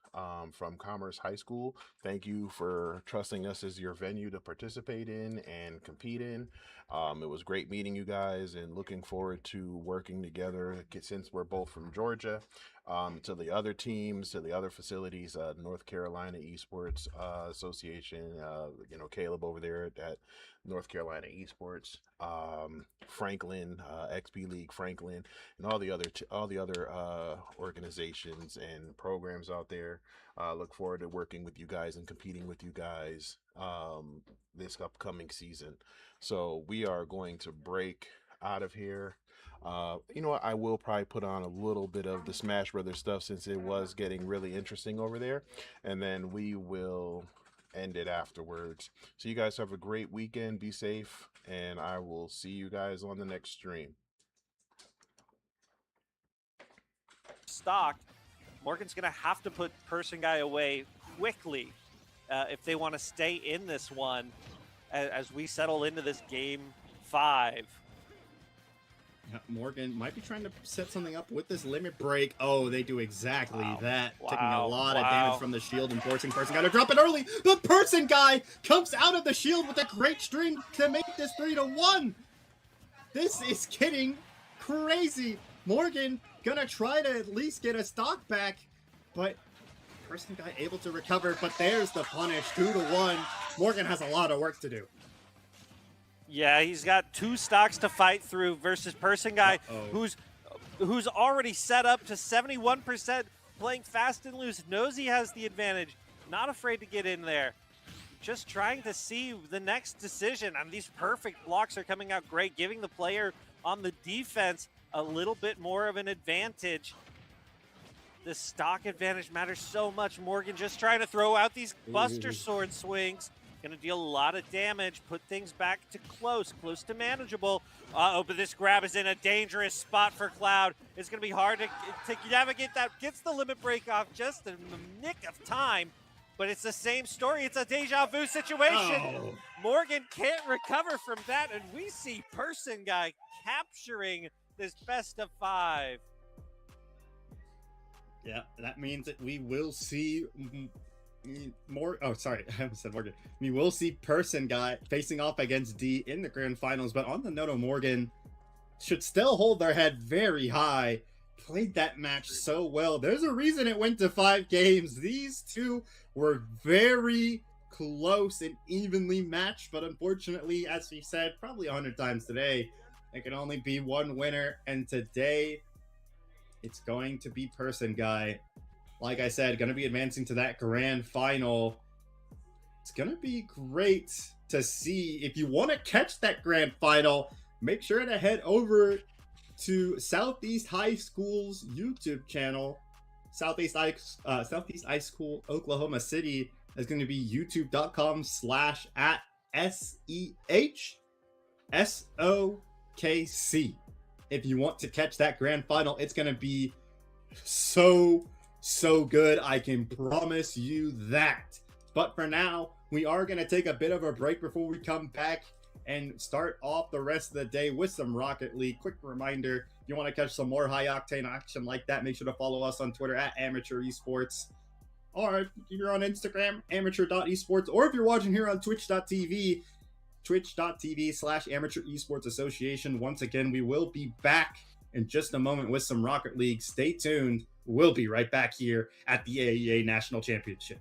from Commerce High School, thank you for trusting us as your venue to participate in and compete in. It was great meeting you guys, and looking forward to working together since we're both from Georgia. To the other teams, to the other facilities, North Carolina Esports Association, Caleb over there at North Carolina Esports, Franklin, XP League Franklin, and all the other organizations and programs out there. Look forward to working with you guys and competing with you guys this upcoming season. So we are going to break out of here. You know what? I will probably put on a little bit of the Smash Brothers stuff, since it was getting really interesting over there, and then we will end it afterwards. So you guys have a great weekend. Be safe, and I will see you guys on the next stream. Stock, Morgan's gonna have to put Person Guy away quickly if they want to stay in this one as we settle into this game 5. Morgan might be trying to set something up with this limit break. Oh, they do exactly that. Wow. Taking a lot of damage from the shield and forcing Person Guy to drop it early. The Person Guy comes out of the shield with a great string to make this 3-1. This is getting crazy. Morgan gonna try to at least get a stock back, but Person Guy able to recover, but there's the punish, 2-1. Morgan has a lot of work to do. Yeah, he's got 2 stocks to fight through versus Person Guy, who's already set up to 71%, playing fast and loose, knows he has the advantage, not afraid to get in there. Just trying to see the next decision. And these perfect blocks are coming out great, giving the player on the defense a little bit more of an advantage. The stock advantage matters so much. Morgan just trying to throw out these Buster Sword swings. Gonna deal a lot of damage, put things back to close to manageable. Uh-oh, but this grab is in a dangerous spot for Cloud. It's gonna be hard to navigate that. Gets the limit break off just in the nick of time. But it's the same story. It's a deja vu situation. Morgan can't recover from that, and we see Person Guy capturing this best of 5. Yeah, that means that we will see more. Oh, sorry, I almost said Morgan. We will see Person Guy facing off against D in the grand finals. But on the note of Morgan, should still hold their head very high. Played that match so well. There's a reason it went to 5 games. These two were very close and evenly matched, but unfortunately, as we said probably 100 times today, there can only be one winner, and today it's going to be Person Guy. Like I said, going to be advancing to that grand final. It's going to be great to see. If you want to catch that grand final, make sure to head over to Southeast High School's YouTube channel. Southeast High School Oklahoma City is going to be youtube.com/@SEHSOKC. If you want to catch that grand final, it's going to be so good. I can promise you that. But for now, we are going to take a bit of a break before we come back and start off the rest of the day with some Rocket League. Quick reminder, if you want to catch some more high-octane action like that, make sure to follow us on Twitter @Amateur Esports. Or if you're on Instagram, amateur.esports. Or if you're watching here on twitch.tv, twitch.tv/Amateur Esports Association. Once again, we will be back in just a moment with some Rocket League. Stay tuned. We'll be right back here at the AEA National Championship.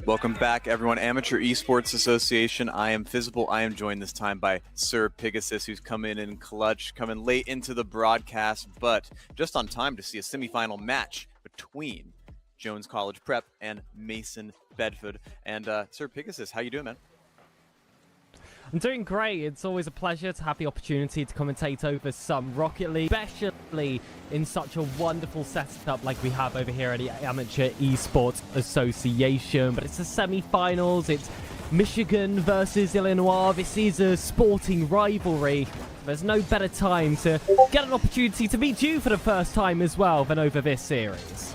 Welcome back, everyone. Amateur Esports Association. I am Fizzable. I am joined this time by Sir Pegasus, who's come in clutch, coming late into the broadcast, but just on time to see a semifinal match between Jones College Prep and Mason Bedford. And Sir Pegasus, how you doing, man? I'm doing great. It's always a pleasure to have the opportunity to commentate over some Rocket League, especially in such a wonderful setup like we have over here at the Amateur Esports Association. But it's the semi-finals. It's Michigan versus Illinois. This is a sporting rivalry. There's no better time to get an opportunity to meet you for the first time as well than over this series.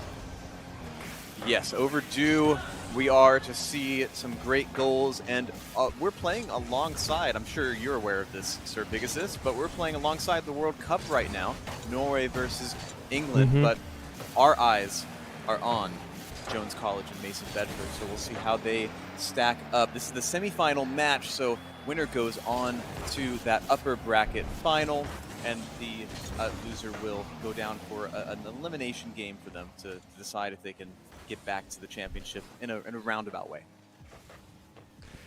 Yes, overdue. We are to see some great goals, and we're playing alongside, I'm sure you're aware of this, Sir Pegasus, but we're playing alongside the World Cup right now, Norway versus England, but our eyes are on Jones College and Mason Bedford, so we'll see how they stack up. This is the semifinal match, so winner goes on to that upper bracket final, and the loser will go down for an elimination game for them to decide if they can get back to the championship in a roundabout way.